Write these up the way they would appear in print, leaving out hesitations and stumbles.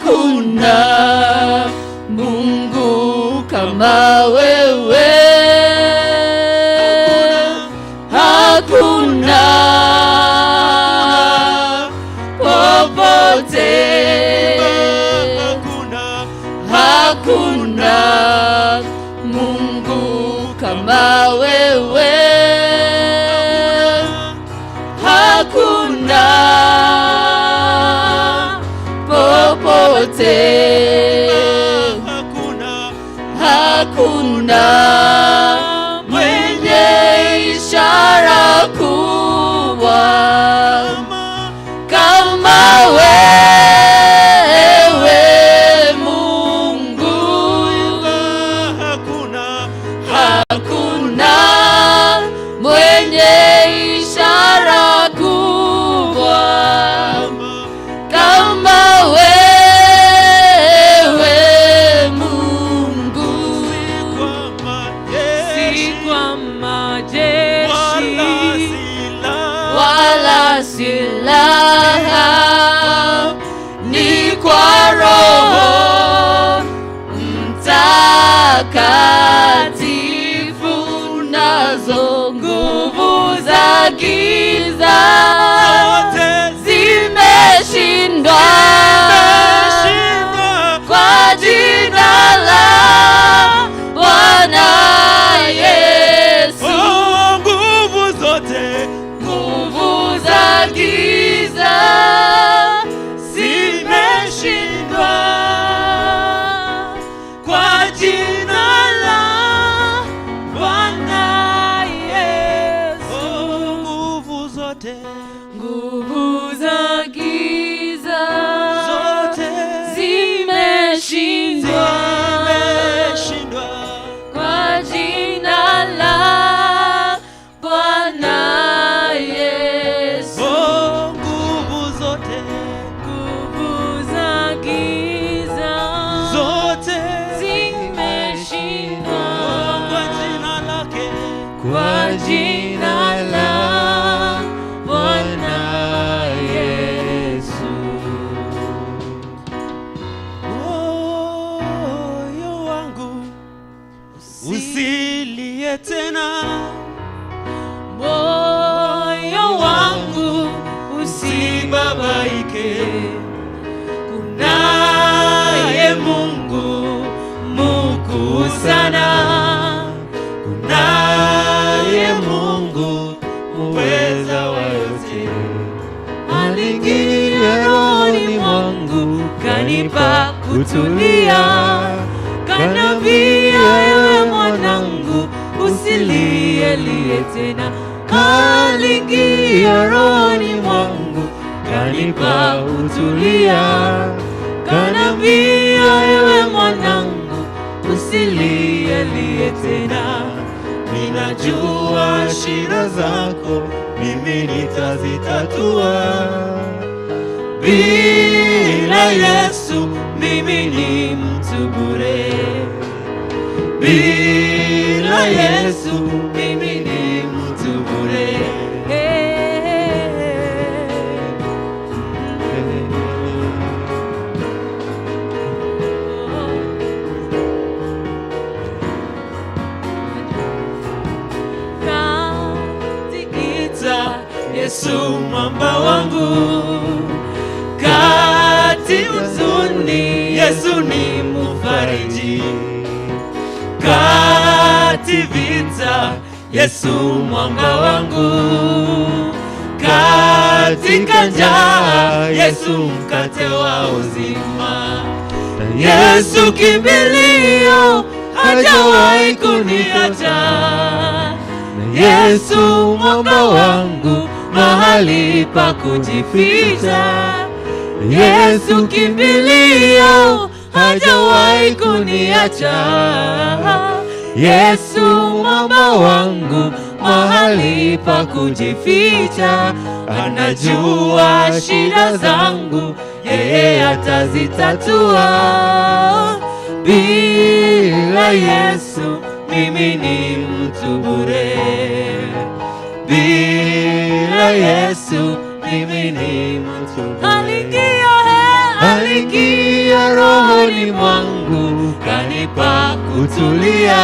hakuna Mungu kama wewe, hakuna popote, hakuna Mungu kama wewe, hakuna popote, hakuna mwenye ishara kubwa kama wewe Mungu, hakuna mwenye ishara kubwa kama wewe Mungu, si kwa majeshi wala silaha, ni kwa Roho Mtakatifu, nazo nguvu za giza zimeshindwa kwa jina la Bwana Yesu. Nguvu za giza zimeshindwa kwa jina la Bwana Yesu. Nguvu za giza zimeshindwa kwa jina la Bwana Yesu. Nguvu za giza zimeshindwa kwa jina la Bwana Yesu. Moyo wangu usilie tena, moyo wangu usibabaike, kunaye Mungu mkuu sana, kunaye Mungu muweza wa yote. Aliingia rohoni mwangu, kanipa kutulia, kanambia ewe mwanangu usilie tena. Aliingia rohoni mwangu, kanipa kutulia, kanambia ewe mwanangu usilie tena. Ninajua shida zako mimi nitazitatua, bila Yesu mimi ni mtu bure, bila Yesu mimi ni mtu bure. Yesu mwamba wangu, kati huzuni Yesu ni mfariji, kati vita Yesu mwamba wangu, katika njaa Yesu mkate wa uzima. Yesu kimbilio, hajawahi kuniacha. Yesu mwamba wangu, mahali pa kujificha. Yesu kimbilio, hajawahi kuniacha. Yesu mwamba wangu, mahali pa kujificha. Anajua shida zangu, yeye atazitatua. Bila Yesu mimi ni mtu bure. Bila Yesu mimi ni mtu bure. Aliingia rohoni mwangu, kanipa kutulia,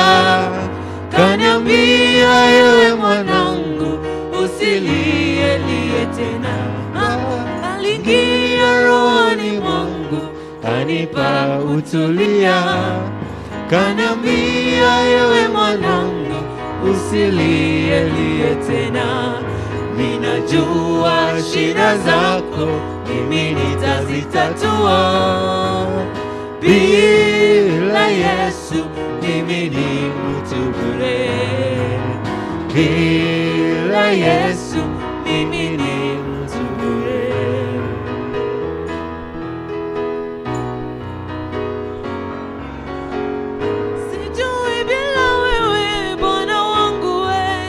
kaniambia ewe mwanangu, usilielie tena. Aliingia rohoni mwangu, kanipa utulia, kaniambia ewe mwanangu, usilielie tena. Ninajua shida zako, mimi nitazitatua. Bila Yesu mimi ni mtu bure. Bila Yesu mimi ni mtu bure. Sijui bila wewe Bwana wangu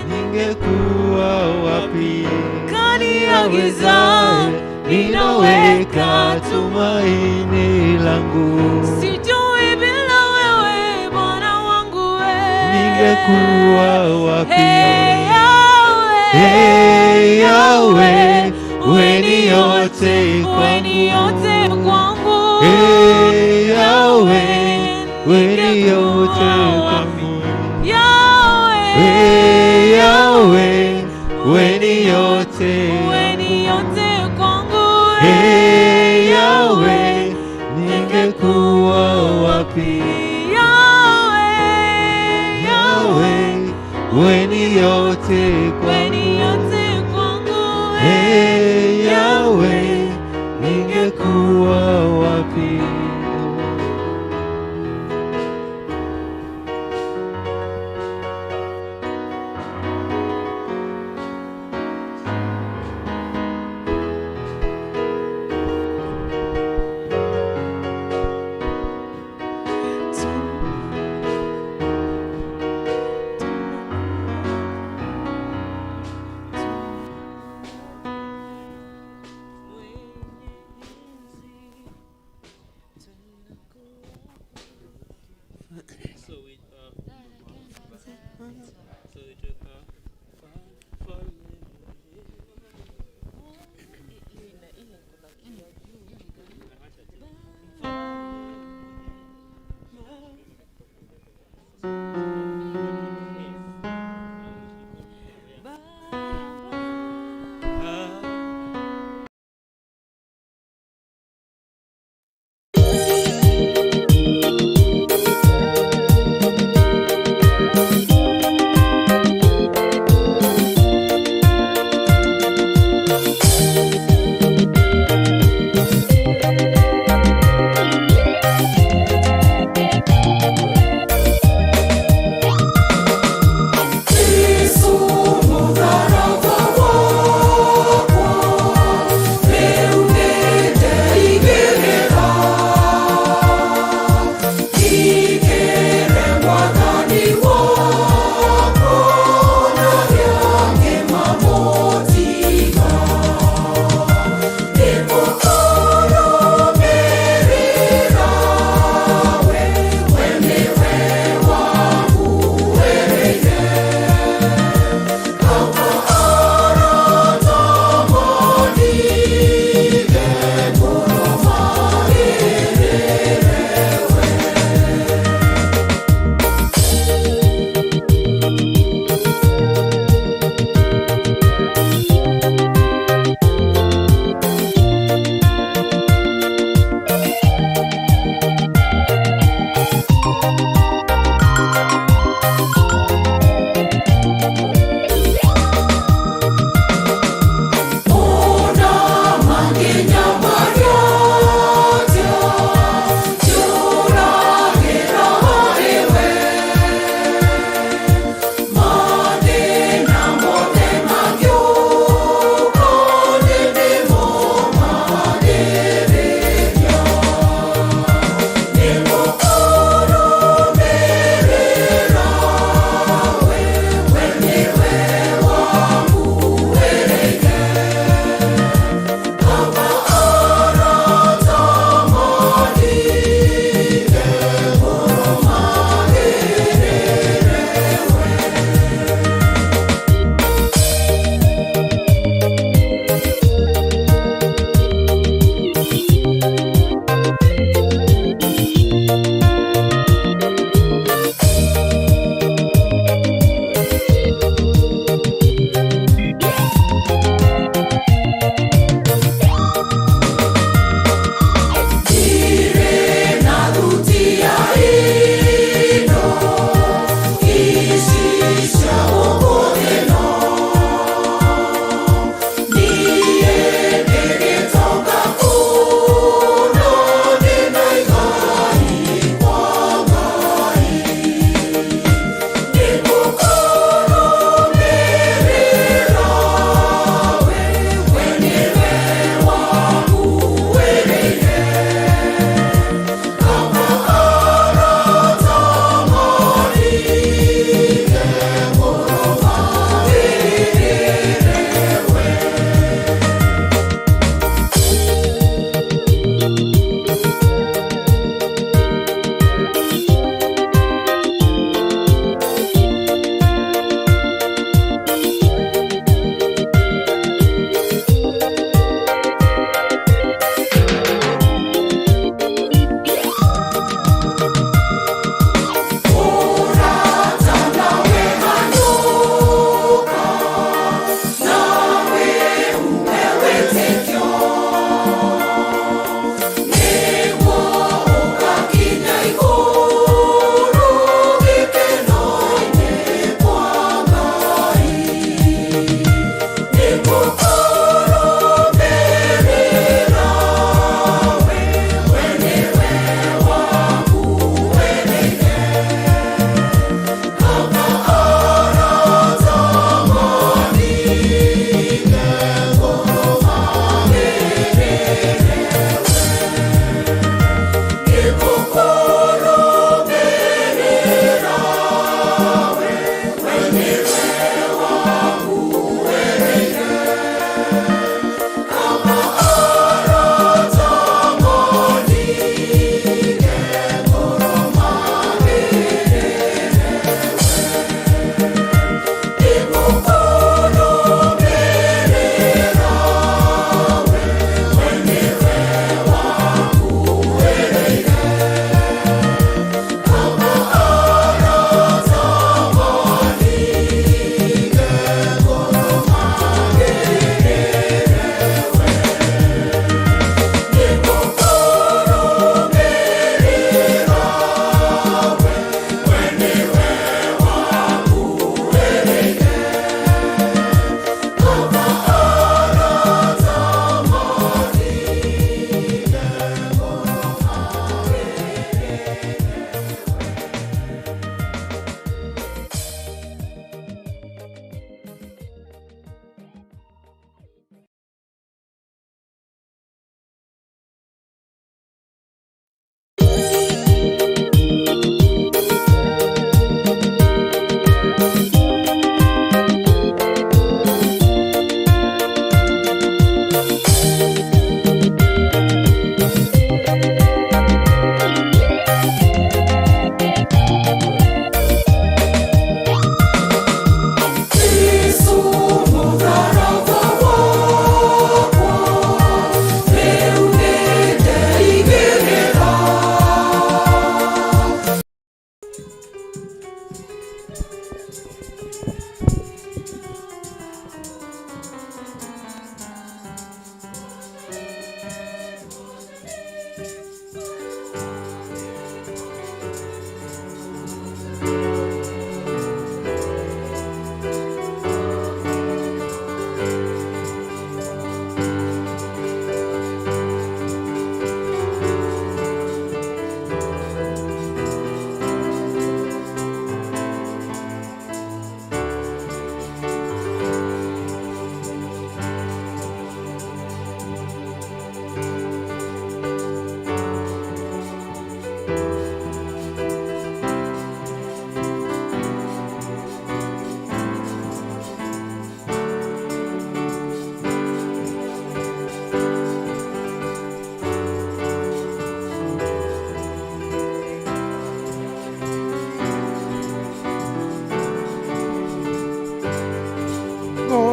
ningekuwa wapi? Kaniagiza ninaweka tumaini langu. Sijui bila wewe Bwana wangu ningekuwa wapi? Hey Yahweh, wewe ni yote kwangu. Hey Yahweh, wewe ni yote kwangu. Hey Yahweh, wewe ni yote kwangu. Hey Yahweh, ningekuwa wapi? Yahweh, wewe ni yote kwangu. Hey Yahweh, ningekuwa wapi?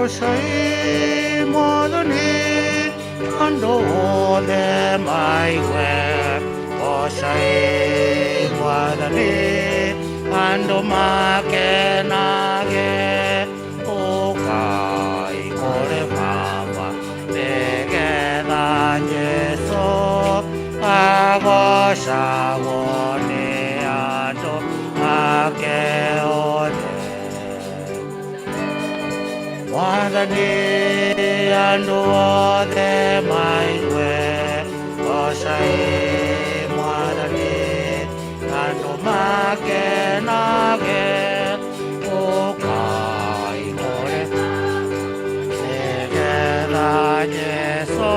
Gocai Mwathani andũ othe maigue. Gocai Mwathani andũ makenage. Ũkai kũrĩ Baba nĩgetha Jesũ agocagwo nĩ andũ ake othe. Mwathani andũ othe maigue. Gocai Mwathani andũ makenage. Ũkai kũrĩ nĩgetha Jesũ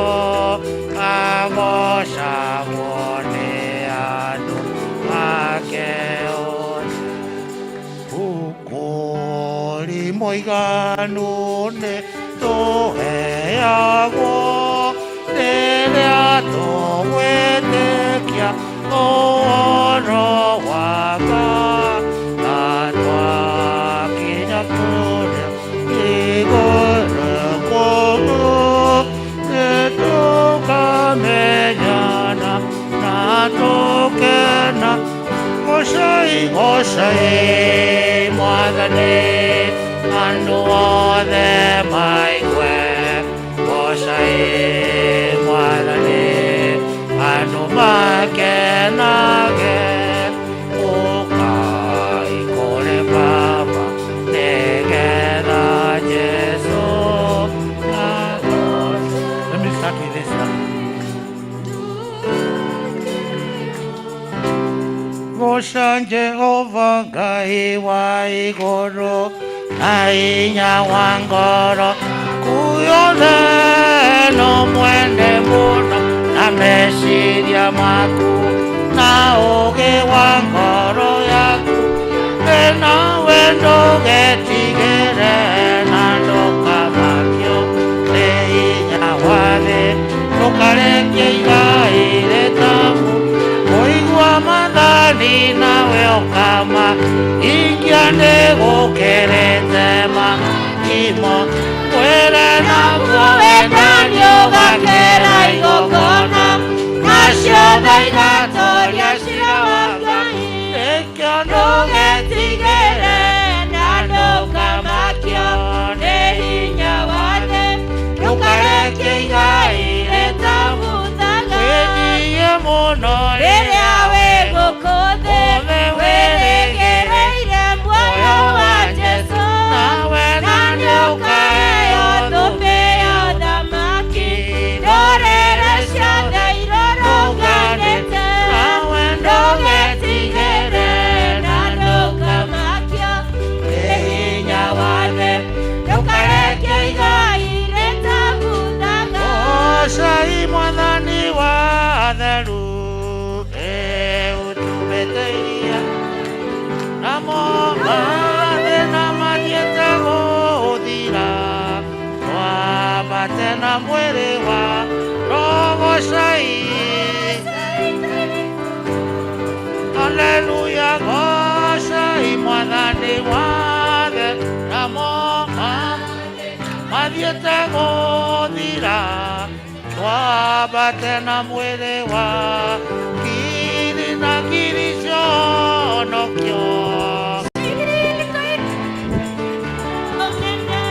agocagwo nĩ andũ ake othe. Ukũri mũiganu nĩ tũheagwo rĩrĩa tũgwĩtĩkia ũhoro wa Ngai, na twakinya kũrĩa igũrũ kũu nĩtũkamenyana na tũkena. Gocai, gocai Mwathani andũ othe maigue. Gocai Mwathani andũ makenage. Ũkai kũrĩ Baba nĩgetha Jesũ agocagwo. Let me start with this one. Goca Jehova Ngai wa igũrũ na hinya wa ngoro, kuyothe no mwende mũno na meciria maku na ũũgĩ wa ngoro yaku. Na wendo getigĩre na ndũkamakio nĩ hinya wa thĩ. Ndũkarekie igai rĩtamu kũigua mathani nawe ũkama. Ingia nĩ gũkĩrĩte makimo kwĩre naguo wendani ũgakĩra igongona, nacio tha igatoria cira wa Ngai. Nĩkĩo ndũgetigĩre na ndũkamakio nĩ hinya wa thĩ. Ndũkarekie igai rĩtamuthaga wĩnyie mũno rĩrĩa wĩ gũkũ thĩ. Wĩrĩgĩrĩire muoyo wa Jesũ nawe na nĩũkaheo thũmbĩ ya ũthamaki. Ndũrĩrĩ ciothe irũrũnganĩte nawe ndũgetigĩre na ndũkamakio nĩ hinya wa thĩ. Ndũkarekie igai rĩtamuthaga. Gocai Mwathani wa atheru ũtũmĩtĩirie namo mathĩ na mathiĩte gũthira. Twambate na mwĩrĩ wa Gocai. Haleluya. Gocai Mwathani wa thĩ namo mathiĩte gũthira. Twambate na mwĩrĩ wa ngiri na ngiri cionokio.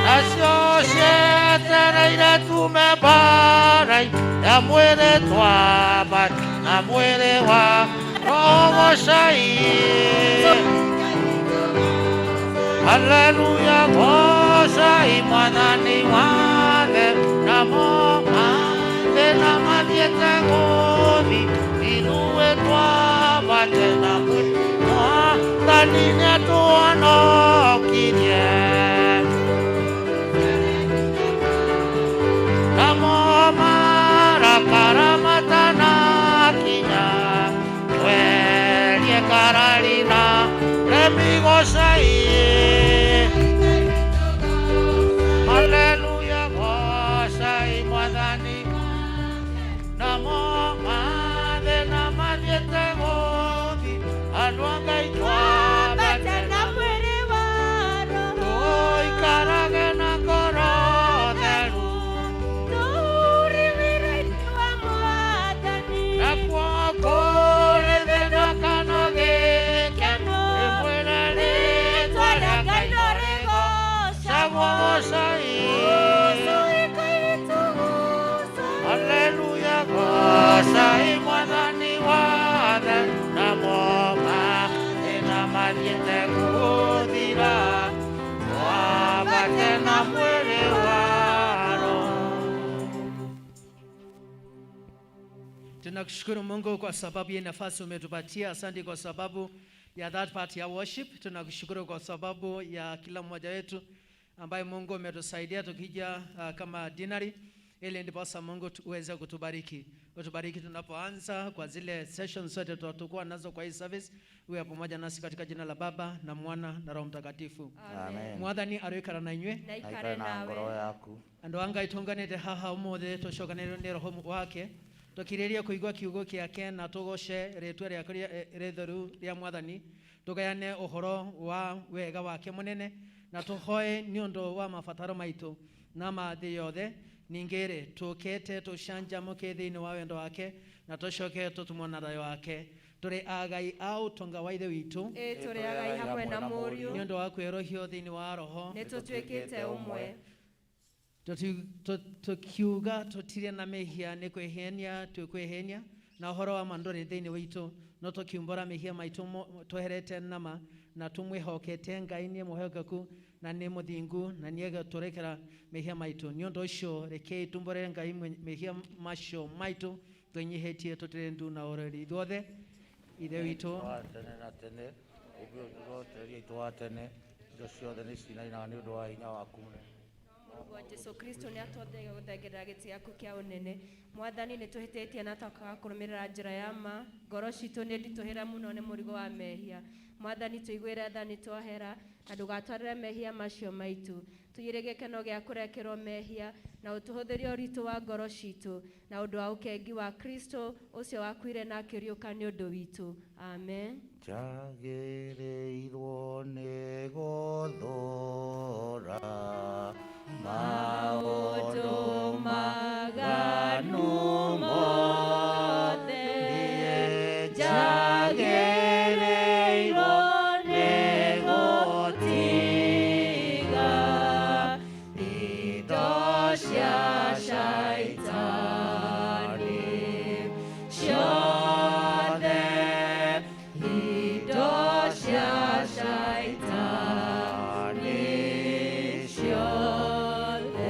Nacio cietereire tume mbara ya mwĩrĩ. Twambate na mwĩrĩ wa Gocai. Haleluya. Gocai Mwathani wa thĩ namo mathĩ na mathiĩte gũthi. Ithuĩ twambate na mwĩrĩ Mwathani nĩatũhonokirie. Namo marakara matanakinya twerie kararina remi Gocai. Haleluya. Gocai Mwathani namo mathĩ na mathiĩte gũthi. Andũ a Ngai twambate na mwĩrĩ wa Roho. Tũikarage na ngoro Tunakushukuru Mungu kwa sababu ya nafasi umetupatia. Asante kwa sababu ya that part ya worship. Tunakushukuru kwa sababu ya kila mmoja wetu ambaye Mungu umetusaidia tukija kama Deanery, ili ndiposa Mungu uweze kutubariki. Utubariki tunapoanza kwa zile sessions zote tutakuwa nazo kwa hii service. Uwe pamoja nasi katika jina la Baba na Mwana na Roho Mtakatifu. Amen. Mwathani arikara na inywe Na ikare na ngoro yaku. Ando anga itunganite haha umothe tushokanire ni Roho wake. Tukiriria kuigwa kiugo kiake na tugoshe ritwe rya ritheru rya Mwathani, tugayane uhoro wa wega wake munene na tuhoe ni undu wa mabataro maitu na mathi yothe. Ningere tukete tushanjamuke thiini wa wendo wake na tushoke tutumona thayo wake. Turi agai au tonga wa ithe witu, turi agai hamwe na muriu ni undu wa kwirohio thiini wa roho, ni tutwikite umwe. Tukiuga tutire na mehia ni kwihenia tukwihenia na uhoro wa mandore thiini witu, no tukiumbora mehia maitu tuherete nama na tumwihokete Ngai ni muhokeku na ni muthingu na niega turekera mehia maitu. Ni undu ucio reke tumbore Ngai mehia macio maitu twenyihetie tutire ndu na oreri thothe ithe witu tene na tene ubio teri itwatene ciothe ni cinaina ni undu wa hinya waku munene. Jesu Kristo ni atwendete guthengerera giti giaku kia unene. Mwathani ni tuhititie na twakaga kurumirira njira ya ma, ngoro citu ni ndituhira muno ni murigo wa mehia. Mwathani tuiguire tha ni twahera na ndugatwarire mehia macio maitu. Tuyire gikeno gia kurekerwo mehia na utuhuthirie uritu wa ngoro citu na undu wa ukengi wa Kristo ucio wakuire na akiriuka ni undu witu. Amen. Jagereirwo ni guthura maundu maganu mothe, jagereirwo ni gutiga indo cia shaitani ciothe, indo cia shaitani ciothe,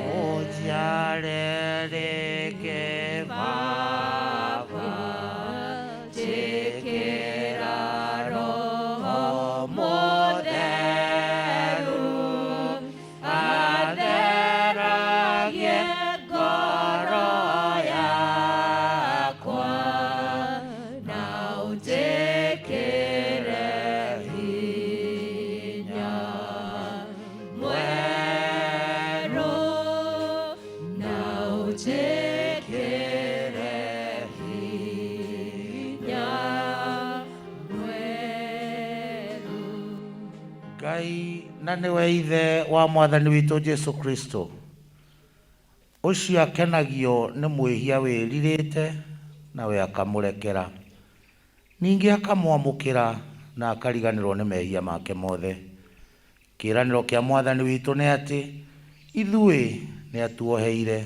ujarereke Baba, jikira Roho Mutheru atheragie ngoro yakwa na unjikire hinya mweru na unjikire hinya mweru. Ngai na niwe ithe wa Mwathani witu Jesu Kristo, ucio akenagio ni mwihia wiririte na we akamurekera, ningi akamwamukira na akariganirwo ni mehia make mothe. Kiraniro kia Mwathani witu ni ati ithui ni atuoheire,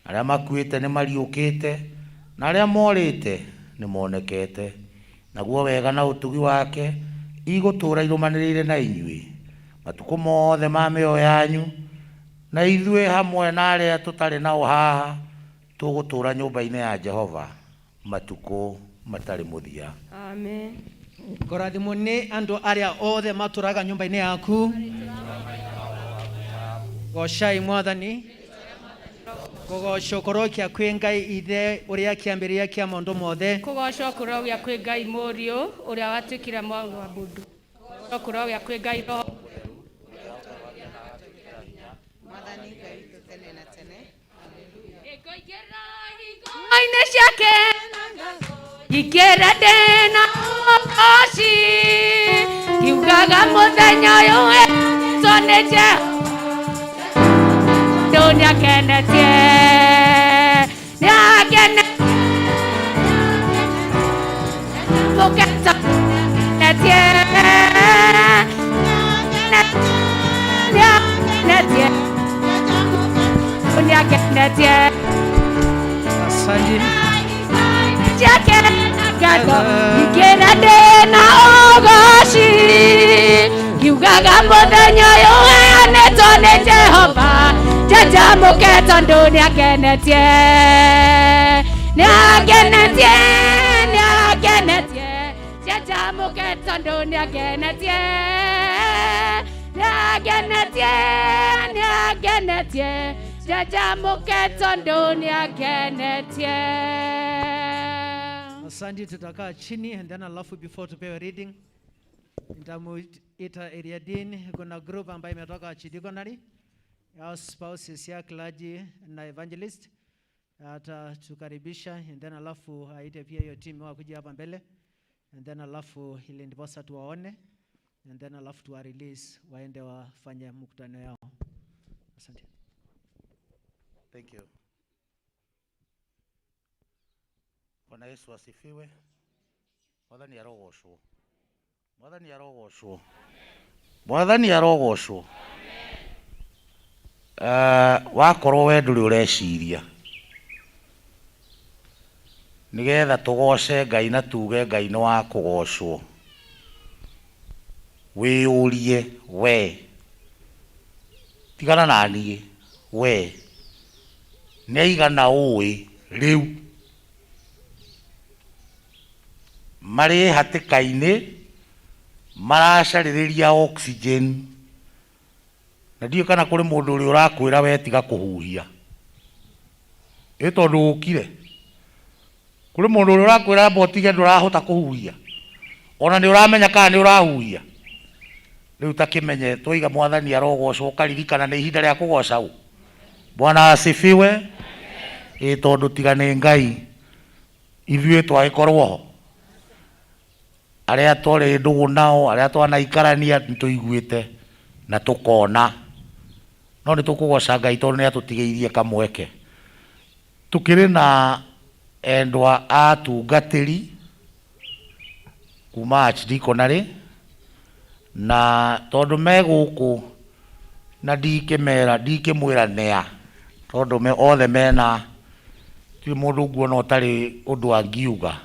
aria makuite ni mariukite na aria morite ni monekete, naguo wega na utugi wake igutura irumanirire na inyui matuku mothe ma mioyo yanyu, na ithui hamwe na aria tutari nao haha tugutura nyumba-ini ya Jehova matuku matari muthia. Amen. Korathimo ni andu aria othe maturaga nyumba-ini yaku. Goshai Mwathani kugocokorokya kwi Ngai ithe uria kiambiria kia maundu mothe. Kugocokorogya kwi Ngai Muriu uria watwikire mwangu wa bundu. Kugocokorogya kwi Ngai Roho Mwathani Ngai witũ tene na tene. Aine ciake ikera dena oci kiugaga muthenya uyu tonete dunia kenetie yakene muketa netie netie dunia kenetie Asante. Jake gago ikera dena ogoshi kiugaga muthenya uyu aneto ni Jehova jajamuke tondu ni akenetie Niagenetie, niagenetie, jajamuke tondo niagenetie, niagenetie, niagenetie, jajamuke tondo niagenetie. Asante, tutakaa chini and then alafu before tupewe reading nitamuita area dean. Kuna group ambayo imetoka Deanery, our spouses ya clergy na evangelist. Tukaribisha and then alafu aite pia hiyo team wakuja hapa mbele and then alafu ile ndiposa tuwaone and then alafu tuwa release waende wafanye mkutano yao. Asante. Thank you. Bwana Yesu asifiwe. Mwathani arogoshwo. Mwathani arogoshwo. Mwathani arogoshwo. Wakorwo we nduri ureciria nigetha tugoce Ngai na tuge Ngai no wa kugocwo, wiyurie we tigana na niĩ we nĩ aigana ũĩ rĩu marĩ hatĩka-inĩ maracarĩrĩria oxygen, na ndiũ kana kũrĩ mũndũ ũrĩa ũrakwĩra we tiga kũhuhia ĩ tondũ ũkire. Kũrĩ mũndũ ũrĩa ũrakwĩra botige ndũrahota kũhuhia, ona nĩ ũramenya kana nĩ ũrahuhia. Rĩu takĩmenye twaiga Mwathani arogocwo, ũkaririkana nĩ ihinda rĩa kũgoca ũ. Bwana asifiwe. Tondũ tiga nĩ Ngai ithuĩ twagĩkorwo ho, arĩa tũrĩ ndũgũ nao, arĩa twanaikarania nĩtũiguĩte na tũkona, no nĩ tũkũgoca Ngai tondũ nĩ atũtigĩirie kamweke. Tũkĩrĩ na endwa atungatĩri kuma Deanery, na tondũ me gũkũ na ndikĩmwĩra nĩa, tondũ othe mena, ti mũndũ nguona ũtarĩ ũndũ angiuga.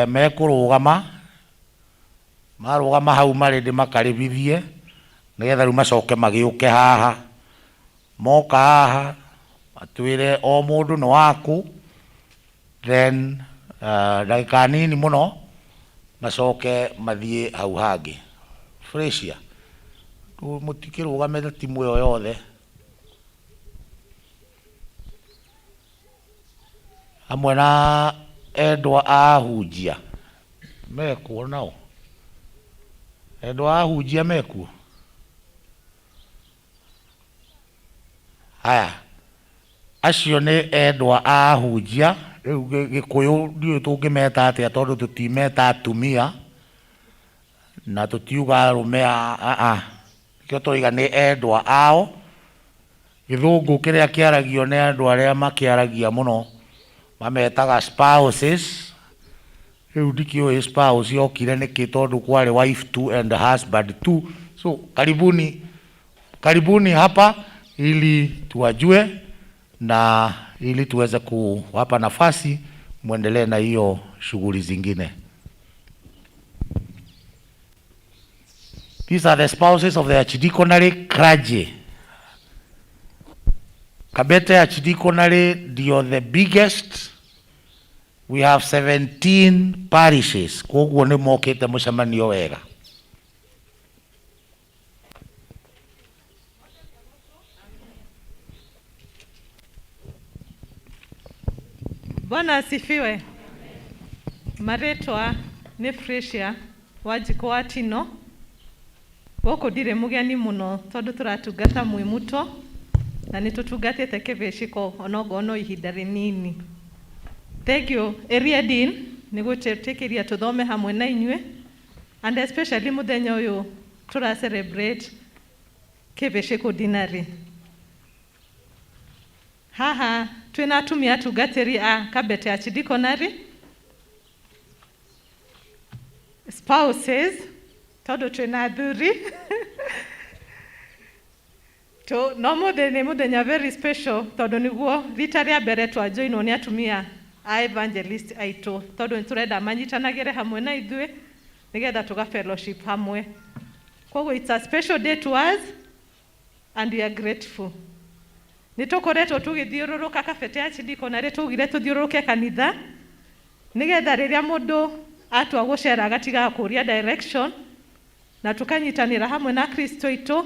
Mekũrũgama, marũgama hau marĩ ndĩmakarĩbithie nĩgetha rĩu macoke magĩũke haha. Moka haha atwĩre o mũndũ nĩ waku, then ndagĩka nini mũno macoke mathiĩ hau hangĩ. Frecia mũtikĩrũgame timu ĩyo yothe. Hamwe na endwa ahunjia mekuo nao, endwa ahunjia mekuo. Haya, acio nĩ endwa ahunjia. Rĩu Gĩkũyũ ndiũĩ tũngĩmeta atĩa tondũ tũtimeta atumia na tũtiuga arũme nĩkĩo tũiga nĩ endwa ao. Gĩthũngũ kĩrĩa kĩaragio nĩ andũ arĩa makĩaragia mũno mametaga spouses. Rĩu ndikĩũĩ spouse yokire nĩkĩ tondũ kwarĩ wife 2 and husband 2. So karibuni hapa ili tuwajue na ili tuweze kuwapa nafasi muendelee na hiyo shughuli zingine. These are the spouses of the Deanery clergy. Kabete Deanery ndio the biggest. We have 17 parishes. Koguo nĩ mokĩte mũcemanio wega. Bwana asifiwe. Maretwa nĩ Frecia Wanjikũ wa Tino. Gũkũ ndirĩ mũgeni mũno tondũ tũratungata mwĩ mũto na nĩ tũtungatĩte kĩbĩciko onogo no ihinda rĩnini. Thank you area dean nĩ gwĩtĩkĩria tũthome hamwe na inyuĩ, and especially mũthenya ũyũ tũra celebrate kĩbĩciko Deanery. Haha twĩna atumia atungatĩri a Kabete ya Deanery, spouses tondũ twĩna athuri. No mũthenya very special tondũ nĩguo rita rĩa mbere twanjoinwo nĩ atumia a evangelist aitũ, tondũ nĩtũrenda manyitanagĩre hamwe na ithuĩ nĩgetha tũga fellowship hamwe. Koguo it's a special day to us and we are grateful. nitukoretwo tugithiururuka kabete ya chidiko na ritugire tuthiururuke kanitha nigetha riria mundu atua gucera agatiga kuria direction na tukanyitanira hamwe na Kristo itu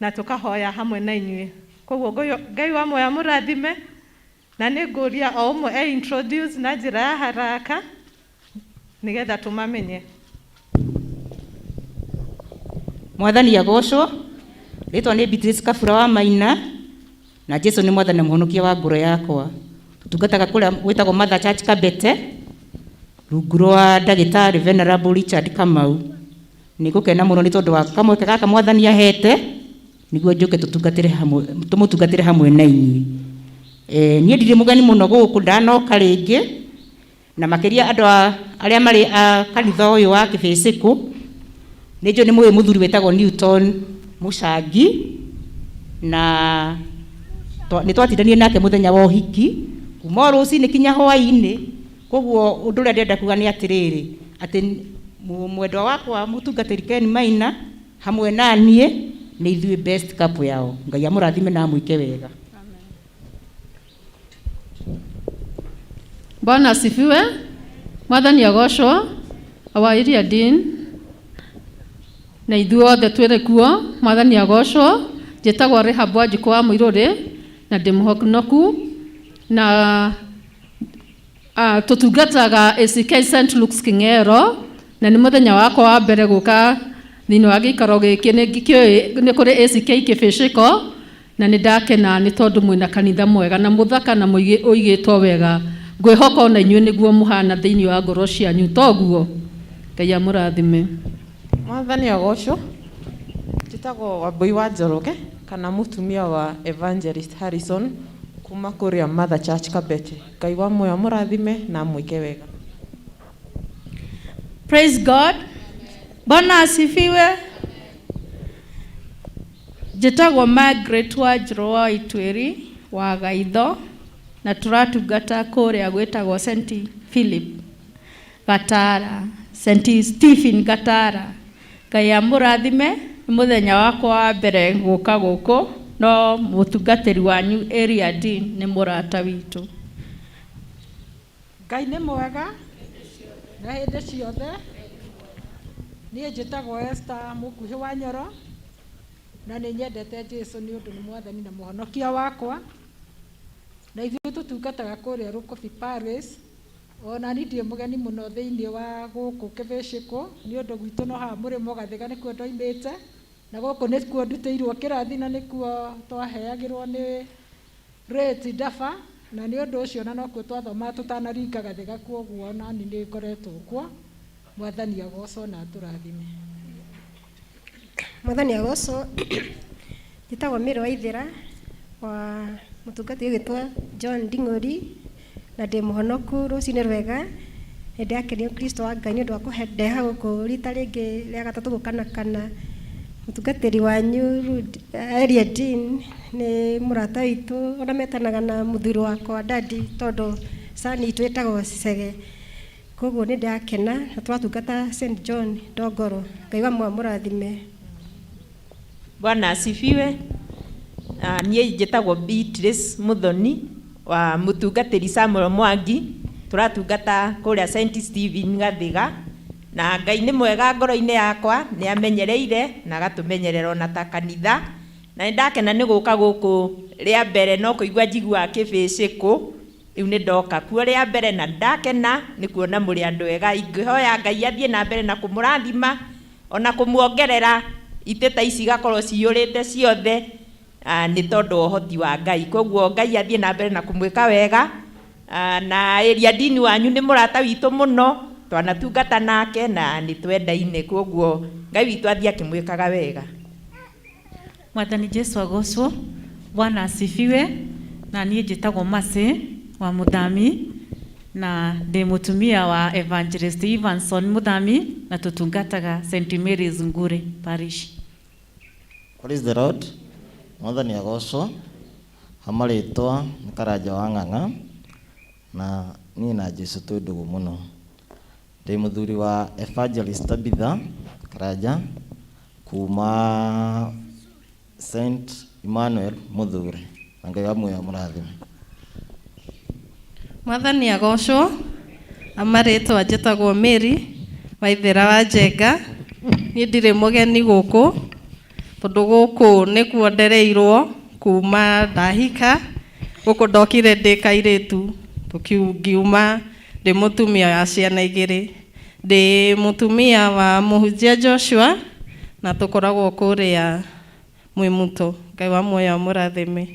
na tukahoya hamwe na inyuĩ. Koguo Ngai wa moya mũrathime na nĩngũria o ũmwe introduce na njĩra ya haraka nigetha tumamenye. Mwathani agocwo. Ritwa nĩ Beatrice Kabura wa Maina na Jesu nĩ mwathani mũhonokia wa ngoro yakwa. Tutungataga kũrĩa gwĩtagwo Mother Church Kabete rungu rwa ndagĩtarĩ Venerable Richard Kamau. Nĩngũkena mũno nĩ tondũ wa kamweke gaka mwathani ahete niguo njuke tumutungatĩre hamwe na inyuĩ. Niĩ ndirĩ mũgeni mũno gũkũ, ndanoka rĩngĩ na makĩria andũ arĩa marĩ kanitha ũyũ wa Kĩbĩcĩkũ. Nĩnjũĩ nĩ mũĩ mũthuri wĩtagwo Newton Mũcangi na nĩtwatindanirie nake mũthenya wa ũhiki kuma rũcinĩ kinya hwaĩ-inĩ. Koguo ũndũ ũrĩa ndĩrenda kuga nĩ atĩrĩrĩ, atĩ mwendwa wakwa mũtungatĩri Ken Maina hamwe na niĩ nĩ ithuĩ best couple yao. Ngai amũrathime na amwĩke wega. Bwana asifiwe. Mwathani agocwo. Awairia Dean na ithuothe twĩrĩ kuo. Mwathani agocwo. Njĩtagwo Rehab Wanjikũ wa Mũirũrĩ na ndĩ mũhonoku na tutungataga ACK St. Luke's King'ero na nĩ mũthenya wakwa wa mbere gũka thĩinĩ wa gĩikaro gĩkĩ. Nĩ kũrĩ ACK Kĩbĩcĩko na nĩ ndakena nĩ tondũ mwĩna kanitha mwega na mũthaka na ũigĩtwo wega. Ngwĩhoka na inyuĩ nĩguo mũhana thĩinĩ wa ngoro cianyu toguo. Ngai amũrathime. Mwathani agocwo. Njĩtagwo Wambui wa Njoroge kana mũtumia wa Evangelist Harrison kuma kũrĩa Mother Church Kabete. Ngai wa moya mũrathime na mwĩke wega. Praise God. Bwana asifiwe. Njĩtagwo Margaret Wanjirũ wa Itwĩri wa Gaitho na turatungata kũrĩa gwĩtagwo St. Philip Gatara, St. Stephen Gatara. Ngai amũrathime. Nĩ mũthenya wakwa wa mbere gũka gũkũ no mũtungatĩri wanyu Area Dean nĩ mũrata witũ. Ngai nĩ mwega na hĩndĩ ciothe. Niĩ njĩtagwo Esther Mũkuhĩ wa Nyoro na nĩ nyendete Jesu nĩ ũndũ nĩ mwathani na mũhonokia wakwa. Na ithuĩ tũtungataga kũrĩa Rũkũbi Parish. Ona niĩ ndĩ mũgeni mũno thĩinĩ wa gũkũ Kĩbĩcĩkũ nĩ ũndũ gwitũ no haha mũrĩmo Gathiga nĩkuo ndoimĩte na gũkũ nĩkuo ndutĩirwo kĩrathi na nĩkuo twaheagĩrwo nĩ Rĩti Ndaba na nĩ ũndũ ũcio na nokuo twathomaga tũtanaringa Gathiga, kuoguo na niĩ nĩ ngoretwo kuo. Mwathani agocwo na atũrathime. Mwathani agocwo. Njĩtagwo Mĩrũ wa Ithĩra wa mũtungatĩri wĩtwa John Nding'ũri na ndĩ mũhonoku. Rũcinĩ rwega nĩ ndĩrakenio Kristo wa Ngai nĩ ũndũ wa kũndeha gũkũ rita rĩngĩ rĩa gatatũ gũkanakana. Mũtungatĩri wanyu Area Dean nĩ mũrata witũ ona metanaga na mũthuri wakwa Daddy tondũ sani itũ ĩtagwo Cege. Koguo nĩ ndakena na twatungata St. John Ndongoro. Ngai wa moya mũrathime. Bwana asifiwe. Niĩ njĩtagwo Beatrice Mũthoni wa mũtungatĩri Samuel Mwangi. Turatungata kũrĩa St. Stephen Gathiga na Ngai nĩ mwega ngoro-inĩ yakwa, nĩ amenyereire na agatũmenyerera ona ta kanitha. Na nĩ ndakena nĩ gũka gũkũ rĩa mbere no kũigua njiguaga Kĩbĩcĩkũ. Rĩu nĩ ndoka kuo rĩa mbere na ndakena nĩ kuona mũrĩ andũ ega. Ingĩhoya Ngai athiĩ na mbere na kũmũrathima ona kũmuongerera iteta ici igakorwo ciyũrĩte ciothe nĩ tondũ ũhoti wa Ngai. Koguo Ngai athiĩ na mbere na kũmwĩka wega. Na Area Dean wanyu nĩ mũrata witũ mũno, twanatungata nake na nĩ twendaine, koguo Ngai witũ athiĩ akĩmwĩkaga wega. Mwathani Jesu agocwo. Bwana asifiwe. Na niĩ njĩtagwo Mercy wa Mũthami na ndĩ mũtumia wa Evangelist Evanson Mũthami na tũtungataga St. Mary's Ngure Parish. Praise the Lord. Mwathani agocwo. Hamarĩtwa nĩ Karanja wa Ng'ang'a na niĩ na Jesu twĩ ndũgũ mũno. Ndĩ mũthuri wa Evangelist Tabitha Karanja kuma St. Emmanuel Muthure. Na Ngai amwe amũrathime. Mwathani agocwo. Amaretwo njĩtagwo Mary Waithera wa Njenga. Niĩ ndirĩ mũgeni gũkũ tondũ gũkũ nĩkuo ndereirwo kuma ndahika. Gũkũ ndokire ndĩ kairĩtu tũkiuma ndĩ mũtumia wa ciana igĩrĩ. Ndĩ mũtumia wa mũhunjia Joshua na tũkoragwo kũrĩa Mwimuto. Ngai wa muoyo amũrathime.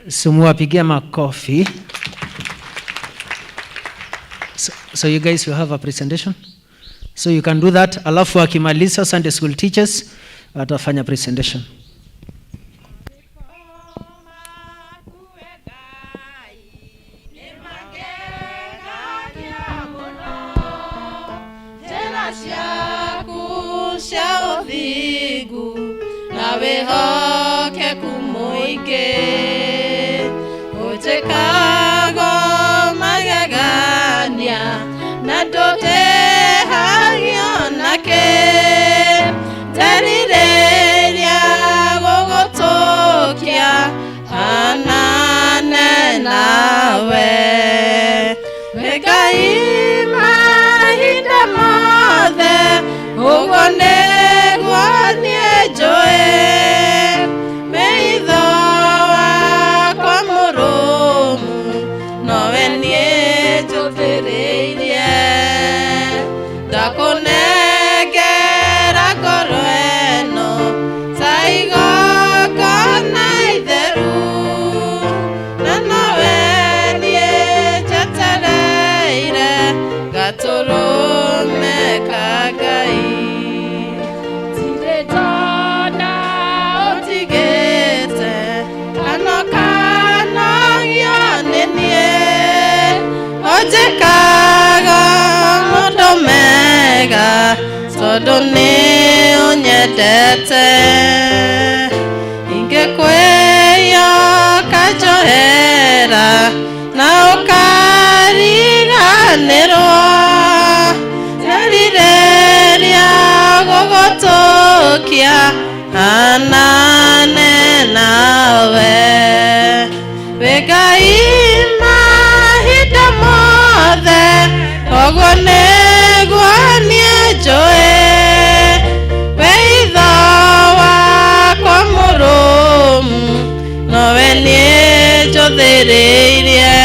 Simuwapigia makofi. So you guys will have a presentation. So you can do that. Alafu akimaliza Sunday school teachers watafanya presentation. Nawehoke kumuinge utekago magagania na ndote hagio nake tarireria gogotokia anane nawe wekaima hinda mothe ugone gwanie joe meitho wakwa mũrũmu nowe niĩ njũthĩrĩirie ndakũnengera ngoro ĩno ta igongona itheru na nowe niĩ njetereire gatũrũme ka Ngai. Ojekaga mũndũ mega tondũ nĩ ũnyendete ingĩkwĩyo kanjohera na ũkariganĩrwo nĩrireria gũgũtũkia anane nawe wĩ Ngai ogo nĩguo niĩ njũĩ weitho wakwa mũrũmu nowe niĩ njũthĩrĩirie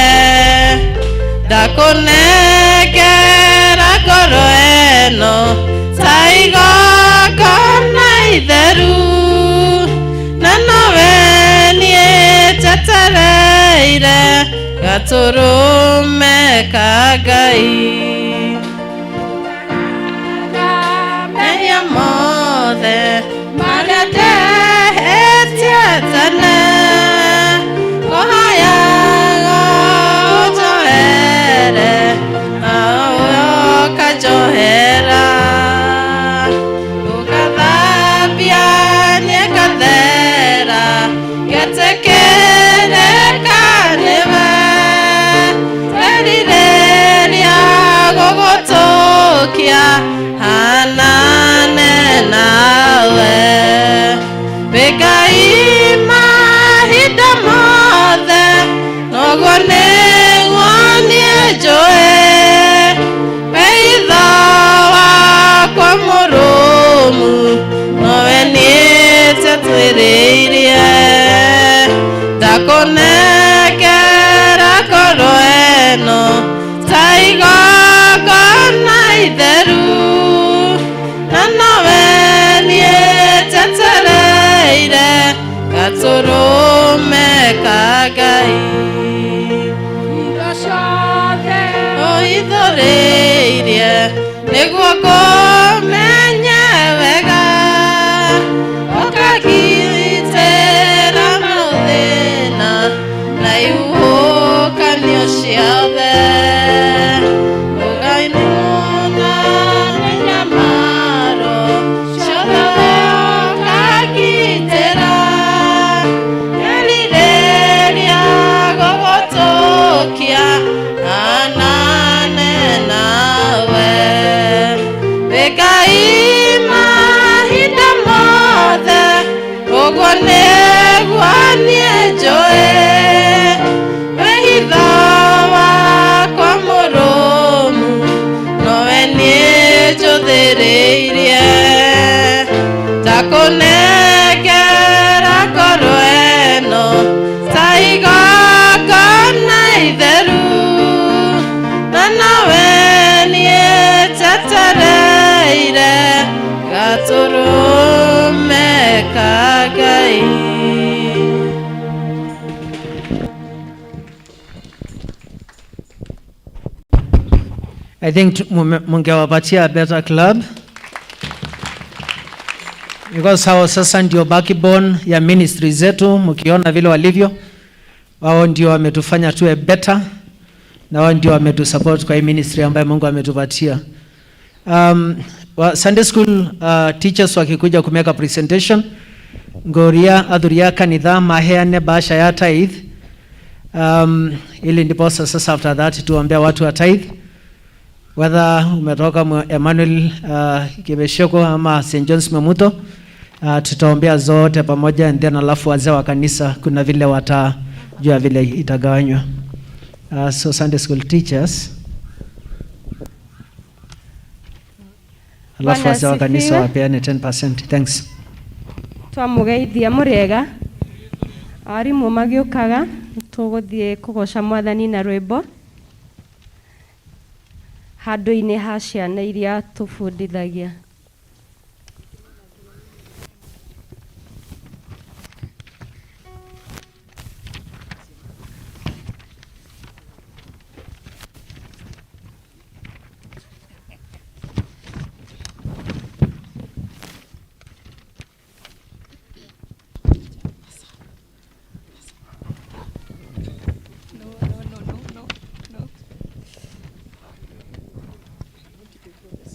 ndakũnengera ngoro ĩno ta igongona itheru na nowe niĩ njetereire gatũrũme ka Ngai. Mehia mothe marĩa ndehĩtie tene ngũhoyaga ũnjohere na ũyoka njohera ũgathambia niĩ ngathera ngetĩkĩrĩka nĩwe gũgũtũkia hanane nawe wĩ Ngai mahinda mothe noguo nĩguo niĩ njũĩ weitho wakwa mũrũmu nowe niĩ njetwĩrĩirie ndakũnengera ngoro ĩno ta igongona itheru na nowe niĩ njetereire gatũrũme ka Ngai. Indo ciothe ũithũrĩirie nĩguo ngũmenye wega ũkagitĩra maũthĩna na ihuhũkanio ciothe ũkainũna mĩnyamaro ciothe ũkagitĩra erirĩria gũgũtũkia anane nawe wĩ Ngai mahinda mothe kunegera ngoro eno taiga kana itheru na nawe nie tetereire gaturume kagai. I think mungewapatia a better club because hao sasa ndio backbone ya ministry zetu. Mkiona vile walivyo, wao ndio wametufanya tuwe better na wao ndio wametusupport kwa hii ministry ambayo Mungu ametupatia. Sunday school teachers wakikuja kumeka presentation, ngoria adhuria kanitha maheane basha ya tithe, ili ndipo sasa after that tuombea watu wa tithe, whether umetoka Emmanuel Kibeshoko ama St. John's Memuto, tutaombea zote pamoja, and then alafu wazee wa kanisa kuna vile watajua vile itagawanywa. So Sunday school teachers, alafu wazee wa kanisa wapeane 10%. Thanks. Twamugeithia murega arimu magiukaga tuguthie kugoca mwathani na rwimbo handu-ini ha ciana iria tubundithagia.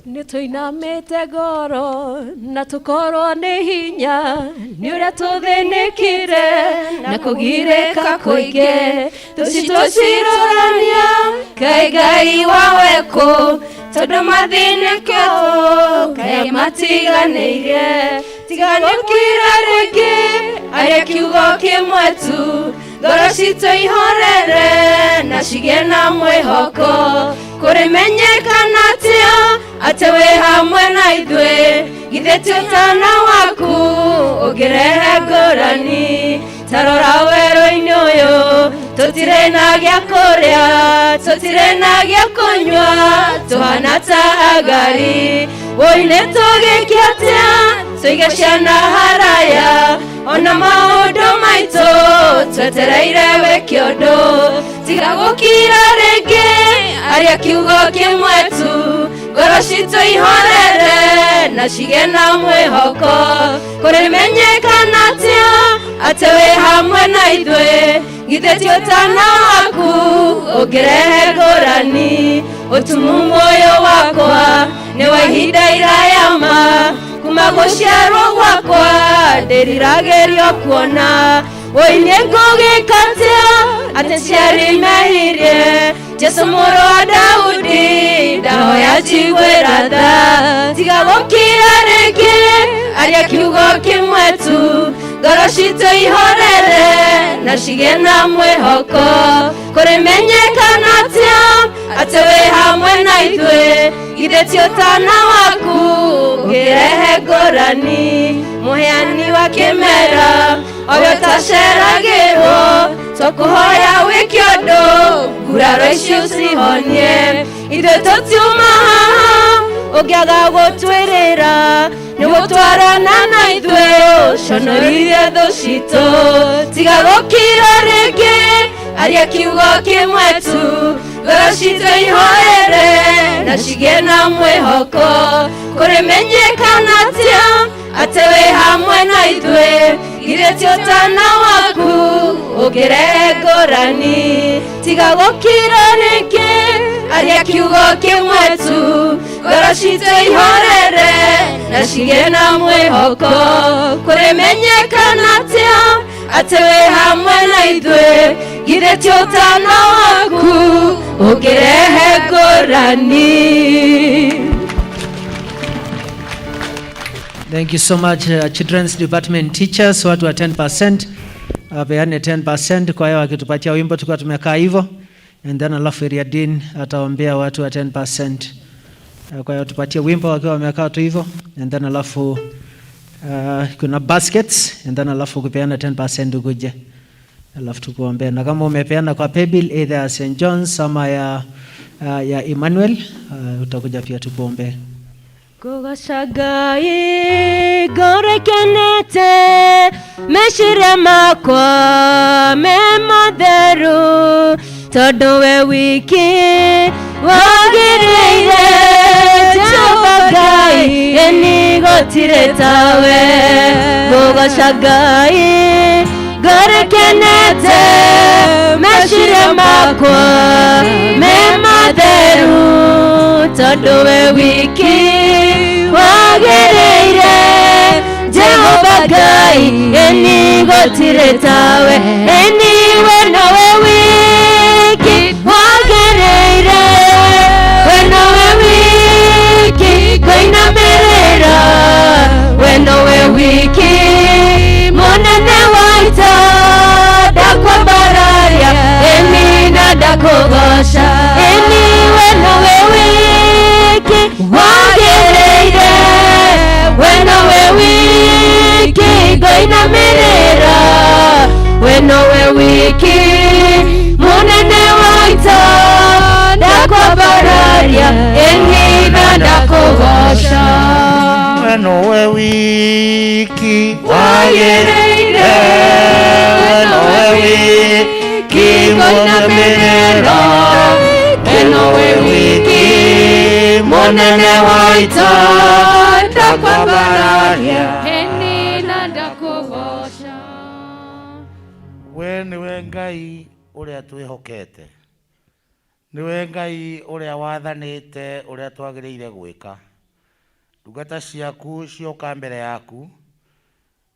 Nituinamite ngoro na tukorwo ni hinya ni uria tuthinikire na kugirika kuingi tucirorania Ngai wawe ku tondu mathiniketwo Ngai matiganĩire tiganũkire rĩngĩ aria kiugo kimwe tu ngoro citũ ihorere na cigĩe na mwĩhoko kũrĩmenyekana atĩa atĩ wĩ hamwe na ithuĩ githĩ ti ũtana waku ũngĩrehe ngũrani ta rora werũ-inĩ ũyũ tũtirĩ na gĩa kũrĩa tũtirĩ na gĩa kũnyua tũhana ta agari woi-nĩ tũgĩke atĩa tũige ciana haraya ona maũndũ maitũ twetereire wĩke ũndũ tiga gũkira rĩngĩ aria kiugo kĩmwe tu ngoro citũ ihorere na cigĩe na mwĩhoko kũrĩmenyekana atĩa atĩ wĩ hamwe na ithuĩ githĩ ti ũtana waku ũngĩrehe ngũrani ũtumumu ũyũ wakwa nĩ wa ihinda iraya ma kuma gũciarwo gwakwa ndĩriragĩrio kuona woi nĩ ngũgĩka atĩa atĩ ciari mehirie Jesu mũrũ wa Daudi ndahoya njiguĩra tha tiga gũkira rĩngĩ aria kiugo kĩmwe tu ngoro citũ ihorere na cigĩe na mwĩhoko kũrĩmenyekana atĩa atĩ wĩ hamwe na ithuĩ githĩ ti ũtana waku ũngĩrehe ngũrani mũheani wa kĩmera ũrĩa ũtaceragĩrwo twakũhoya wĩke ũndũ nguraro icio cihonie ithuĩ tũtiuma haha ũngĩaga gũtwĩrĩra nĩ gũtwarana na ithuĩ ũconoririe thũ citũ tiga gũkira rĩngĩ aria kiugo kĩmwe tu ngoro citũ ihorere na cigĩe na mwĩhoko kũrĩmenyekana atĩa atĩ wĩ hamwe na ithuĩ githĩ ti ũtana waku ũngĩrehe ngũrani tiga gũkira rĩngĩ aria kiugo kĩmwe tu ngoro citũ ihorere na cigĩe na mwĩhoko kũrĩmenyekana atĩa atĩ wĩ hamwe na ithuĩ githĩ ti ũtana waku ũngĩrehe ngũrani. Thank you so much children's department teachers, watu wa 10%, wapeane 10%. Kwa hiyo wakitupatia wimbo tukua tumekaa hivyo, and then alafu area dean ataombea watu wa 10%. Kwa hiyo tupatie wimbo wakiwa wamekaa tu hivyo, and then alafu Kuna baskets and then alafu kupeana 10% ukuje. Alafu tukuombea. Na kama umepeana kwa paybill either ya St. John's ama ya Emmanuel, utakuja pia tukuombea. Gogashagai gorekenete meshire makwa mematheru tondu we wiki wagiriire Jehova Ngai enigotire tawe. Gogashagai gorekenete meshire makwa mematheru tondu we wiki wagereire Jehova Ngai enigotire tawe. Eniwe nawe wiki wagereire we nawe wiki koinamerera we nawe wiki monene waita dakwambararia emina dakogosha. Eniwe nawe wiki wagereire we nawe wiki koinamerera we nawe wiki monene waita dakwambararia emina dakogosha. We nawe wiki wagereire we nawe wiki koinamerera we nawe wiki monene waita ndakwambararia enina ndakugosha. We niwe Ngai uria twihokete, niwe Ngai uria wathanite uria twagiriire gwika. Ndungata ciaku cioka mbere yaku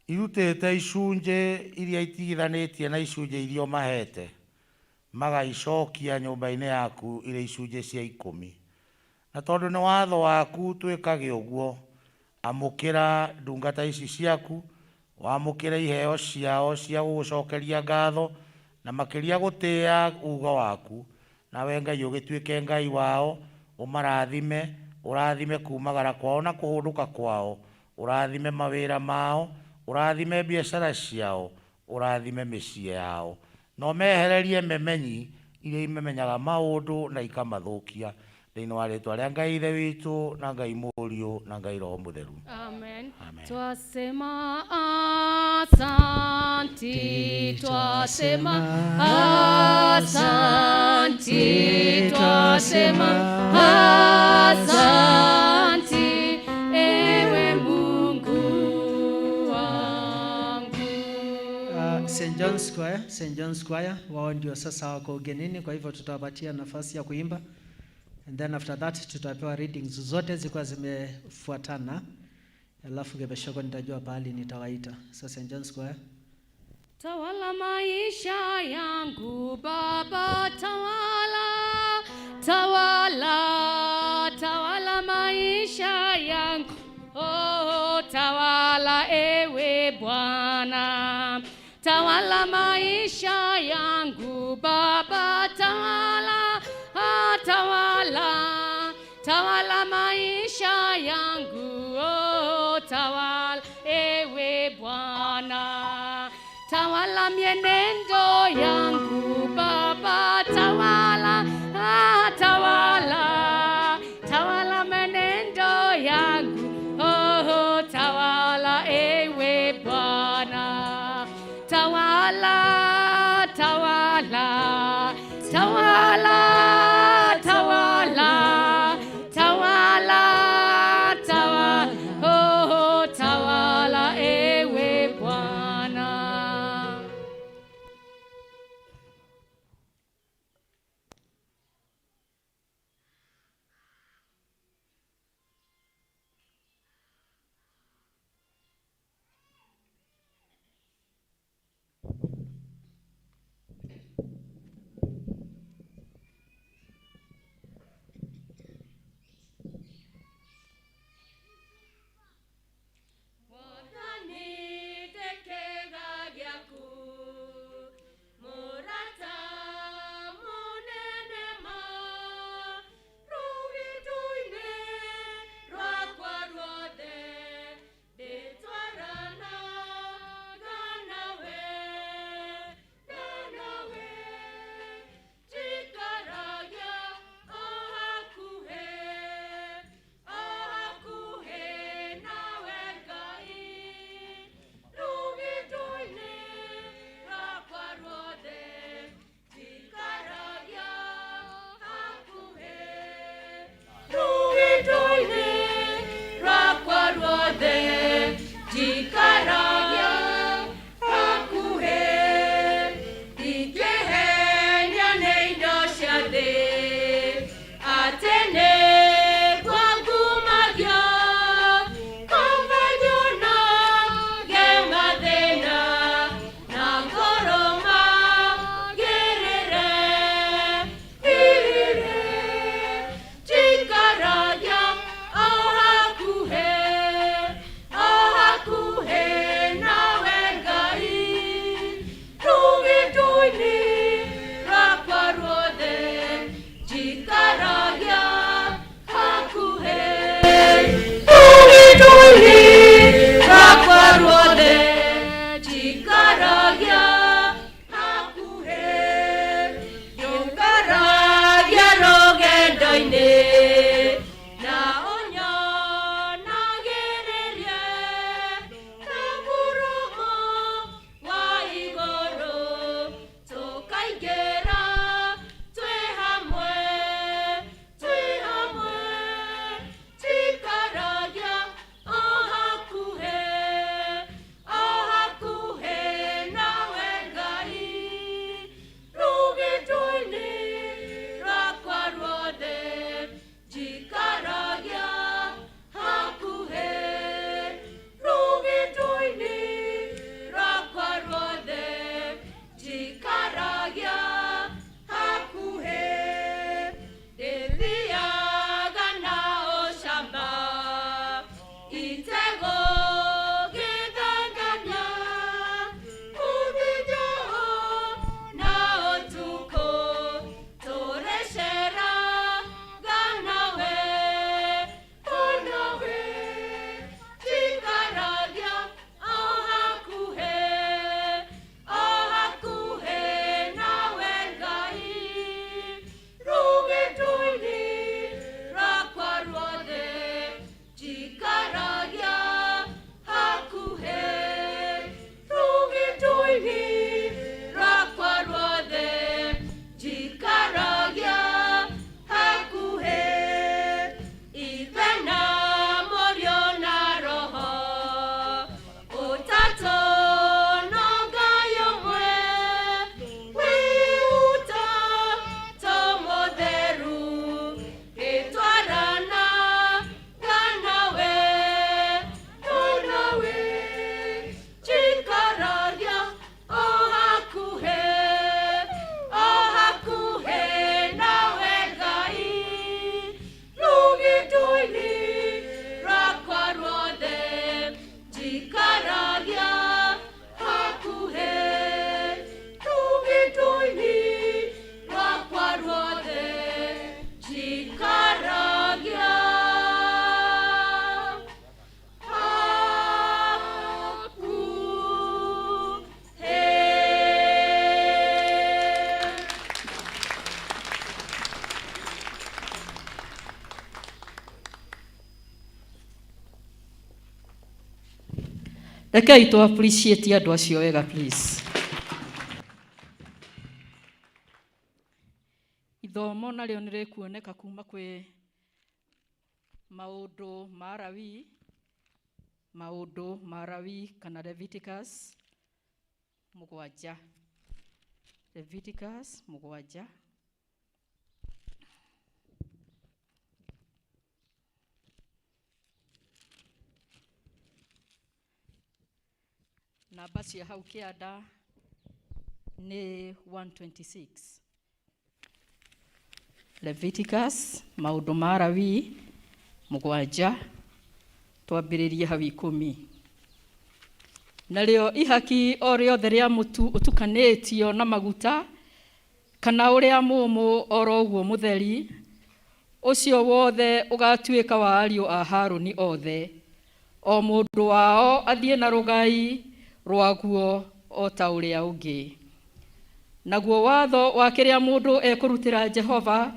irutite icunje iria itigithanitie na icunje iria mahete, magaicokia nyumba-ini yaku iria icunje cia 10. Na tondu ni watho waku twikage uguo, amukira ndungata ici ciaku, wamukira iheo ciao cia gugucokeria ngatho na makiria gutia ugo waku. Nawe Ngai ugituike Ngai wao, umarathime, urathime kumagara kwao na kuhunduka kwao, urathime mawira mao, urathime biashara ciao, urathime micii yao, no mehererie memenyi iria imemenyaga maundu na ikamathukia. Thiini wa ritwa ria Ngai ithe witu na Ngai Muriu na Ngai Roho Mutheru. Amen. Twasema asanti, twasema asanti, twasema asanti, ewe Mungu wangu. St. John's Choir wao ndio sasa wako ugenini, kwa hivyo tutawapatia nafasi ya kuimba. And then after that tutapewa readings zote zikuwa zimefuatana. Alafu gebeshoko nitajua pahali nitawaita. So St. John's Choir. Tawala maisha yangu Baba, tawala, tawala, tawala maisha yangu. Oh, tawala ewe Bwana. Tawala maisha yangu Baba, tawala, tawala, tawala maisha yangu. Oh, tawala ewe Bwana. Tawala mienendo yangu Baba, tawala, tawala, tawala mienendo yangu. Oh, tawala ewe Bwana. Tawala, tawala, tawala, tawala, tawala, tawala, oh, tawala ewe Bwana. Rekei tu appreciate andũ acio wega please. Ithomo narĩo nĩ rĩkuoneka kuma kwĩ maũndũ ma Lawi kana Leviticus 7. Leviticus 7. Namba cia hau kĩanda nĩ 126. Leviticus maũndũ ma Lawi 7 twambĩrĩrie hau 10. Narĩo ihaki o rĩothe rĩa mũtu ũtukanĩtio na maguta kana ũrĩa mũmũ oro ũguo mũtheri, ũcio wothe ũgatuĩka wa ariũ a Harũni othe, o mũndũ wao athiĩ na rũgai rwaguo o ta ũrĩa ũngĩ. Naguo watho wa kĩrĩa mũndũ ekũrutĩra Jehova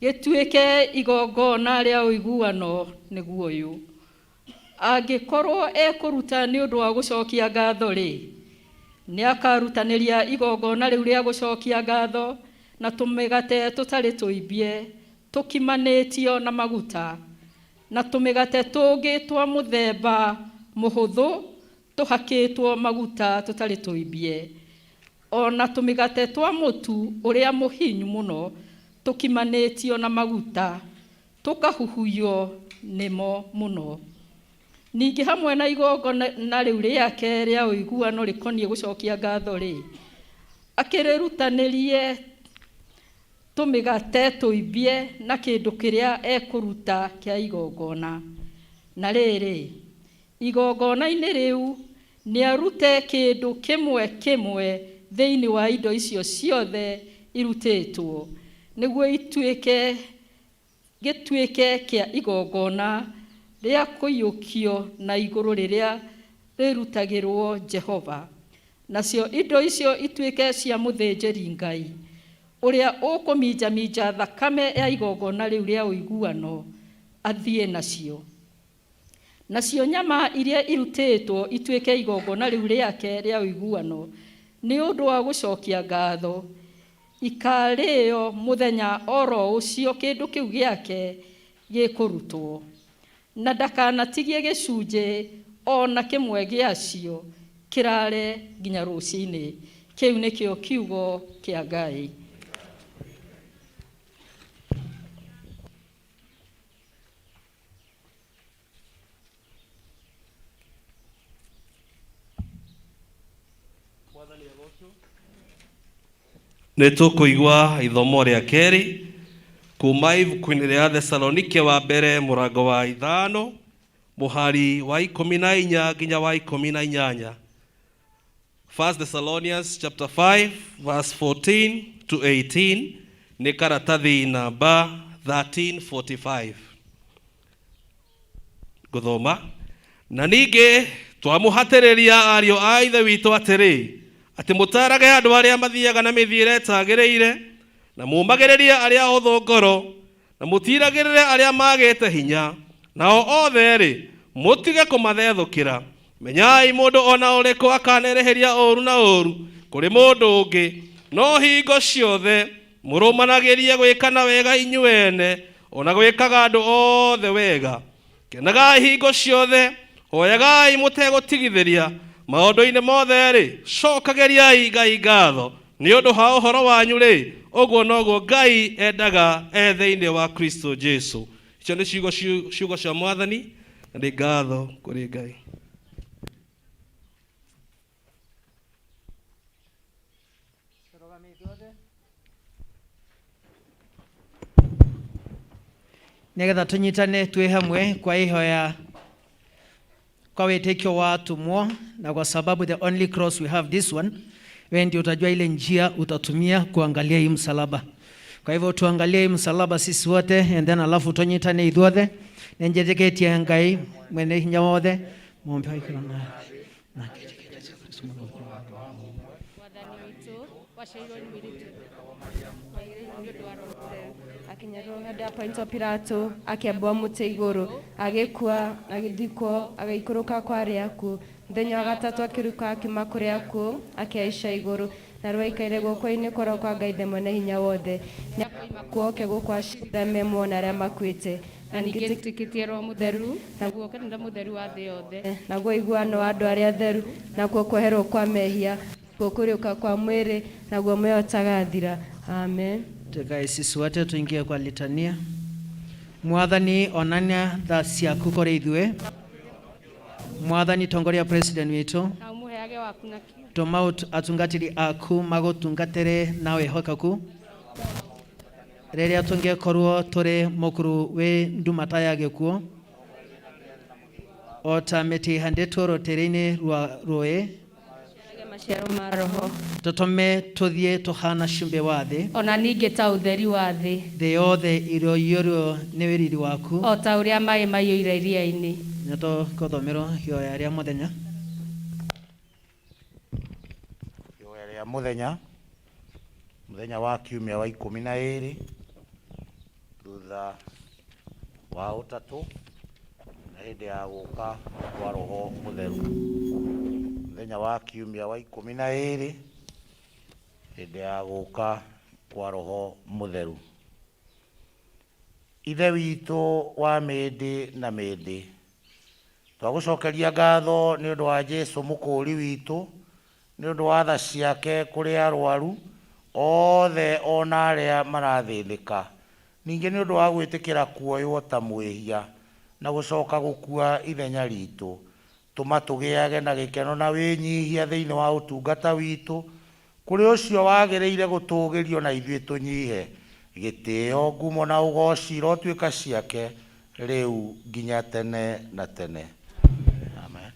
gĩtuĩke igongona rĩa ũiguano nĩguo ũyũ: angĩkorwo ekũruta nĩ ũndũ wa gũcokia ngatho-rĩ, nĩ akarutanĩria igongona rĩu rĩa gũcokia ngatho na tũmĩgate tũtarĩ tũimbie tũkimanĩtio na maguta, na tũmĩgate tũngĩ twa mũthemba mũhũthũ tũhakĩtwo maguta tũtarĩ tũimbie, ona tũmĩgate twa mũtu ũrĩa mũhinyu mũno tũkimanĩtio na maguta tũkahuhuywo nĩmo mũno. Ningĩ hamwe na igongona rĩu rĩake rĩa ũiguano rĩkoniĩ gũcokia ngatho-rĩ, akĩrĩrutanĩrie tũmĩgate tũimbie na kĩndũ kĩrĩa ekũruta kĩa igongona. Na rĩrĩ, igongona-inĩ rĩu nĩ arute kĩndũ kĩmwe kĩmwe thĩinĩ wa indo icio ciothe irutĩtwo, nĩguo gĩtuĩke kĩa igongona rĩa kũiyũkio na igũrũ rĩrĩa rĩrutagĩrwo Jehova. Nacio indo icio ituĩke cia mũthĩnjĩri Ngai ũrĩa ũkũminjaminja thakame ya igongona rĩu rĩa ũiguano athiĩ nacio. Nacio nyama iria irutĩtwo ituĩke igongona rĩu rĩake rĩa ũiguano nĩ ũndũ wa gũcokia ngatho, ikarĩo mũthenya oro ũcio kĩndũ kĩu gĩake gĩkũrutwo, na ndakanatigie gĩcunjĩ ona kĩmwe gĩacio kĩrare nginya rũciinĩ. Kĩu nĩkĩo kiugo kĩa Ngai. Nĩ tũkũigua ithomo rĩa kerĩ kuma ibuku-inĩ rĩa Thesalonike wa mbere mũrango wa 5 mũhari wa 14 nginya wa 18. 1 Thessalonians chapter 5 verse 14 to 18 nĩ karatathi namba 1345. Gũthoma. Na ningĩ twamũhatĩrĩria ariũ a ithe witũ atĩrĩ, atĩ mũtarage andũ arĩa mathiaga na mĩthiĩre ĩtagĩrĩire, na mũmagĩrĩrie arĩa ũthũ ngoro, na mũtiragĩrĩre arĩa magĩte hinya, nao othe-rĩ mũtige kũmathethũkĩra. Menyai mũndũ ona ũrĩkũ akanerĩhĩria ũũru na ũũru kũrĩ mũndũ ũngĩ, no hingo ciothe mũrũmanagĩrie gwĩkana wega inyuĩ ene, ona gwĩkaga andũ othe wega. Kenagai hingo ciothe, hoyagai mũtegũtigithĩria, maũndũ-inĩ mothe-rĩ cokagĩriai Ngai ngatho nĩ ũndũ ha ũhoro wanyu-rĩ, ũguo noguo Ngai endaga thĩinĩ wa Kristo Jesu. Icio nĩ ciugo cia Mwathani, na nĩ ngatho kũrĩ Ngai. Nĩgetha tũnyitane twĩ hamwe kwa ihoya kwa wĩtĩkio wa atumwo, na kwa sababu the only cross we have this one, wewe ndio utajua ile njia utatumia kuangalia hii msalaba. Kwa hivyo tuangalie hii msalaba sisi wote, and then alafu tũnyitane ithuothe nenjeteketie Ngai mwene hinya wothe muombe ikira na Ponto Pilato akiambua mũtĩ igũrũ, agĩkua, agĩthikwo, agĩikũrũka kwa arĩa akuũ, Mũthenya wa gatatũ akĩruka akiuma kũrĩa akuũ akĩhaica igũrũ na rwaikaire guoko-inĩ kũrĩa kwa Ngai the mwene hinya wothe. Nĩakoima kuo oke gũkũ acirĩre memo na arĩa makuĩte. Na ningĩ nĩtwĩkĩtie Roho Mũtheru, naguo kanitha mũtheru wa thĩ yothe. Naguo iguano wa andũ arĩa atheru, nakuo kweherwo kwa mehia, nakuo kũriũka kwa mwĩrĩ, naguo muoyo ũtagathira. Amen. Tukae sisi wote tuingie kwa litania. Mwathani onania tha ciaku kũrĩ ithuĩ. Mwathani tongoria president witũ. Na umuheage waku na kĩo. Tũma atungatĩri aku magũtungatĩre na wĩhokeku. Rĩrĩa tũngĩkorwo tũrĩ mũkuru wĩ ndumata ya gĩkuũ, o ta mĩtĩ ĩhandĩtwo rũtĩrĩ-inĩ rwa rũĩ, maciaro ma roho, tũtũme tũthiĩ tũhana cumbĩ wa thĩ, ona ningĩ ta ũtheri wa thĩ, thĩ yothe ĩroiyũrwo nĩ wĩriri waku, o ta ũrĩa maĩ maiyũire iria-inĩ. Nĩ tũkũthomero ihoya rĩa mũthenya. Ihoya rĩa mũthenya, mũthenya wa kiumia wa 12 thutha wa ũtatũ na hĩndĩ ya gũka kwa Roho Mũtheru. Mũthenya wa kiumia wa 12 hĩndĩ ya gũka kwa Roho Mũtheru. Ithe witũ wa mĩndĩ na mĩndĩ, twagũcokeria ngatho nĩ ũndũ wa Jesũ mũkũũri witũ, nĩ ũndũ wa tha ciake kũrĩ arwaru othe ona arĩa marathĩnĩka, ningĩ nĩ ũndũ wa gwĩtĩkĩra kuoywo ta mwĩhia na gũcoka gũkua ithenya ritũ. Tũma tũgĩage na gĩkeno na wĩnyihia thĩinĩ wa ũtungata witũ kũrĩ ũcio wagĩrĩire gũtũũgĩrio na ithuĩ tũnyihe, gĩtĩo, ngumo na ũgooci irotuĩka ciake rĩu nginya tene na tene. Amen.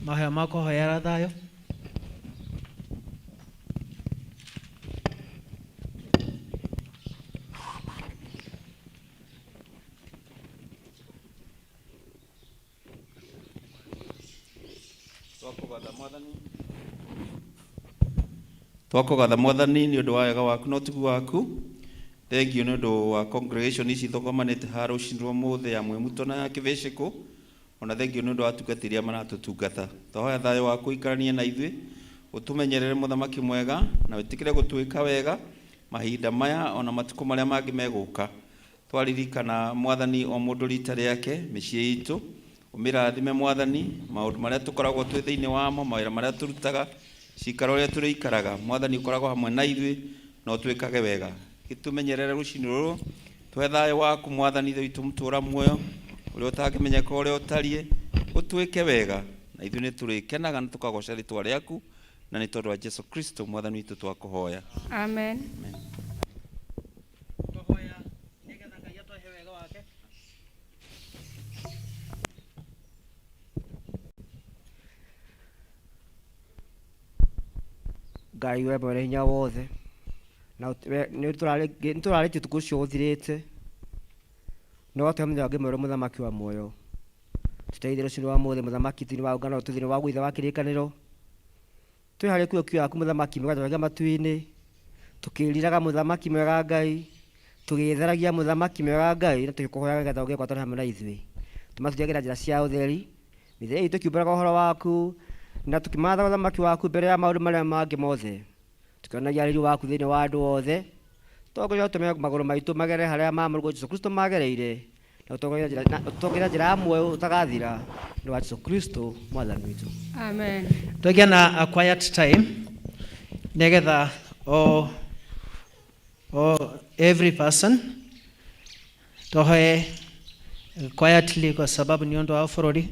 Mahoya ma kũhoera thayũ. Twakũgatha Mwathani nĩ ũndũ wa wega waku na ũtugi waku. Thengiũ nĩ ũndũ wa congregation ici thogomanĩte haha rũcinĩ rwa ũmũthĩ ya Mwĩmuto na ya Kĩbĩcĩkũ. Ona thengiũ nĩ ũndũ wa atungatĩri arĩa maratũtungata. Twahoya thayũ waku ũikaranie na ithuĩ, ũtũmenyerere mũthamaki mwega na wĩtĩkĩre gũtwĩka wega mahinda maya ona matukũ marĩa mangĩ megũka. Twaririkana Mwathani o mũndũ rita rĩake, mĩciĩ itũ, ũmĩrathime Mwathani, maũndũ marĩa tũkoragwo twĩ thĩinĩ wamo, mawĩra marĩa tũrutaga, cikaro ũrĩa tũrĩikaraga. Mwathani ũkoragwo hamwe na ithuĩ na ũtwĩkage wega. Gĩtũmenyerere rũcinĩ rũrũ, tũhe thayũ waku Mwathani, ithuĩ witũ mũtũũra muoyo ũrĩa ũtangĩmenyeka ũrĩa ũtariĩ, ũtwĩke wega na ithuĩ nĩ tũrĩkenaga na tũkagoca rĩtwa rĩaku na nĩ tondũ wa Jesũ Kristo Mwathani witũ twakũhoya. Amen. Ngai we mwene hinya wothe, na nĩ tũrarĩtie ũtukũ ũcio ũthirĩte, no watuhe mũthenya wangĩ mwerũ mũthamaki wa muoyo. Tũteithĩre rũciinĩ wa mũthĩ mũthamaki thĩinĩ wa ũngano thĩinĩ wa gwitha wa kĩrĩkanĩro, twĩ harĩ kuo kiugo yaku mũthamaki mwega, tũragia matu-inĩ tũkĩriraga mũthamaki mwega Ngai, tũgĩtheragia mũthamaki mwega Ngai, na tũgĩkũhoyaga getha ũgĩe gwatana hamwe na ithuĩ. Tũma tũthiagĩra njĩra cia ũtheri, mĩthiĩre itũ tũkiumbũraga ũhoro waku na tũkĩmatha ũthamaki waku mbere ya maũndũ marĩa mangĩ mothe, tukĩonagia rĩri waku thĩinĩ wa andũ othe. Tũtongoria ũtũme magũrũ maitũ magere harĩa ma mũrũgũ Jesũ Kristo magereire, na ũtongoria njĩra ya muoyo ũtagathira nĩ wa Jesũ Kristo Mwathani witũ. Amen. Tũgĩa na a quiet time nĩgetha every person tũhoe quietly kwa sababu nĩ ũndũ wa bũrũri,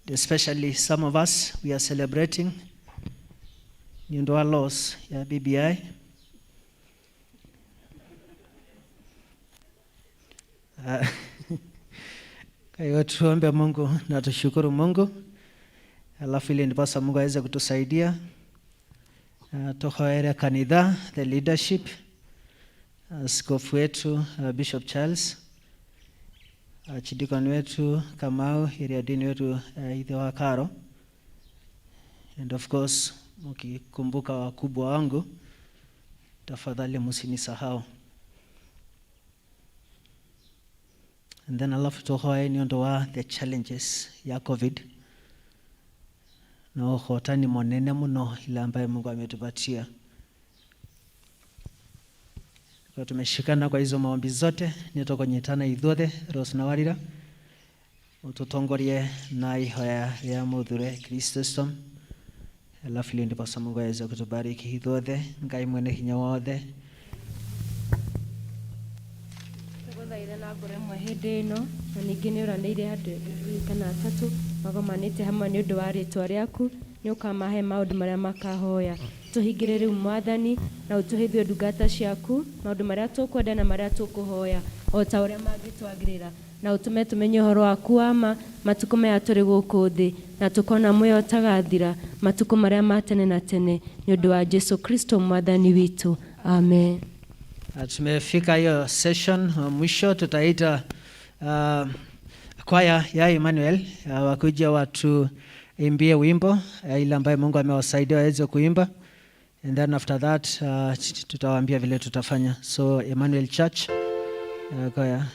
especially some of us we are celebrating nĩ ũndũ wa loss ya BBI. Kwa hiyo tuombe Mungu na tushukuru Mungu, alafu ili ndiposa Mungu aweze kutusaidia. Tuhoere kanitha, the leadership, askofu wetu Bishop Charles, chidikoni wetu Kamau, iriadini wetu Ithe wa Karo, and of course mkikumbuka wakubwa wangu, tafadhali msinisahau. And then alafu tuhoe ni ndo wa the challenges ya COVID na uhotani monene muno ile ambaye Mungu ametupatia. Kwa tumeshikana kwa hizo maombi zote, nitokonyetana ithuothe rosnawarira ututongorie na ihoya ya muthure Kristo. Alafu ile ndipo Mungu aweze kutubariki ithuothe, Ngai mwene hinya wothe. Tũgũthaitha na ngoro ĩmwe hĩndĩ ĩno, na ningĩ nĩ ũranĩire andũ kana atatũ magomanĩte hamwe nĩ ũndũ wa rĩĩtwa rĩaku, nĩ ũkamahe maũndũ marĩa makahoya. Tũhingĩre rĩu Mwathani na ũtũheithie ndungata ciaku maũndũ marĩa tũkwenda na marĩa tũkũhoya o ta ũrĩa mangĩtwagĩrĩra, na ũtũme tũmenye ũhoro waku wa ma matukũ maya tũrĩ gũkũ thĩ, na tũkona muoyo ũtagathira matukũ marĩa ma tene na tene, nĩ ũndũ wa Jesu Kristo Mwathani witũ, amen. Tumefika hiyo session mwisho, tutaita kwaya ya Emmanuel wakuja watu imbie wimbo ile ambaye Mungu amewasaidia waweze kuimba, and then after that tutawaambia vile tutafanya. So Emmanuel Church kwaya.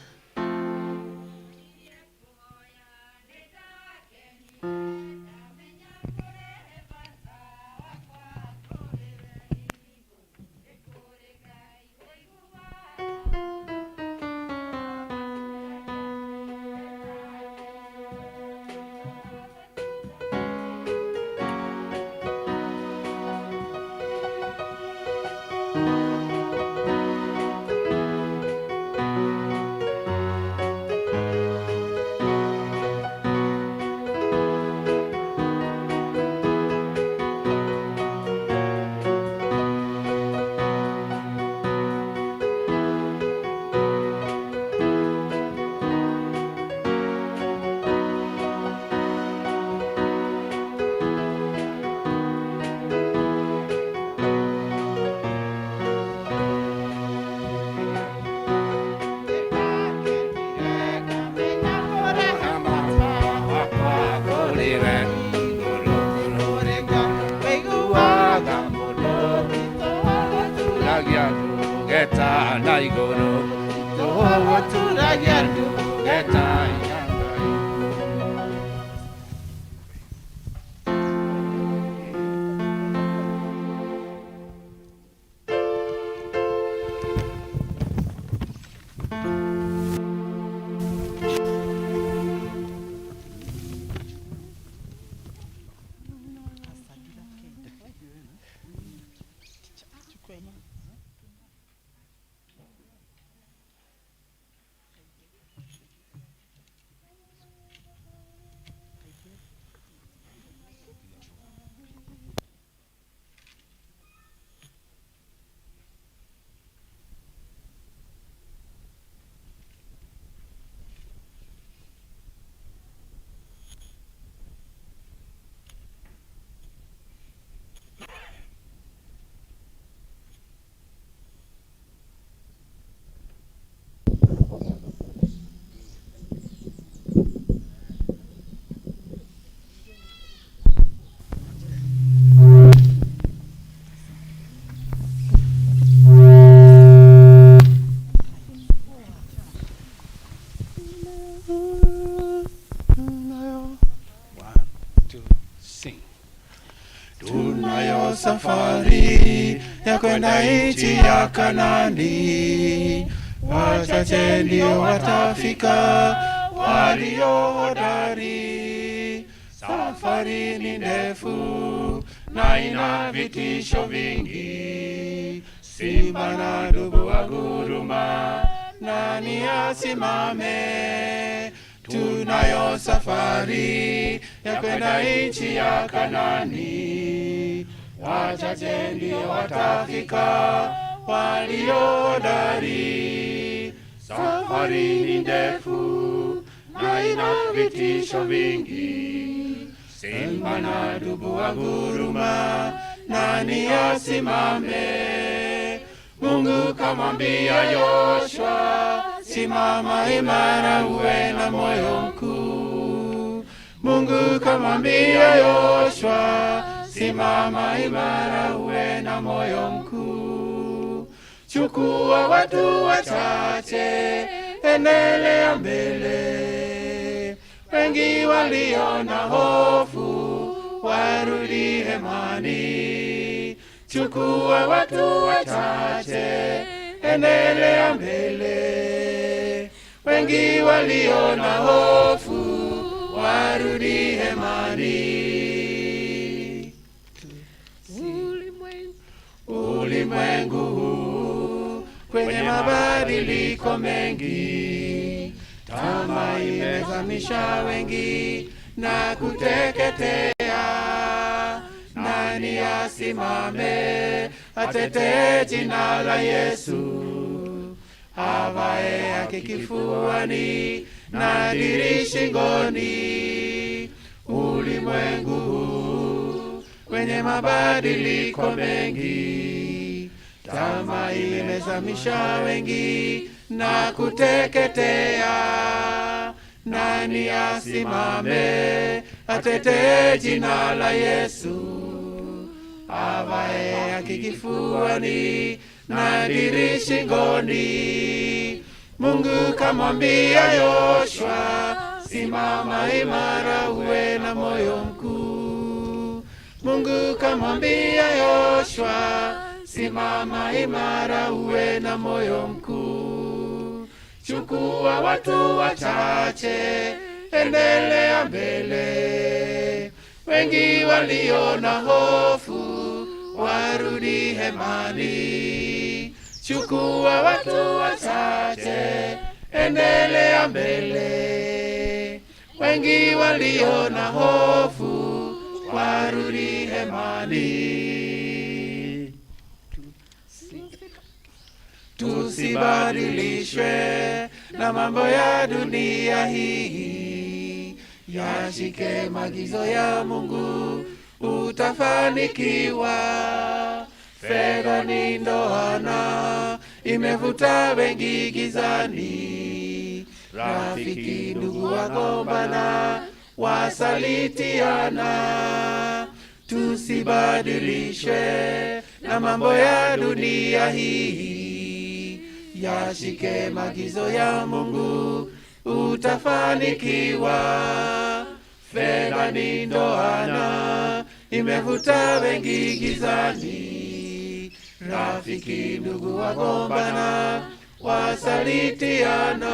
Tunayo safari ya kwenda nchi ya Kanaani, wachache ndio watafika walio hodari. Safari ni ndefu na ina vitisho vingi, simba na dubu waguruma, nani asimame? Tunayo safari ya kwenda nchi ya Kanaani, wachache ndio watafika walio hodari. Safari ni ndefu na ina vitisho vingi, simba na dubu waguruma, nani asimame? Mungu kamwambia Yoshua, simama imara uwe na moyo mkuu. Mungu kamwambia Yoshua, simama imara uwe na moyo mkuu. Chukua watu wachache, endelea mbele. Wengi walio na hofu warudi hemani. Chukua watu wachache, endelea mbele. Wengi walio na hofu warudi hemani. Ulimwengu huu kwenye mabadiliko mengi, tamaa imezamisha wengi na kuteketea. Nani asimame atetee jina la Yesu, avae haki kifuani na diri shingoni? Ulimwengu huu kwenye mabadiliko mengi, tamaa imezamisha wengi na kuteketea. Nani asimame atetee jina la Yesu, avae haki kifuani na diri shingoni? Mungu kamwambia Yoshua, simama imara, uwe na moyo mkuu. Mungu kamwambia Yoshua, simama imara, uwe na moyo mkuu. Chukua watu wachache, endelea mbele. Wengi walio na hofu warudi hemani. Chukua watu wachache, endelea mbele. Wengi walio na hofu warudi hemani. Tusibadilishwe na mambo ya dunia hii, yashike maagizo ya Mungu, utafanikiwa. Fedha ni ndoana, imevuta wengi gizani. Rafiki ndugu wagombana, wasalitiana. Tusibadilishwe na mambo ya dunia hii, yashike maagizo ya Mungu, utafanikiwa. Fedha ni ndoana, imevuta wengi gizani. Rafiki ndugu wagombana, wasalitiana.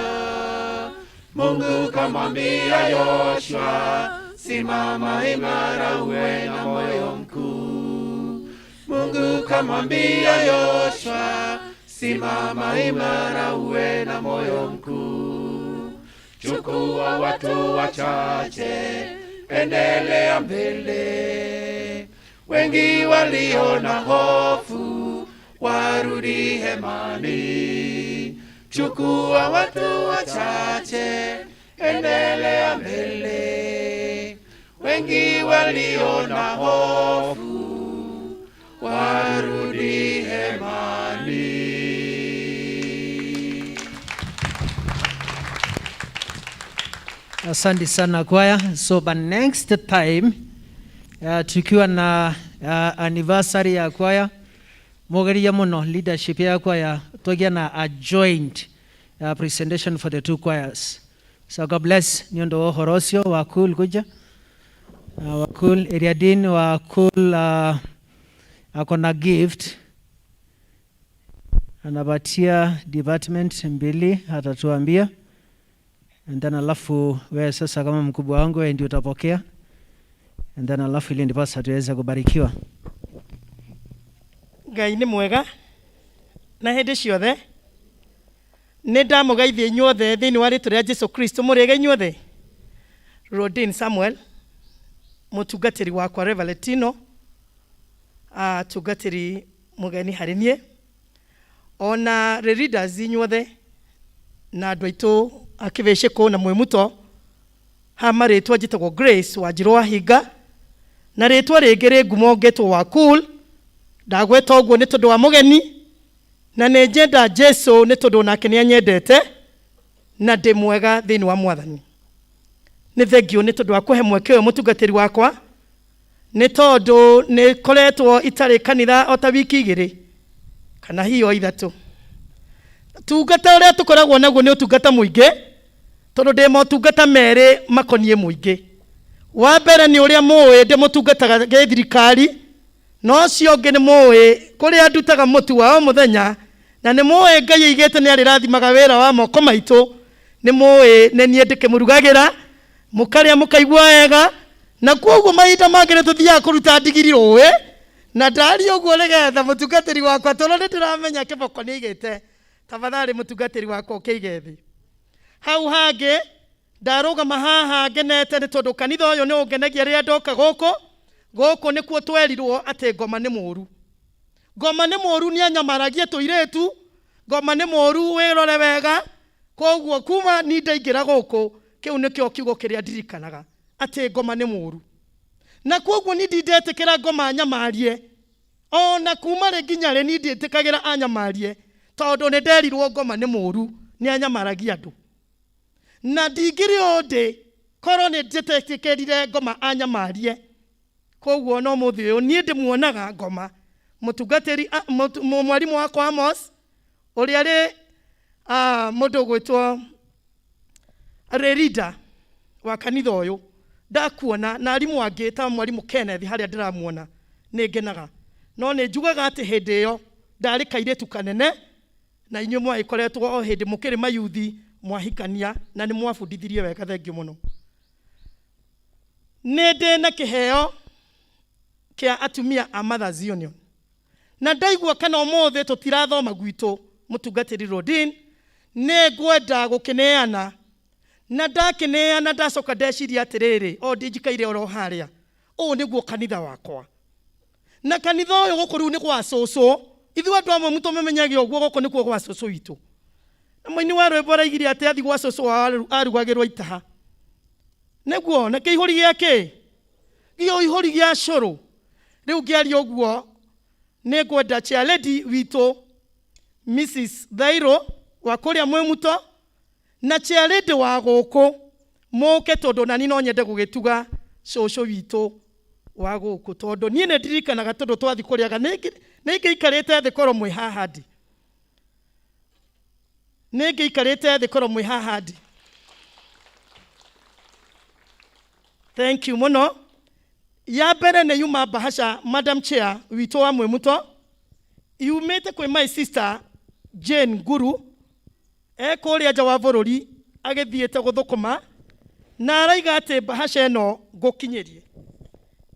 Mungu kamwambia Yoshua, simama imara, uwe na moyo mkuu. Mungu kamwambia Yoshua, simama imara, uwe na moyo mkuu. Chukua watu wachache, endelea mbele. Wengi walio na hofu warudi hemani. Chukua watu wachache, endelea mbele. Wengi walio na hofu warudi hemani. Asante sana kwaya. So but next time tukiwa na anniversary ya kwaya, mogeria muno leadership ya kwaya togia na a joint presentation for the two choirs. So God bless nyondo Horosio wa cool kuja. Wa cool Eriadin wa cool akona gift. Anabatia department mbili atatuambia. And then alafu wewe sasa kama mkubwa wangu wewe ndio utapokea. And then alafu ile ndipo sasa tuweze kubarikiwa. Ngai ni mwega na hende ciothe nĩ ndamũgeithia inyuothe thĩinĩ wa rĩĩtwa rĩa Jesu Kristo. Mũrĩega inyuothe? Rodin Samuel, mũtungatĩri wakwa Reverend Tino, tungatĩri mũgeni harĩ niĩ, ona leaders inyuothe na andũ aitũ a kĩbĩcĩkũ na mwĩmuto. Ha marĩtwa njĩtagwo Grace Wanjirũ Wahinga, na rĩtwa rĩngĩ rĩ ngumo ngetwo wa cool. Ndagweta ũguo nĩ tondũ wa mũgeni, na nĩ njenda Jesu nĩ tondũ nake nĩ anyendete na ndĩ mwega thĩinĩ wa Mwathani. Nĩ thengio nĩ tondũ wa kũhe mweke ũyũ mũtungatĩri wakwa, nĩ tondũ nĩ koretwo itarĩ kanitha o ta wiki igĩrĩ kana hiyo ithatũ. Tungata ũrĩa tũkoragwo naguo nĩ ũtungata mũingĩ, tondũ ndĩ motungata merĩ makoniĩ mũingĩ. wa mbere nĩ ũrĩa mũĩ ndĩmũtungataga gĩthirikari, no ũcio ũngĩ nĩ mũĩ kũrĩa ndutaga mũtu wa o mũthenya, na nĩ mũĩ Ngai aigĩte nĩ arĩrathimaga wĩra wa moko maitũ, nĩ mũĩ nĩ niĩ ndĩkĩmũrugagĩra, mũkarĩa mũkaigua wega, na kwoguo mahinda mangĩ nĩ tũthiaga kũruta ndigiri rũĩ, na ndaria ũguo nĩgetha mũtungatĩri wakwa tondũ nĩ ndĩramenya kĩboko nĩ aigĩte, tafadhali mũtungatĩri wakwa ũkĩige thĩ. Hau hangĩ ndarũgama haha ngenete nĩ tondũ kanitha ũyũ nĩ ũngenagia rĩrĩa ndoka gũkũ nĩkuo twerirwo atĩ ngoma nĩ mũru. Ngoma nĩ mũru nĩ anyamaragia tũirĩtu, ngoma nĩ mũru wĩrore wega, kwoguo kuma ni ndaingĩra gũkũ kĩu nĩkĩo kiugo kĩrĩa ndirikanaga atĩ ngoma nĩ mũru. Na kwoguo ni ndindetĩkĩra ngoma anyamarie, ona kuma rĩ nginya rĩ ni ndĩtĩkagĩra anyamarie, tondũ nĩ nderirwo ngoma nĩ mũru nĩ anyamaragia andũ. Na ndingĩrĩ ũndĩ korwo nĩ ndĩtetĩkĩrire ngoma anyamarie, kwoguo no mũthĩ ũyũ niĩ ndĩmuonaga ngoma. Mũtungatĩri mwarimũ wakwa Amos ũrĩa arĩ mũndũ gwĩtwo leader wa kanitha ũyũ, ndakuona na arimũ angĩ ta mwarimũ Kenneth harĩa ndĩramuona nĩ ngenaga, no nĩ njugaga atĩ hĩndĩ ĩyo ndarĩ kairĩtu kanene, na inyuĩ mwagĩkoretwo o hĩndĩ mũkĩrĩ mayuthi mwahikania na nĩ mwabundithirie wega, thengiũ mũno. Nĩ ndĩ na kĩheo kĩa atumia a Mothers Union, na ndaigua kana ũmũthĩ tũtirathoma gwitũ mũtungatĩri Rodin, nĩ ngwenda gũkĩneana, na ndakĩneana ndacoka ndeciria atĩrĩrĩ, o ndinjikaire oro harĩa, ũũ nĩguo kanitha wakwa. Na kanitha ũyũ gũkũ rĩu nĩ gwa cũcũ, ithuĩ andũ amwe mũtũmemenyage ũguo, gũkũ nĩkuo gwa cũcũ witũ. Na mũini wa rwĩmbo araigire atĩ athi gwa cũcũ arugagĩrwo itaha. Nĩguo na kĩihũri gĩake ihũri gĩa cũrũ. Rĩu ngĩaria ũguo nĩ ngwenda chairlady witũ Mrs. Thairo wa kũrĩa Mwĩmuto na chairlady wa gũkũ mũke, tondũ nani no nyende gũgĩtuga cũcũ witũ wa gũkũ, tondũ niĩ nĩ ndirikanaga tondũ twathi kũrĩaga nĩ ngĩikarĩte thĩ korwo mwĩ haha ndi, nĩ ngĩikarĩte thĩ korwo mwĩ haha ndi. Thank you mũno. Ya mbere nĩ yuma bahasha Madam Chair witũ wa Mwĩmuto, yumĩte kwĩ my sister Jane Guru, kũrĩa nja wa bũrũri agĩthiĩte gũthũkũma, na araiga atĩ bahasha ĩno ngũkinyĩrie,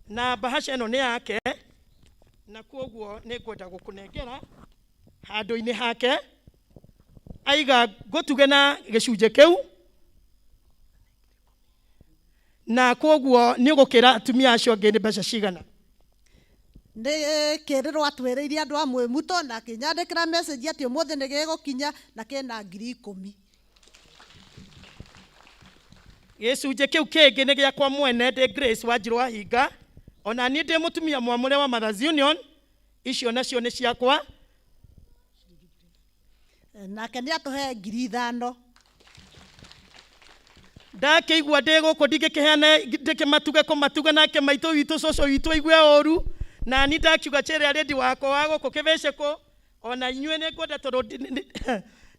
na bahasha ĩno nĩ yake, na kwoguo nĩ ngwenda gũkũnengera handũ-inĩ hake, aiga ngũtuge na gĩcunjĩ kĩu, na kwoguo nĩ ũgũkĩra atumia acio angĩ nĩ mbeca cigana. Nĩ kĩrĩrwo atwĩrĩire andũ a Mwĩmuto na akĩnyandĩkĩra message atĩ ũmũthĩ nĩ gĩgũkinya na kĩna 10,000. Gĩcunjĩ kĩu kĩngĩ nĩ gĩakwa mwene ndĩ Grace Wanjirũ Wahinga, ona niĩ ndĩ mũtumia mwamũre wa Mothers Union, icio nacio nĩ ciakwa. Nake nĩ atũhe 5,000. Ndakĩigua ndĩ gũkũ ndingĩkĩheana ndĩkĩmatuge kũmatuga nake maitũ witũ cũcũ witũ aigue ũru, na ni ndakiuga chairlady wakwa wa gũkũ Kĩbĩcĩkũ, ona inyuĩ nĩ ngwenda tondũ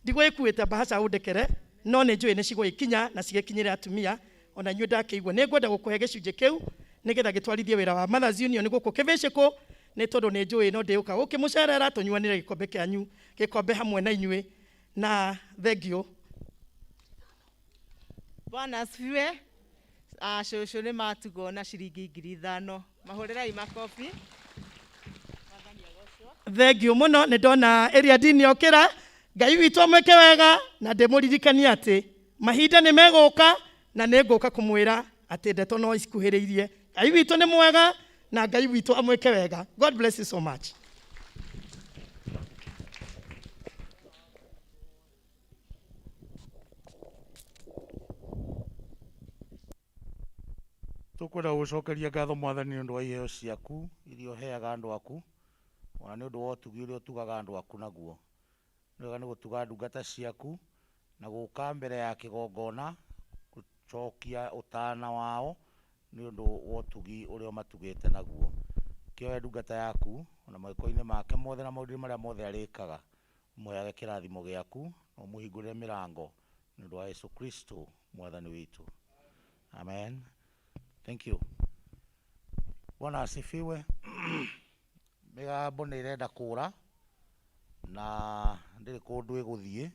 ndigwĩkuĩte bahasha ũndekere, no nĩ njũĩ nĩ cigũgĩkinya na cigĩkinyĩre atumia, ona inyuĩ ndakĩigua nĩ ngwenda gũkũhe gĩcunjĩ kĩu nĩgetha gĩtwarithie wĩra wa Mothers Union gũkũ Kĩbĩcĩkũ, nĩ tondũ nĩ njũĩ no ndĩũka gũkĩmũcerera tũnyuanĩre gĩkombe kĩanyu, gĩkombe hamwe na inyuĩ, na thengiũ. Bwana asifiwe. Cũcũ nĩ matugwo na ciringi 5,000. Mahũrĩrai makobi. Thengiũ mũno, nĩ ndona area dini okĩra, Ngai witũ amwĩke wega, na ndĩmũririkania atĩ mahinda nĩ megũka na nĩ ngũka kũmwĩra atĩ ndeto no icikuhĩrĩirie. Ngai witũ nĩ mwega na Ngai witũ amwĩke wega. God bless you so much. Tukwenda gũcokeria ngatho Mwathani nĩ ũndũ wa iheo ciaku iria ũheaga andũ aku, ona nĩ ũndũ wa ũtugi ũrĩa ũtugaga andũ aku naguo. Nĩ wega nĩ gũtuga ndungata ciaku na gũka mbere ya kĩgongona gũcokia ũtana wao nĩ ũndũ wa ũtugi ũrĩa ũmatugĩte naguo. Kĩoe ndungata yaku ona mawĩko-inĩ make mothe na maũndũ marĩa mothe arĩkaga, ũmũheage kĩrathimo gĩaku na ũmũhingũrĩre mĩrango nĩ ũndũ wa Yesu Kristo Mwathani witũ. Amen. Thank you. Bwana asifiwe. Migambo nĩ irenda kũra na ndĩrĩ kũndũ ĩgũthiĩ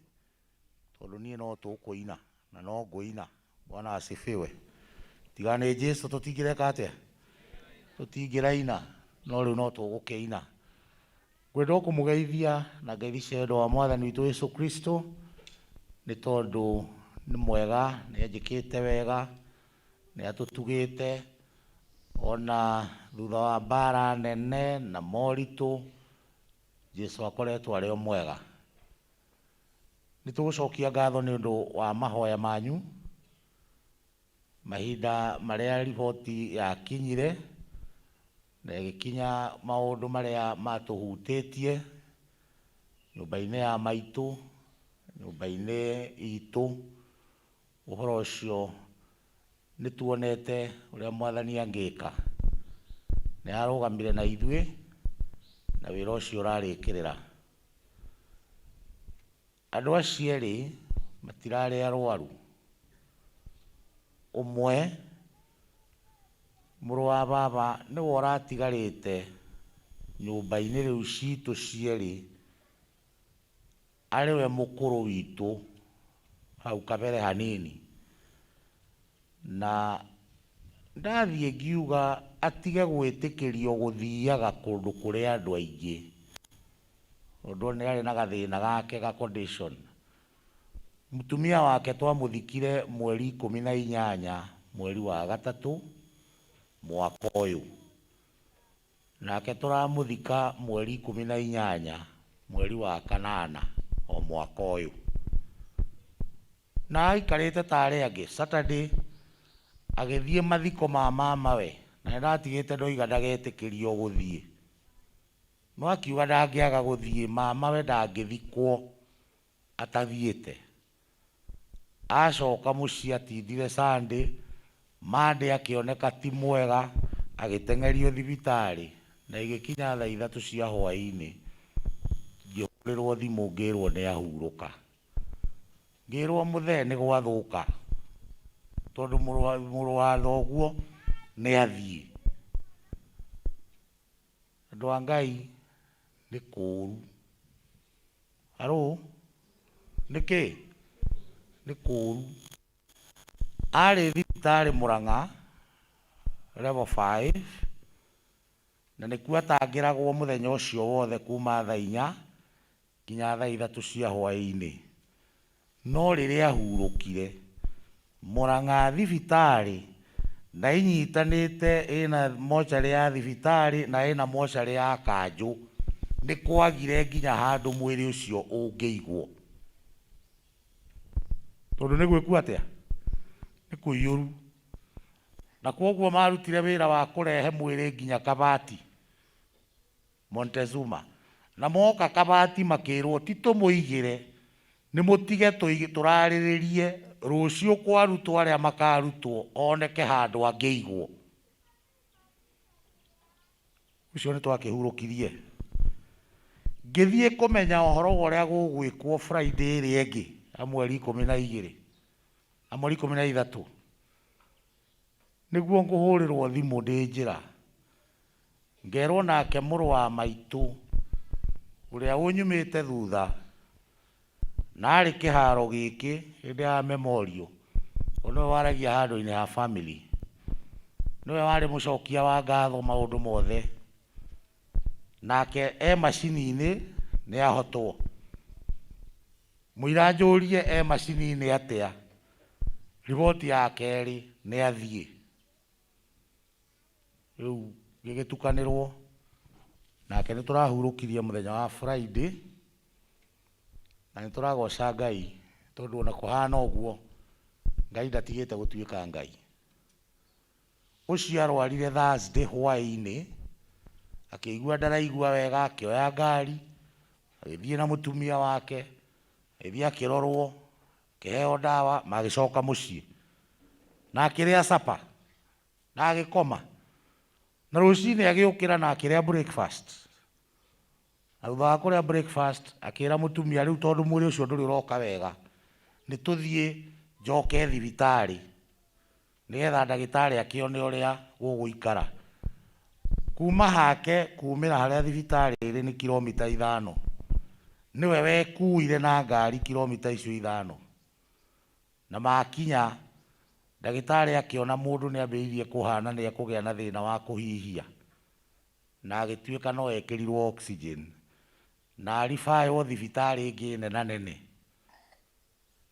tondũ niĩ no tũkũina na no ngũina. Bwana asifiwe. Tiga nĩ Jesũ tũtingĩreka atĩa? Tũtingĩraina no rĩu no tũgũkĩina. Ngwenda kũmũgeithia na ngeithi cia wendo wa Mwathani witũ Yesu Kristo nĩ tondũ nĩ mwega, nĩ anjĩkĩte wega, nĩ atũtugĩte ona thutha wa mbara nene na moritũ Jesũ akoretwo arĩ o mwega. Nĩ tũgũcokia ngatho nĩ ũndũ wa mahoya manyu mahinda marĩa riboti yakinyire na ĩgĩkinya maũndũ marĩa matũhutĩtie nyũmba-inĩ ya maitũ, nyũmba-inĩ itũ. Ũhoro ũcio nĩ tuonete ũrĩa Mwathani angĩka. Nĩ arũgamire na ithuĩ na wĩra ũcio ũrarĩkĩrĩra. Andũ acio erĩ matirarĩ arwaru. Ũmwe mũrũ wa baba nĩwe ũratigarĩte nyũmba-inĩ rĩu citũ cierĩ arĩ we mũkũrũ witũ hau kabere hanini, na ndathiĩ ngiuga atige gwĩtĩkĩrio gũthiaga kũndũ kũrĩ andũ aingĩ tondũ nĩ arĩ na gathĩna gake ga condition. Mũtumia wake twamũthikire mweri 18 mweri wa gatatũ mwaka ũyũ, nake tũramũthika mweri 18 mweri wa kanana o mwaka ũyũ, na aikarĩte tarĩ angĩ. Saturday agĩthiĩ mathiko ma mamawe na nĩndatigĩte ndoiga ndagetĩkĩrio gũthiĩ, no akiuga ndangĩaga gũthiĩ, mamawe ndangĩthikwo atathiĩte. Acoka mũciĩ atindire Sunday, Monday akĩoneka ti mwega agĩteng'erio thibitarĩ, na igĩkinya thaa 3 cia hwaĩ-inĩ ngĩhũrĩrwo thimũ ngĩrwo nĩ ahurũka. Ngĩrwo mũthee nĩ gwathũka tondũ mũrũ wa thoguo nĩ athiĩ. Andũ a Ngai nĩ kũũru. Harũ nĩkĩ? Nĩ kũũru. Arĩ thibitarĩ Mũrang'a level 5 na nĩkuo atangĩragwo mũthenya ũcio wothe kuma thaa 4 nginya thaa 3 cia hwaĩ-inĩ, no rĩrĩa ahurũkire Mũrang'a thibitarĩ na inyitanĩte ĩna mocarĩ ya thibitarĩ na ĩna mocarĩ ya Kanjũ, nĩ kwagire nginya handũ mwĩrĩ ũcio ũngĩigwo tondũ nĩ gwĩkua atĩa? Nĩ kũiyũru. Na kwoguo marutire wĩra wa kũrehe mwĩrĩ nginya Kabati Montezuma, na moka Kabati makĩrwo ti tũmũigĩre, nĩ mũtige tũrarĩrĩrie rũciũ kwarutwo arĩa makarutwo oneke handũ angĩigwo. Ũcio nĩ twakĩhurũkirie. Ngĩthiĩ kũmenya ũhoro ũrĩa gũgwĩkwo Friday ĩrĩa ĩngĩ ya mweri 12 na mweri 13, nĩguo ngũhũrĩrwo thimũ ndĩ njĩra, ngerwo nake mũrũ wa maitũ ũrĩa ũnyumĩte thutha na arĩ kĩharo gĩkĩ hĩndĩ ya memorial, nĩwe waragia handũ-inĩ ha family, nĩwe warĩ mũcokia wa ngatho maũndũ mothe, nake macini-inĩ nĩ ahotwo. Mũira njũrie macini-inĩ atĩa, riboti yake ĩrĩ nĩ athiĩ. Rĩu gĩgĩtukanĩrwo nake nĩ tũrahurũkirie mũthenya wa Friday, na nĩ tũragoca Ngai tondũ ona kũhana ũguo Ngai ndatigĩte gũtuĩka Ngai. Ũcio arwarire Thursday hwaĩ-inĩ, akĩigua ndaraigua wega, akĩoya ngari agĩthiĩ na mũtumia wake, agĩthiĩ akĩrorwo, akĩheo ndawa, magĩcoka mũciĩ na akĩrĩa supper na agĩkoma, na rũcinĩ agĩũkĩra na akĩrĩa breakfast. Na thutha wa kũrĩa breakfast akĩra mũtumia, rĩu tondũ mwĩrĩ ũcio ndũrĩ ũroka wega, nĩ tũthiĩ njoke thibitarĩ nigetha ndagĩtarĩ akĩone ũrĩa gũgũikara. Kuma hake kumĩra harĩa thibitarĩ ĩrĩ nĩ kilomita 5. Niwe wekuire na ngari kilomita icio 5. Na makinya ndagĩtarĩ akĩona mũndũ nĩ ambĩrĩirie kũhana nĩ ekũgĩa na thĩna wa kũhihia, na agĩtuĩka no ekĩrirwo oxygen, na aribayo thibitarĩ ĩngĩ nene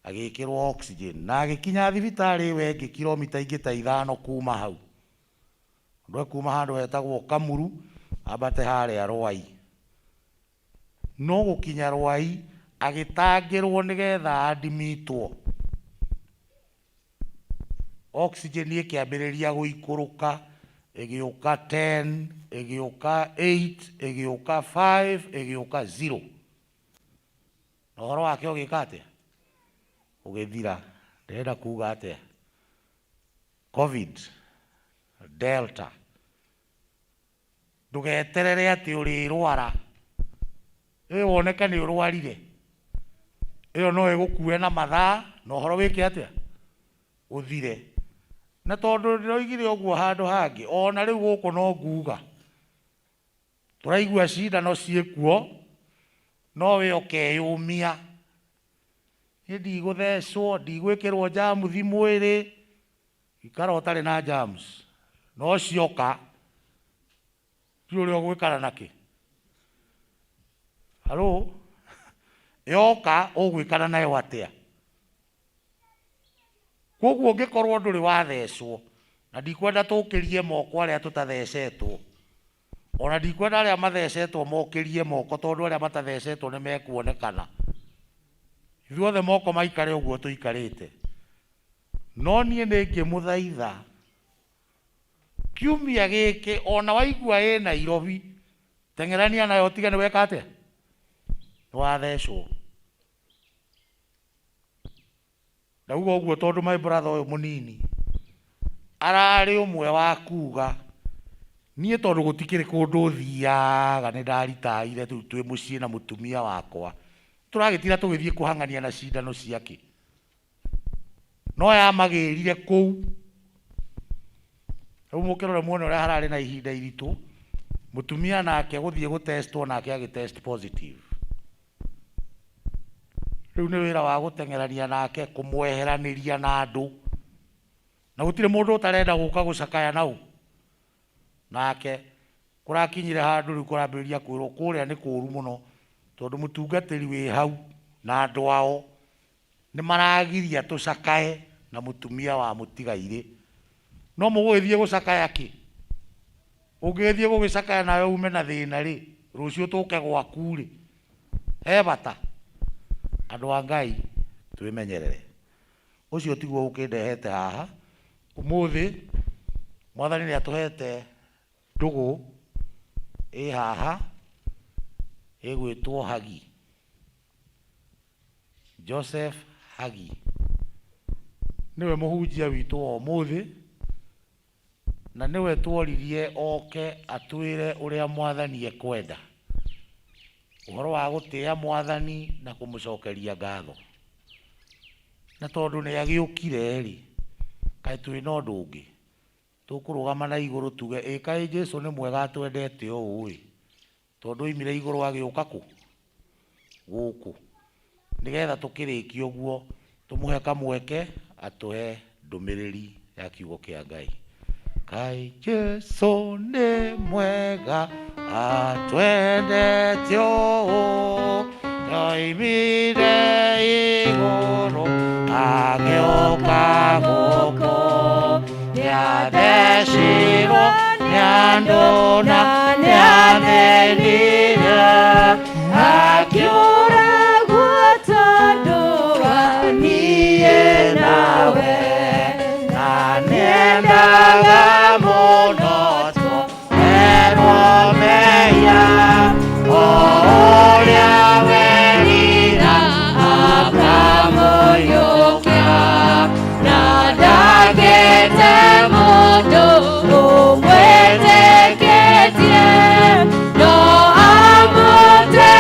agĩkĩrwo oxygen, na agĩkinya thibitarĩ ĩyo ĩngĩ kilomita ingĩ ta 5 kuma hau. Ndwe kuma handũ hetagwo Kamuru ambate harĩa Rwai. No gũkinya Rwai agĩtangĩrwo nĩgetha admitwo. Oxygen ĩkĩambĩrĩria gũikũrũka, ĩgĩũka 10, ĩgĩũka 8, ĩgĩũka 5, ĩgĩũka 0. Na ũhoro wake ũgĩka atĩa? Ũgĩthira. Ndĩrenda kuga atĩa? COVID, Delta. Ndũgeterere atĩ ũrĩrwara ĩyo woneka nĩ ũrwarire, ĩyo no ĩgũkue na mathaa na ũhoro wĩke atĩa? Ũthire. Na tondũ ndĩroigire ũguo handũ hangĩ, ona rĩu gũkũ no nguga tũraigua cindano ciĩkuo, no we ũkeyũmia. Niĩ ndigũthecwo, ndigwĩkĩrwo jamuthi mwĩrĩ, ikara ũtarĩ na jams, no cioka ti ũrĩa ũgwĩkara nakĩ. Halo, yoka ũgwĩkara nayo atĩa? Koguo ũngĩkorwo ndũrĩ wathecwo, na ndikwenda tũkĩrie moko arĩa tũtathecetwo, ona ndikwenda arĩa mathecetwo mokĩrie moko, tondũ arĩa matathecetwo nĩ mekuonekana. Ithuothe moko maikare ũguo tũikarĩte. No niĩ nĩngĩmũthaitha kiumia gĩkĩ, ona waigua ĩ Nairobi, teng'erania nayo tiga nĩ weka atĩa? Nĩ wathecwo. Ndauga ũguo tondũ my brother ũyũ mũnini ararĩ ũmwe wa kuga niĩ tondũ gũtikĩrĩ kũndũ thiaga nĩ ndaritaire twĩ mũciĩ na mũtumia wakwa, tũragĩtira tũgĩthiĩ kũhang'ania na cindano ciake, no yamagĩrire kũu. Rĩu mũkĩrore muone ũrĩa hararĩ na ihinda iritũ, mũtumia nake gũthiĩ gũtestwo nake agĩtest positive. Rĩu nĩ wĩra wa gũteng'erania nake, kũmweheranĩria na andũ, na gũtirĩ mũndũ ũtarenda gũka gũcakaya nau nake. Kũrakinyire handũ rĩu kũrambĩrĩria kwĩrwo kũrĩa nĩ kũũru mũno, tondũ mũtungatĩri wĩ hau na andũ ao nĩ maragiria tũcakae na mũtumia wa mũtigairĩ. No mũgũgĩthiĩ gũcakaya kĩ? Ũngĩgĩthiĩ gũgĩcakaya nawe ume na thĩna rĩ, rũciũ tũke gwaku rĩ, he bata? Andũ a Ngai twĩmenyerere. Ũcio tiguo ũkĩndehete haha ũmũthĩ. Mwathani nĩ atũhete ndũgũ ĩ haha ĩgwĩtwo Hagi, Joseph Hagi. Niwe mũhunjia witũ wa ũmũthĩ, na niwe tworirie oke atwĩre ũrĩa Mwathani ekwenda, ũhoro wa gũtĩĩa Mwathani na kũmũcokeria ngatho. Na tondũ nĩ agĩũkire rĩ, kaĩ twĩna ũndũ ũngĩ tũkũrũgama na igũrũ tuge ĩ kaĩ Jesũ nĩ mwega atwendete ũũ ĩ, tondũ oimire igũrũ agĩũka kũ? Gũkũ. Nĩgetha tũkĩrĩkia ũguo tũmũhe kamweke atũhe ndũmĩrĩri ya kiugo kĩa Ngai. Kaĩ Jesũ nĩ mwega atwendete ũũ, oimire igũrũ agĩũka gũkũ, nĩathecirwo nĩ andũ na nĩathĩnire, akĩũragwo tondũ wa niĩ nawe, na nĩendaga mũno tũherwo mehia, o ũrĩa werira akamũiyũkia, na ndagĩte mũndũ ũmwĩtĩkĩtie, no amũte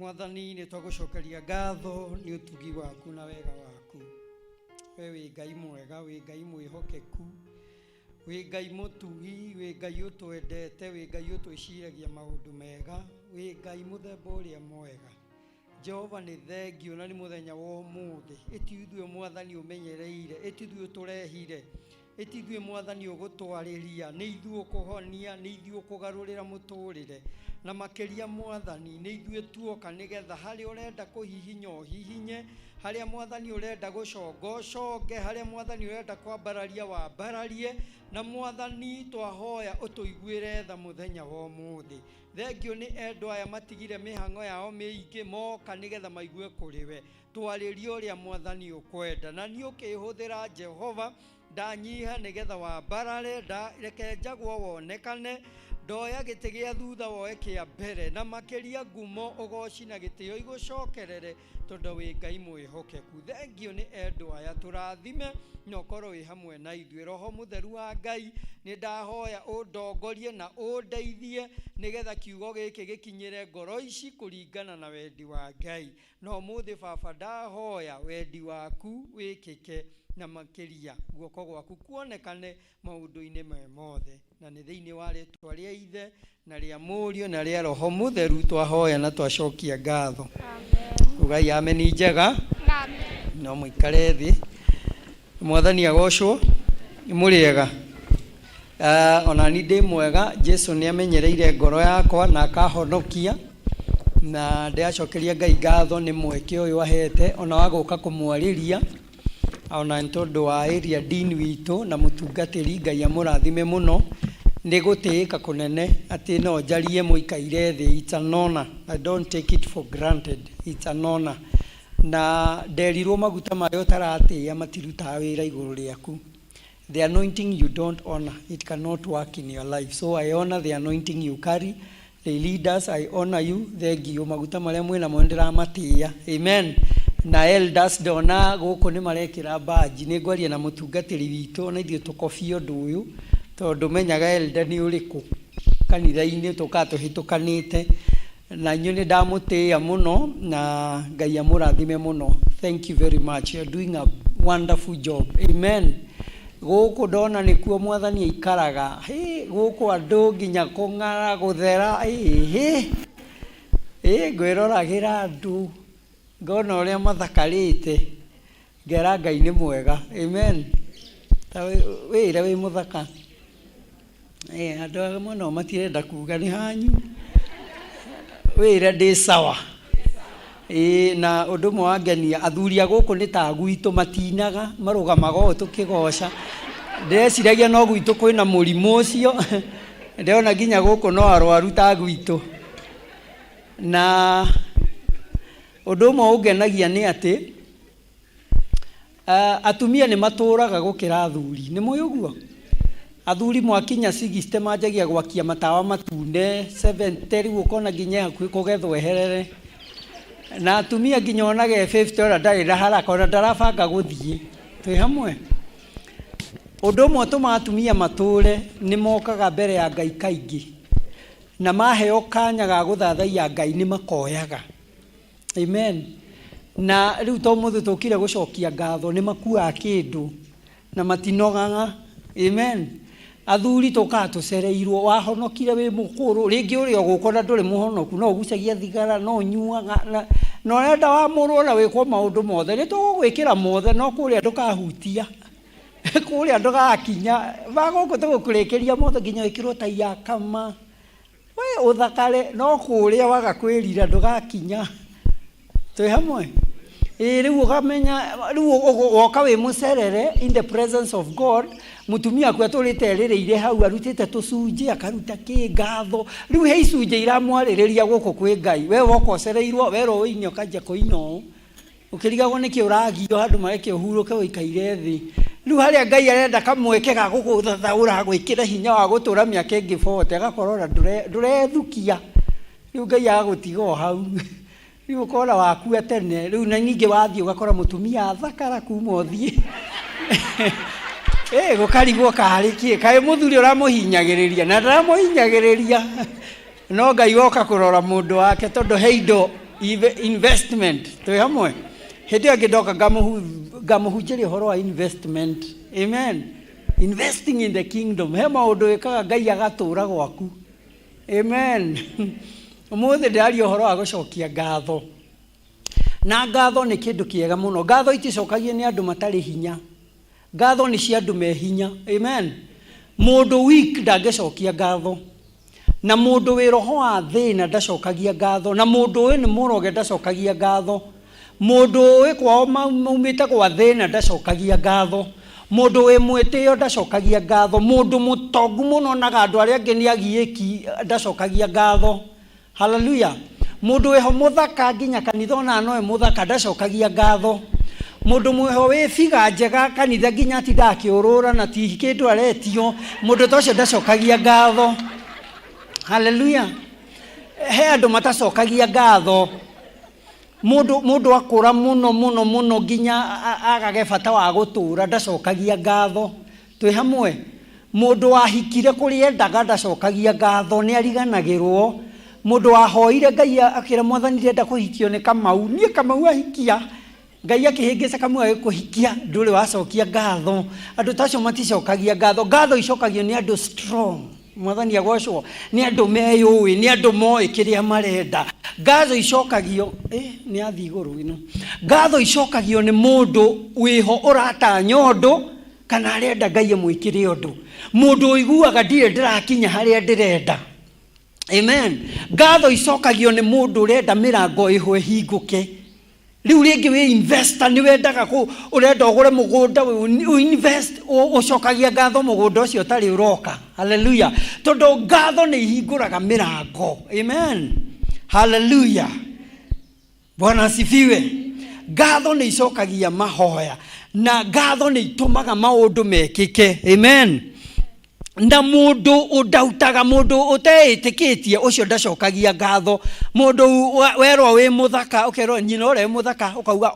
Mwathani nĩ tũgũcokeria ngatho nĩ ũtugi waku na wega waku. We wĩ Ngai mwega, wĩ Ngai mwĩhokeku, wĩ Ngai mũtugi, wĩ Ngai ũtwendete, wĩ Ngai ũtwĩciragia maũndũ mega, wĩ Ngai mũthemba ũrĩa mwega. Jehova nĩ thengio na nĩ mũthenya wa ũmũthĩ. Ĩtithuĩ Mwathani ũmenyereire, ĩtithuĩ ũtũrehire, ĩtithuĩ Mwathani ũgũtwarĩria, nĩ ithuĩ ũkũhonia, nĩ ithuĩ ũkũgarũrĩra mũtũrĩre. Na makĩria Mwathani nĩ ithuĩ tuoka nĩgetha harĩa ũrenda kũhihinya ũhihinye, harĩa Mwathani ũrenda gũconga ũconge, harĩa Mwathani ũrenda kwambararia wambararie, na Mwathani twahoya ũtũiguĩre tha mũthenya wa ũmũthĩ. Thengio nĩ endwa aya matigire mĩhang'o yao mĩingĩ moka nĩgetha maigue kũrĩ we. Twarĩrie ũrĩa Mwathani ũkwenda, na niĩ ũkĩhũthĩra Jehova ndanyiha nĩgetha wambarare, reke njagwo wonekane, ndoya gĩtĩ gĩa thutha woe kĩa mbere, na makĩria ngumo ũgoci na gĩtĩo igũcokerere tondũ wĩ Ngai mwĩhokeku. Thengio nĩ endwa aya, tũrathime na ũkorwo wĩ hamwe na ithuĩ. Roho Mũtheru wa Ngai nĩ ndahoya ũndongorie na ũndeithie nĩgetha kiugo gĩkĩ gĩkinyĩre ngoro ici kũringana na wendi wa Ngai. Na ũmũthĩ Baba ndahoya wendi waku wĩkĩke na makĩria guoko gwaku kuonekane maũndũ-inĩ me mothe, na nĩ thĩinĩ wa rĩĩtwa rĩa Ithe na rĩa Mũriũ na rĩa Roho Mũtheru twahoya na twacokia ngatho. Ugai ameni njega. No mũikare thĩ. Mwathani agocwo. Mũrĩega. Ona ni ndĩ mwega. Jesu nĩ amenyereire ngoro yakwa na akahonokia, na ndĩacokeria Ngai ngatho nĩ mweke ũyũ ahete ona wa gũka kũmwarĩria, ona nĩ tondũ wa area dean witũ na mũtungatĩri. Ngai amũrathime mũno, nĩ gũtĩĩka kũnene atĩ no njarie mũikaire thĩ. It's an honor. I don't take it for granted. It's an honor. Na nderirwo maguta marĩa ũtaratĩĩa matirutaga wĩra igũrũ rĩaku. The anointing you don't honor, it cannot work in your life. So I honor the anointing you carry. The leaders, I honor you. Thengio maguta marĩa mwĩna mo ndĩramatĩĩa. Amen. Na elders ndona gũkũ nĩ marekĩra badge. Nĩ ngwaria na mũtungatĩri witũ na ithuĩ tũkobia ũndũ ũyũ tondũ menyaga elder nĩ ũrĩkũ kanitha-inĩ tũkatũhĩtũkanĩte, na inyuĩ nĩ ndamũtĩĩa mũno na Ngai amũrathime mũno. Thank you very much. You are doing a wonderful job. Amen. Gũkũ ndona nĩkuo Mwathani aikaraga. Gũkũ andũ nginya kũng'ara gũthera. Ngwĩroragĩra andũ ngona ũrĩa mathakarĩte, ngera Ngai nĩ mwega. Amen. Wĩra wĩ mũthaka. Andũ amwe no matirenda kuga nĩ hanyu. Wĩra ndĩ sawa. Na ũndũ ũmwe wangenia, athuri a gũkũ nĩ ta gwitũ matinaga, marũgamaga ũũ tũkĩgoca. Ndĩreciragia no gwitũ kwĩna mũrimũ ũcio. Ndĩrona nginya gũkũ no arwaru ta gwitũ. Na ũndũ ũmwe ũngenagia nĩ atĩ atumia nĩ matũraga gũkĩra athuri. Nĩ mũĩ ũguo? Athuri mwakinya 60 manjagia gwakia matawa matune, 70 rĩu ũkona nginya hakuhĩ kũgethwo eherere. Na atumia nginya onaga 50 ona ndarĩ na haraka ona ndarabanga gũthiĩ. Twĩ hamwe? Ũndũ ũmwe ũtũmaga atumia matũre nĩ mokaga mbere ya Ngai kaingĩ, na maheo kanya ga gũthathaiya Ngai nĩ makoyaga. Amen. Na rĩu to mũthĩ tũkire gũcokia ngatho nĩ makuaga kĩndũ na matinogaga. Amen. Athuri tũkaga tũcereirwo, wahonokire wĩ mũkũrũ, rĩngĩ ũrĩa ũgũkora na ndũrĩ mũhonoku, no ũgucagia thigara, no ũnyuaga, na ũrenda wamũrwo na wĩkwo maũndũ mothe. Nĩ tũgũgwĩkĩra mothe no kũrĩa ndũkahutia, kũrĩa ndũgakinya. Bagũkũ tũgũkũrĩkĩria mothe nginya wĩkĩrwo tai ya kama, we ũthakare, no kũrĩa waga kwĩrira ndũgakinya. Twĩ hamwe? Rĩu ũkamenya, rĩu woka wĩ mũcerere in the presence of God. Mũtumia akwa tũrĩte rĩrĩire hau arutĩte tũcunjĩ akaruta kĩngatho. Rĩu he icunjĩ iramwarĩrĩria gũkũ kwĩ Ngai. We woka ũcereirwo, werwo ũine ũkanjia kũina ũũ. Ũkĩrigagwo nĩkĩ ũragio handũ mareke ũhurũke ũikaire thĩ. Rĩu harĩa Ngai arenda kamweke ga gũgũthathaũra gwĩkĩra hinya wa gũtũra mĩaka ĩngĩ 40 agakorwo ndũrethukia. Rĩu Ngai agũtiga o hau. Rĩu ũkora wakua tene. Rĩu na ningĩ wathiĩ ũgakora mũtumia athakara kuma ũthiĩ. Gũkarigwo karĩ kĩ, kaĩ mũthuri ũramũhinyagĩrĩria, na ndaramũhinyagĩrĩria. No Ngai woka kũrora mũndũ wake tondũ he indo investment twĩ hamwe hĩndĩ ĩyo ngĩndoka ngamuhunjĩria ũhoro wa investment. Amen. Investing in the kingdom. He maũndũ wĩkaga Ngai agatũũra gwaku. Amen. Ũmũthĩ ndĩraria ũhoro wa gũcokia ngatho. Na ngatho nĩ kĩndũ kĩega mũno. Ngatho iticokagio nĩ andũ matarĩ hinya. Ngatho nĩ cia andũ me hinya. Amen. Mũndũ weak ndangĩcokia ngatho. Na mũndũ wĩ roho wa thĩna ndacokagia ngatho. Na mũndũ ũyũ nĩ mũroge ndacokagia ngatho. Mũndũ ũyũ kwao maumĩte kwa thĩna ndacokagia ngatho. Mũndũ wĩ mwĩtĩo ndacokagia ngatho. Mũndũ mũtongu mũno naga andũ arĩa angĩ nĩ agiĩki ndacokagia ngatho. Hallelujah. Mũndũ wĩho mũthaka nginya kanitha ona noe mũthaka ndacokagia ngatho. Mũndũ mwĩho wĩ biga njega kanitha nginya ati ndakĩũrũra na ti kĩndũ aretio. Mũndũ ta ũcio ndacokagia ngatho. Hallelujah. He andũ matacokagia ngatho. Mũndũ akũra mũno nginya agage bata wa gũtũũra ndacokagia ngatho. Twĩ hamwe. Mũndũ wahikire kũrĩa endaga ndacokagia ngatho nĩ ariganagĩrwo. Mũndũ wahoire Ngai akĩra Mwathani ndĩrenda kũhikio nĩ Kamau. Niĩ Kamau ahikia. Ngai akĩhĩngĩca Kamau agĩkũhikia ndũrĩ wacokia ngatho. Andũ ta acio maticokagia ngatho. Ngatho icokagio nĩ andũ strong. Mwathani agocwo nĩ andũ meyũĩ, nĩ andũ moĩ kĩrĩa marenda. Ngatho icokagio nĩ athi igũrũ ino. Ngatho icokagio nĩ mũndũ wĩho ũratanya ũndũ kana arenda Ngai amwĩkĩre ũndũ. Mũndũ ũiguaga ndirĩ ndĩrakinya harĩa ndĩrenda. Amen. Ngatho icokagio nĩ mũndũ ũrenda mĩrango ĩhwe hingũke. Riu rĩngĩ wĩ investor nĩ wendaga ũrenda ũgũre mũgũnda invest ũcokagia ngatho mũgũnda ũcio ũtarĩ ũroka. Hallelujah. Tondũ ngatho nĩ ihingũraga mĩrango. Amen. Hallelujah. Bwana asifiwe. Ngatho nĩ icokagia mahoya na ngatho nĩ itũmaga maũndũ mekĩke. Amen. Na mũndũ ũndautaga mũndũ ũteĩtĩkĩtie ũcio ndacokagia ngatho. Mũndũ werwo wĩ mũthaka ũkerwo nyina ũrĩa mũthaka ũkauga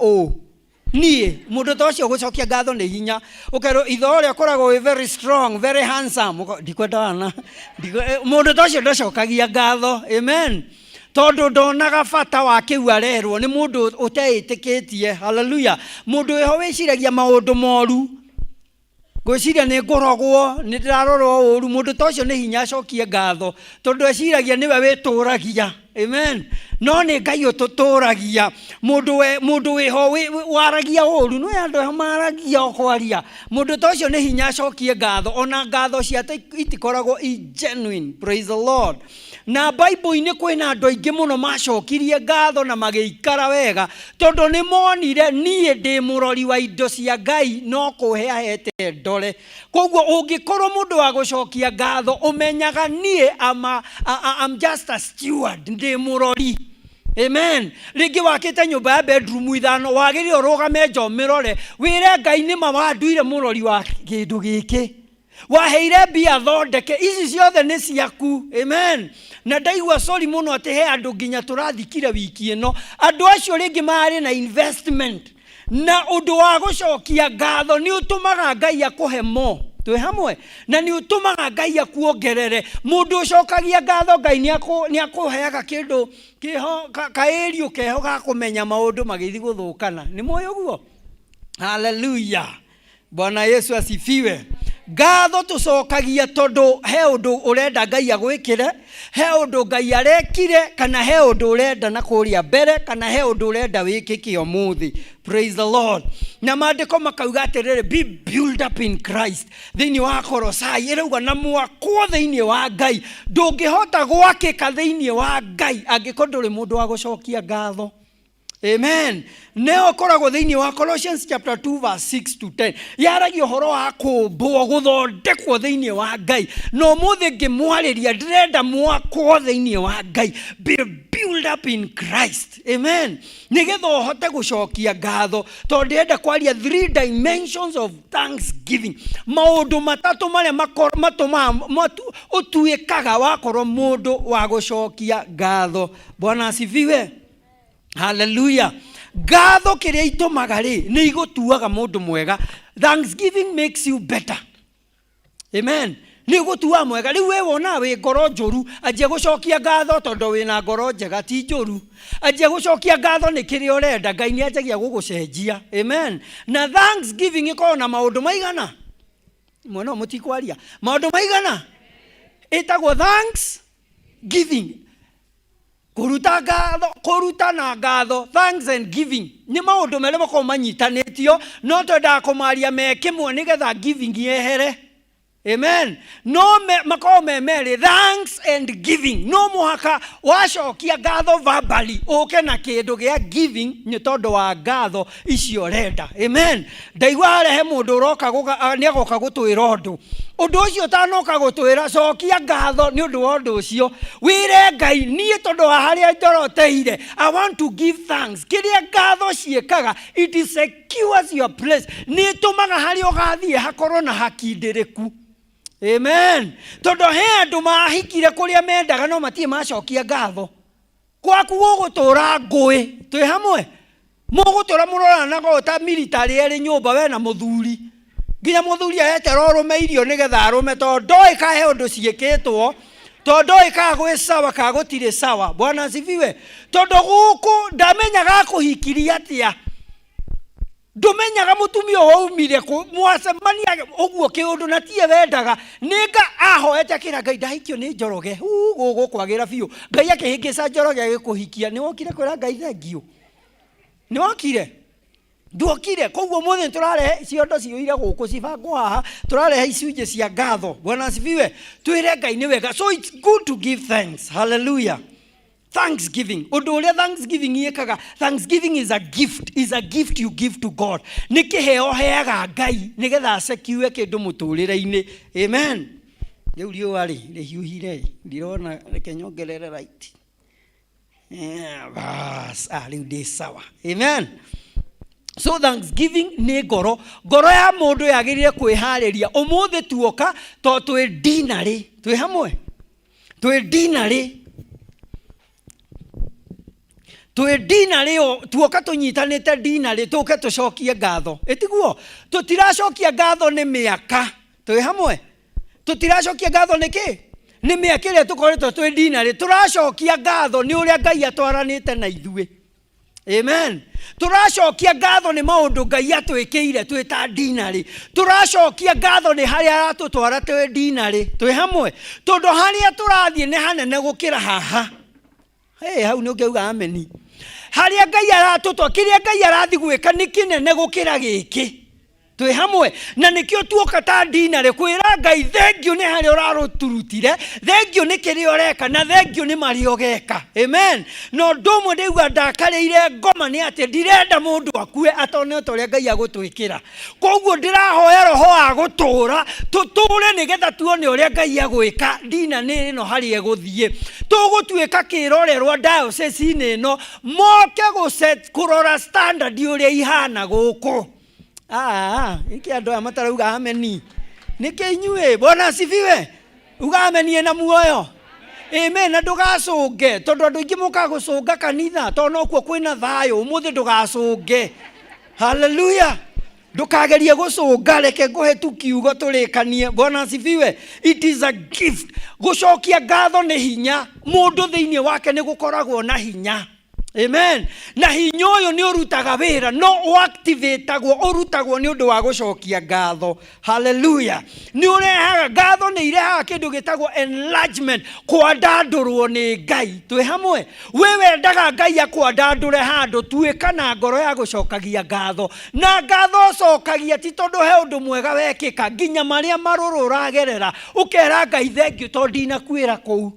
niĩ mũndũ ta ũcio gũcokia ngatho nĩ hinya. Ũkerwo ithe ũrĩa ũkoragwo wĩ very strong, very handsome. Ndikwenda wana. Mũndũ ta ũcio ndacokagia ngatho. Amen. Tondũ ndonaga bata wa kĩu arerwo nĩ mũndũ ũteĩtĩkĩtie. Hallelujah. Mũndũ wĩho wĩciragia maũndũ moru. Gwĩciria nĩ ngũrogwo nĩ ndĩrarorwo ũru. Mũndũ ta ũcio nĩ hinya acokie ngatho tondũ eciragia nĩwe wĩtũragia. Amen. No nĩ Ngai ũtũtũragia. Mũndũ wĩho waragia ũru no andũ aho maragia kwaria. Mũndũ ta ũcio nĩ hinya acokie ngatho. Ona ngatho ciake itikoragwo genuine. Praise the Lord. Na Bible-inĩ kwĩna andũ aingĩ mũno macokirie ngatho na magĩikara wega tondũ nĩ monire niĩ ndĩ mũrori wa indo cia Ngai no kũhe ahete ndore. Koguo ũngĩkorwo mũndũ wa gũcokia ngatho ũmenyaga niĩ I'm just a steward, ndĩ mũrori. Amen. Rĩngĩ wakĩte nyũmba ya bedroom 5 wagĩrĩire ũrũgame njomĩrore wĩre Ngai nĩ ma wanduire mũrori wa kĩndũ gĩkĩ. Waheire mbia thondeke ici ciothe nĩ ciaku. Amen. Na ndaigua sorry mũno atĩ he andũ nginya tũrathikire wiki ĩno andũ acio rĩngĩ marĩ na investment na ũndũ wa gũcokia ngatho nĩ ũtũmaga Ngai akũhe mo. Twĩ hamwe. Na nĩ ũtũmaga Ngai akuongerere. Mũndũ ũcokagia ngatho Ngai nĩ akũheaga kĩndũ kĩho kaĩriũ keho ga kũmenya maũndũ magĩthiĩ gũthũkana. Nĩ mũĩ ũguo? Hallelujah. Bwana Yesu asifiwe. Ngatho tũcokagia tondũ he ũndũ ũrenda Ngai agwĩkĩre, he ũndũ Ngai arekire kana he ũndũ ũrenda na kũrĩa mbere kana he ũndũ ũrenda wĩkĩke ũmũthĩ. Praise the Lord. Na maandĩko makauga atĩrĩrĩ, be build up in Christ. Thĩinĩ wa Kolosai ĩrauga na mwakwo thĩinĩ wa Ngai. Ndũngĩhota gwakĩka thĩinĩ wa Ngai angĩkorwo ndũrĩ mũndũ wa gũcokia ngatho. Amen. Neo koragwo thĩinĩ wa Colossians chapter 2 verse 6 to 10. Yaragia ũhoro wa kũmbwo gũthondekwo thĩinĩ wa Ngai. No mũthĩ ngĩmwarĩria ndĩrenda mwakwo thĩinĩ wa Ngai. Be build up in Christ. Amen. Nĩgetha ũhote gũcokia ngatho tondũ ndĩrenda kwaria 3 dimensions of thanksgiving. Maũndũ matatũ marĩa ũtuĩkaga wakorwo mũndũ wa gũcokia ngatho. Bwana asifiwe. Hallelujah. Ngatho kĩrĩa itũmaga nĩ igũtuaga mũndũ mwega. Thanksgiving makes you better. Amen. nĩ gũtua mwega. Rĩu we wona wĩ ngoro njũru, anjia gũcokia ngatho tondũ wĩna ngoro njega ti njũru. Anjia gũcokia ngatho nĩ kĩrĩa ũrenda, Ngai nĩ anjagia gũgũcenjia. Amen. Na thanksgiving ĩkorwo na maũndũ maigana. Mwana mũtikwaria. Maũndũ maigana. Ĩtagwo thanksgiving. Kũruta na ngatho, thanks and giving. Nĩ maũndũ merĩ makorwo manyitanĩtio, no twendaga kũmaria me kĩmwe nĩgetha giving yehere. Amen. No makorwo me merĩ, thanks and giving. No mũhaka wacokia ngatho verbally, ũke na kĩndũ gĩa giving nĩ tondũ wa ngatho icio renda. Amen. Ndaigua harehe mũndũ ũroka nĩ agoka gũtwĩra ũndũ. Ũndũ ũcio ũtanoka gũtwĩra, cokia ngatho nĩ ũndũ wa ũndũ ũcio. Wĩre Ngai, niĩ tondũ wa harĩa njoroteire, I want to give thanks. Kĩrĩa ngatho ciĩkaga, it secures your place. Nĩ ĩtũmaga harĩa ũgathiĩ hakorwo na hakindĩrĩku. Amen. Tondũ he andũ mahikire kũrĩa mendaga no matirĩ macokia ngatho. Gwaku gũgũtũra ngũĩ. Twĩ hamwe? Mũgũtũra mũroranaga ta military erĩ nyũmba we na mũthuri. Nginya mũthuri ayeterwo ũrũme irio nĩgetha arũme tondũ ndoĩ kahe ũndũ ciĩkĩtwo. Tondũ ndoĩ ka gwĩ sawa ka gũtirĩ sawa. Bwana asifiwe. Tondũ gũkũ ndamenyaga kũhikiria atĩa. Ndũmenyaga mũtumia waumire mwacemania ũguo kĩũndũ na tie wendaga. Nĩnga ahoete kĩra Ngai ndahikio nĩ njoroge. Gũkũ kwagĩra biũ. Ngai akĩhĩngĩca njoroge agĩkũhikia. Nĩ wokire kwĩra Ngai thengio. Nĩ wokire. Nduokire. Koguo mũthĩ tũrarehe ciondo ciũire gũkũ cibangwo haha. Tũrarehe icunjĩ cia ngatho. Bwana asifiwe. Twĩre Ngai nĩ wega. So it's good to give thanks. Hallelujah. Thanksgiving. Ũndũ ũrĩa thanksgiving yekaga. Thanksgiving is a gift. Is a gift you give to God. Nĩ kĩheo heaga Ngai nĩgetha asekiue kĩndũ mũtũrĩre-inĩ. Amen. Rĩu riũa rĩhiũhire. Ndirona reke nyongerere right. Bas. Rĩu ndĩ sawa. Amen. So thanksgiving nĩ ngoro. Ngoro ya mũndũ yagĩrĩire kwĩharĩria. Ũmũthĩ tuoka tondũ twĩ Deanery. Twĩ hamwe? Twĩ Deanery. Twĩ Deanery tuoka tũnyitanĩte Deanery tũke tũcokie ngatho. Ĩtiguo tũtiracokia ngatho nĩ mĩaka. Twĩ hamwe? Tũtiracokia ngatho nĩkĩ? Nĩ mĩaka ĩrĩa tũkoretwo twĩ Deanery. Tũracokia ngatho nĩ ũrĩa Ngai atwaranĩte na ithuĩ. Amen. Tũracokia ngatho nĩ maũndũ Ngai atwĩkĩire twĩ ta Deanery. Tũracokia ngatho nĩ harĩa aratũtwara twĩ Deanery. Twĩ hamwe? Tondũ harĩa tũrathiĩ nĩ hanene gũkĩra haha. Hau nĩ ũngĩuga ameni. Harĩa Ngai aratũtwa, kĩrĩa Ngai arathi gwĩka nĩ kĩnene gũkĩra gĩkĩ. Twĩ hamwe? Na nĩkĩo tuoka ta Deanery kwĩra Ngai thengio nĩ harĩa ũrarũturutire, thengio nĩ kĩrĩa ũreka na thengio nĩ marĩa ũgeka. Amen. No ũndũ ũmwe ndĩigua ndakarĩire ngoma nĩ atĩ ndirenda mũndũ akue atonete ũrĩa Ngai agũtwĩkĩra. Koguo ndĩrahoya roho wa gũtũũra, tũtũũre nĩgetha tuone ũrĩa Ngai agwĩka Deanery ĩno harĩa ĩgũthiĩ. Tũgũtuĩka kĩrorerwa diocese-inĩ ĩno, moke kũrora standard ũrĩa ihana gũkũ. Iki andũ aya matarauga ameni. Nĩkĩ inyuĩ? Bwana asifiwe. Uga ameni na muoyo. Amen. Na ndũgacũnge tondũ andũ aingĩ mũkaga gũcũnga kanitha tondũ nokuo kwĩna thayũ. Ũmũthĩ ndũgacũnge. Hallelujah. Ndũkagerie gũcũnga, reke ngũhe kiugo tũrĩkanie. Bwana asifiwe. It is a gift. Gũcokia ngatho nĩ hinya. Mũndũ thĩinĩ wake nĩ gũkoragwo na hinya. Amen. Na hinya ũyũ nĩ ũrutaga wĩra, no ũactivatagwo, ũrutagwo nĩ ũndũ wa gũcokia ngatho. Hallelujah. Nĩ ũrehaga ngatho, nĩ irehaga kĩndũ gĩtagwo enlargement, kwandandũrwo nĩ Ngai. Twĩ hamwe? We wendaga Ngai akwandandũre handũ, tuĩka na ngoro ya gũcokagia ngatho. Na ngatho ũcokagia ti tondũ he ũndũ mwega wekĩka, nginya marĩa marũrũ ũragerera ũkera Ngai thengio tondũ ndinakuĩra kũu.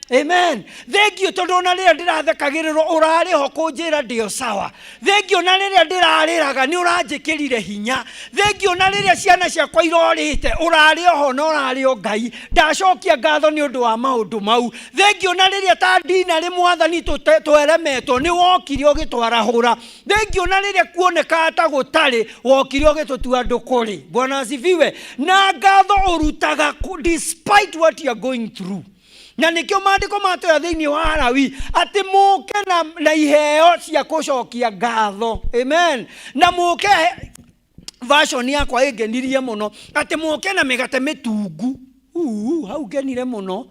Amen. Thengio tondũ ona rĩrĩa ndĩrathekagĩrĩrwo ũrarĩ ho kũnjĩra ndĩo sawa. Thengio na rĩrĩa ndĩrarĩraga nĩ ũranjĩkĩrire hinya. Thengio na rĩrĩa ciana ciakwa irorĩte ũrarĩ ho na ũrarĩ o Ngai. Ndacokia ngatho nĩ ũndũ wa maũndũ mau. Thengio na rĩrĩa ta Deanery Mwathani tweremetwo nĩ wokire ũgĩtwarahũra. Thengio na rĩrĩa kuoneka ta gũtarĩ wokire ũgĩtũtua andũ kũrĩ. Bwana asifiwe. Na ngatho ũrutaga despite what you are going through. Na nĩkĩo maandĩko matwĩra thĩinĩ wa Lawi atĩ mũke na iheo cia gũcokia ngatho. Amen. Na mũke version yakwa ĩngenirie mũno atĩ mũke na mĩgate mĩtungu. hau genire muno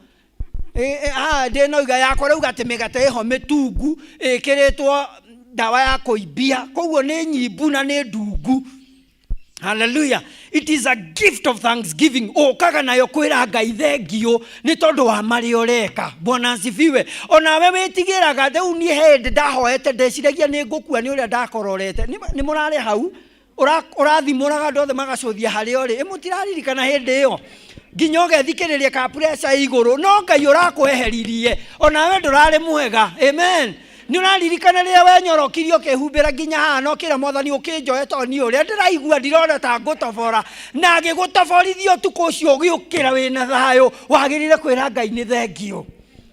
ndä iga yakwa rä u gatä mä gate ä ho mä tungu ä kä rä two ndawa ya kå imbia koguo nä nyimbu na nä ndungu. Hallelujah. It is a gift of thanksgiving. Kaga nayo kwä ra Ngai thengio nä tondå wa marä å reka. Bwana asifiwe. Onawe wä tigä raga rä u niä hä ndahoete ndeciragia nä ngå kua nä å rä a ndakororete. Nä må rarä hau å rathimå raga ndothe magacåthia harä o rä må tiraririkana hä ndä ä yo nginya å gethikä rä ria ka pressure igå rå no Ngai å rakweheririe onawe ndå rarä mwega. Amen. Nä å raririkana rä a wenyorokirio kä humbä ra nginya haha no kä ra Mwathani å kä njoe toni å rä a ndä raigua ndirona ta ngå tobora na agä gå toborithio tukå å cio å gä å kä ra wä na thayå wagä rä re kwä ra Ngai nä thengio.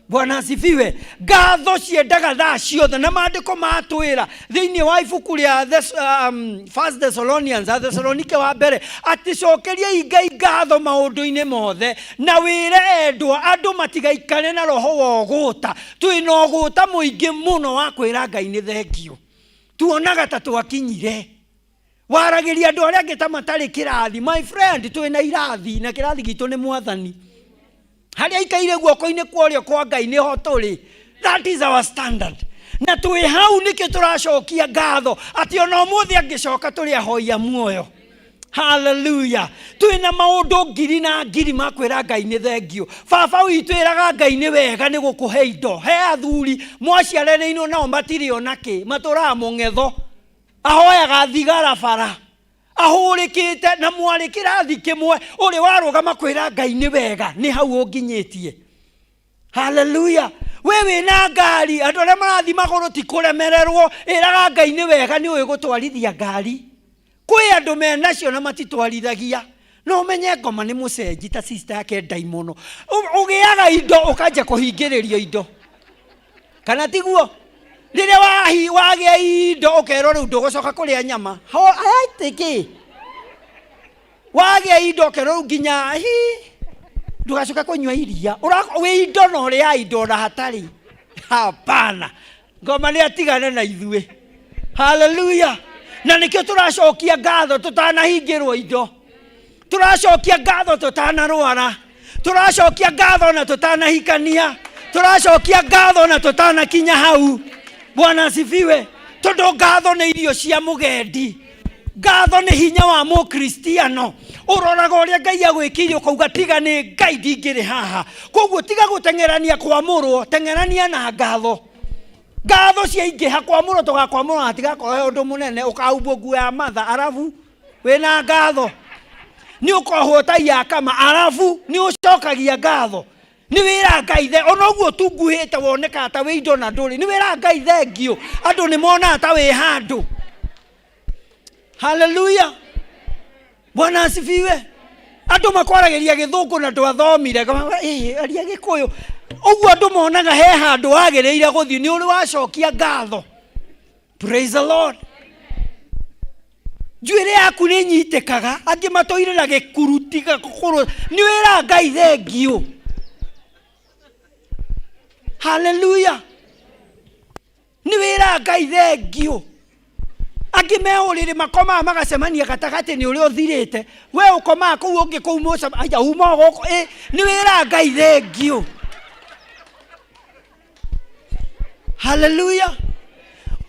Bwana asifiwe. Ngatho ciendaga thaa ciothe na maandĩko matwĩra thĩinĩ wa ibuku rĩa 1 Thessalonians Thessalonike wa mbere atĩ cokeriai Ngai ngatho maũndũ-inĩ mothe na wĩre endwa andũ matigaikare na roho wa ũgũta. Twĩna ũgũta mũingĩ mũno wa kwĩra Ngai nĩ thengio. Tuonaga ta twakinyire waragĩria andũ arĩa angĩ ta matarĩ kĩrathi. My friend, twĩna irathi na kĩrathi gitũ nĩ Mwathani. Haria ikaire guoko-inĩ kwa ũrĩo kwa Ngai nĩ ho tũrĩ. That is our standard. Na twĩ hau nĩkĩo tũracokia ngatho atĩ ona ũmũthĩ angĩcoka tũrĩ ahoi a muoyo. Hallelujah. Twĩna maũndũ ngiri na ngiri ma kwĩra Ngai nĩ thengio. Baba witũ ĩraga Ngai nĩ wega nĩ gũkũhe indo. He athuri mwaciaranĩirwo nao matirĩ ona kĩ matũraga mũng'etho. Ahoyaga thigara bara. Ahũrĩkĩte na mwarĩ kĩrathi kĩmwe ũrĩ warũgama kwĩra Ngai nĩ wega nĩ hau ũnginyĩtie. Hallelujah. We wĩna ngari andũ arĩa marathi magũrũ ti kũremererwo ĩraga Ngai nĩ wega nĩ ũĩ gũtwarithia ngari. Kwĩ andũ menacio na matitwarithagia no ũmenye ngoma nĩ mũcenji ta sister yake ndaimono ũgĩaga indo ũkanjia kũhingĩrĩrio indo kana tiguo. Rĩrĩa wagĩa indo ũkerwo rĩu ndũgũcoka kũrĩa nyama aitĩkĩ wagĩa indo ũkerwo rĩu nginya ndũgacoka kũnyua iria wĩ indo na ũrĩa indo na hatarĩ. Hapana, ngoma nĩ atigane na ithuĩ. Hallelujah. Na nĩkĩo tũracokia ngatho tũtanahingĩrwo indo. Tũracokia ngatho tũtanarwara. Tũracokia ngatho na tũtanahikania. Tũracokia ngatho na tũtanakinya hau. Bwana asifiwe. Tondũ ngatho nĩ irio cia mũgendi. Ngatho nĩ hinya wa mũkristiano. Ũroraga ũrĩa Ngai agwĩkĩire ũkauga tiga nĩ Ngai ndingĩrĩ haha. Koguo tiga gũteng'erania kwamũrwo, teng'erania na ngatho. Ngatho ciaingĩha kwamũrwo tũgakwamũrwo na tigakorwo ũndũ mũnene ũkaumbwo nguo ya matha arabu wĩna ngatho. Nĩ ũkohwo ta yakama arabu nĩ ũcokagia ngatho. Nĩ wĩra Ngai ona ũguo tunguhĩte woneka ta wĩ indo na ndũrĩ. Nĩ wĩra Ngai thengio andũ nĩ monaga ta wĩ handũ. Hallelujah. Bwana asifiwe. Andũ makwaragĩria gĩthũngũ na ndwathomire aria Gĩkũyũ. Ũguo andũ monaga he handũ wagĩrĩire gũthiĩ nĩ ũrĩ wacokia ngatho. Praise the Lord. Njuĩrĩ yaku nĩ nyitĩkaga angĩ matũire na gĩkuruti gakũrũ. Nĩ wĩra Ngai thengio. Hallelujah. Nĩ wĩra Ngai thengio. Angĩ mehũrĩrĩ makomaga magacemania gatagatĩ nĩ ũrĩa ũthirĩte. We ũkomaga kũu ũngĩ kũu mũcama aya uma gũkũ nĩ wĩra Ngai thengio. Hallelujah.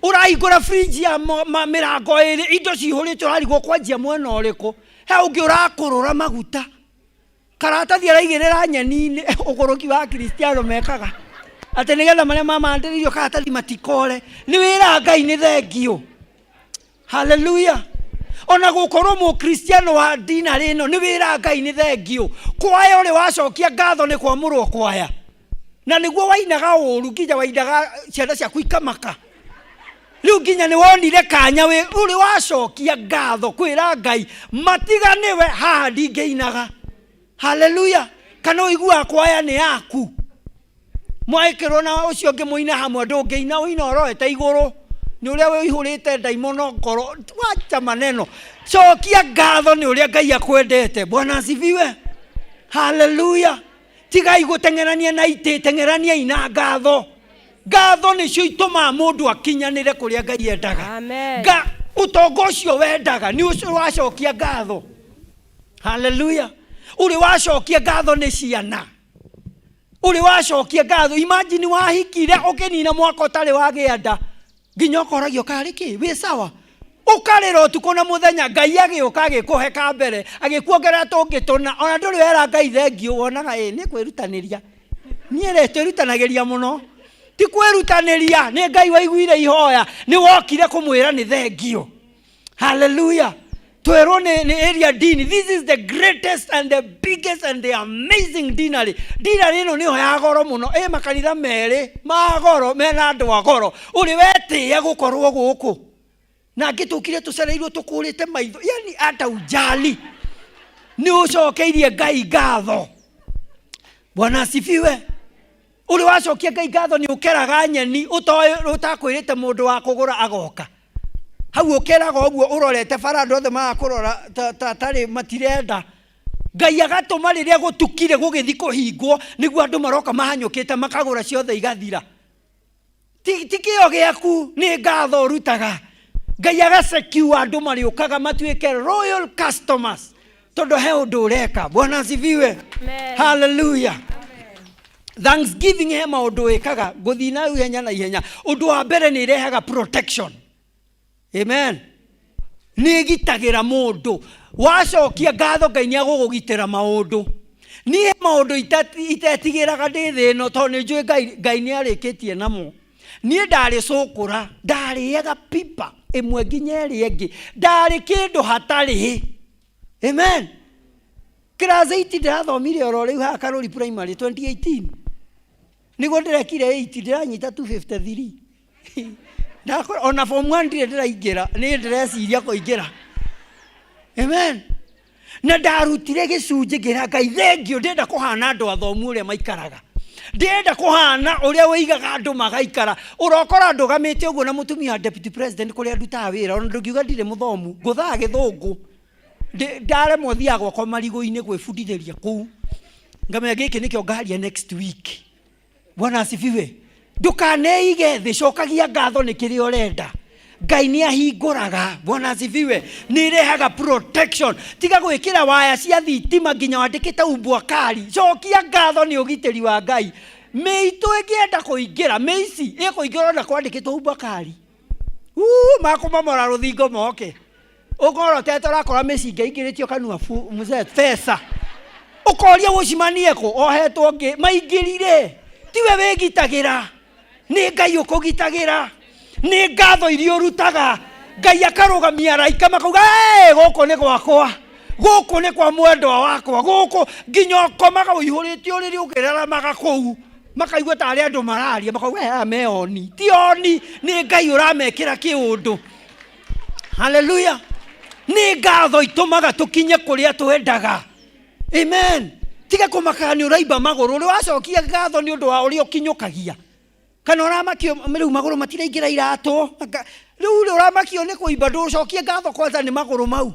Ũrahingũra fridge ya mĩrango ĩrĩ indo cihũrĩte ũrarigwo kwanjia mwena ũrĩkũ. He ũngĩ ũrakũrũra maguta. Karatathi araigĩrĩra nyeni-inĩ ũgũrũki wa Kristiano mekaga. Atĩ nĩgetha marĩa mamandĩrĩirio karatathi matikore. Nĩ wĩra Ngai nĩ thengio. Hallelujah. Ona gũkorwo mũkristiano wa Deanery ĩno nĩ wĩra Ngai nĩ thengio. Kwaya ũrĩ wacokia ngatho nĩ kwamũrwo kwaya. Na nĩguo wainaga ũru nginya wainaga ciana ciaku ikamaka. Rĩu nginya nĩ wonire kanya ũrĩ wacokia ngatho kwĩra Ngai matigane we haha ndingĩinaga. Hallelujah. Kana ũiguaga kwaya nĩ yaku. Mwaĩkĩrwo na ũcio ũngĩ mũina hamwe ndũngĩina ũina ũroete igũrũ. Nĩ ũrĩa wĩihũrĩte ndaimono ngoro wacha maneno. Cokia ngatho nĩ ũrĩa Ngai akwendete. Bwana asifiwe. Hallelujah. Tigai gũteng'erania na itĩ, teng'eraniai na ngatho. Ngatho nĩcio itũmaga mũndũ akinyanĩre kũrĩa Ngai endaga. Amen. Ũtonga ũcio wendaga nĩ ũcio wacokia ngatho. Hallelujah. uri wacokia ngatho nĩ ciana, uri wacokia ngatho. Imagine wahikire ukinina mwaka ũtarĩ wagĩa nda, nginya ũkoragio karĩ kĩ wĩ sawa, ũkarĩra ũtukũ na mũthenya, Ngai agĩũka agĩkũhe ka mbere, agĩkuongerera tũngĩ tũna, ona ndũrĩ wera Ngai thengiũ, wonaga nĩ kwĩrutanĩria. Niĩ rĩ twĩrutanagĩria mũno, ti kwĩrutanĩria, nĩ Ngai waiguire ihoya, nĩ wokire kũmwĩra nĩ thengio. Hallelujah. Twero ne area dini. This is the greatest and the biggest and the amazing Deanery. Deanery ino niho ya goro muno. Makanitha mere ma goro mena andu a goro. Uri wete gukorwo guku. Na gitukire tucereirwo tukurite maitho. Yani ata ujali. Ni ucokeirie Ngai ngatho. Bwana asifiwe. Uri wacokia Ngai ngatho ni ukeraga nyeni utakwirite mundu wa kugura agoka. Hau ukeraga uguo urorete farando othe magakurora tari matirenda. Ngai agatuma riria gutukire gugithi kuhingwo niguo andu maroka mahanyukite makagura ciothe igathira. Tikio giaku ni ngatho urutaga. Ngai agasekiwa andu mariukaga matuike royal customers tondu he undu ureka. Bwana asifiwe. Hallelujah. Thanksgiving he maundu wikaga guthina ihenya na ihenya. Undu wa mbere ni irehaga protection. Amen. Ni gitagira mundu wacokia ngatho Ngai ni agugugitira maundu. Ni maundu itetigiraga ndi thi no to ni njui Ngai ni arikitie namo. Ni ndari cukura ndariaga pipa imwe nginya iri ingi ndari kindu hatari. Amen. Class 8 ndathomire oro riu ha Karori Primary 2018. Niguo ndirekire 8 ndiranyita 253. Ndakora ona form 1 ndiraingira ni ndireciria kuingira. Amen. Na ndarutire gicunji ngira Ngai thengio ndenda kuhana andu athomu uria maikaraga. Ndenda kuhana uria wigaga andu magaikara. Urokora andu gamite uguo na mutumia deputy president kuria ndutaga wira ona ndugiuga ndire muthomu nguthaga githungu. Ndare mothia gwakwa marigo-ini gwibundithĩria kuu. Ngamenya gĩkĩ nĩkĩo ngaria next week. Bwana asifiwe. Ndukaneige thĩ, cokagia ngatho nĩ kĩrĩa ũrenda. Ngai nĩ ahingũraga. Bwana asifiwe. Nĩ irehaga protection. Tiga gwĩkĩra waya cia thitima nginya wandĩkĩte umbwa kari. Cokia ngatho nĩ ũgitĩri wa Ngai. Mĩitũ ĩngĩenda kũingĩra, mĩici ĩkũingĩra ona kwandĩkĩtwo umbwa kari. Makũmomora rũthingo moke. Ugoro tete rakora mecinga ingĩrĩtio kanua mzee pesa. Ukoria gucimanie ko ohetwo ngi maingĩrire. Tiwe wĩgitagira. Nĩ Ngai ũkũgitagira. Nĩ ngatho iria ũrutaga. Ngai akarugamia araika makauga gũkũ nĩ gwakwa. Gũkũ nĩ kwa mwendwa wakwa. Gũkũ nginya komaga ũihũrĩtio rĩrĩ ũkĩraramaga kũu. Makaigua ta arĩa andũ mararia makauga meoni. Ti oni nĩ Ngai ũramekĩra kĩũndũ. Hallelujah. Ni ngatho itumaga tukinye kuria twendaga. Amen. Tiga kumakaga ni uraimba maguru. Uri wacokia ngatho ni undu wa uri ukinyukagia. Kana uramakio riu maguru matiraingira iratu. Riu uramakio ni kuimba nducokie ngatho kwanza ni maguru mau.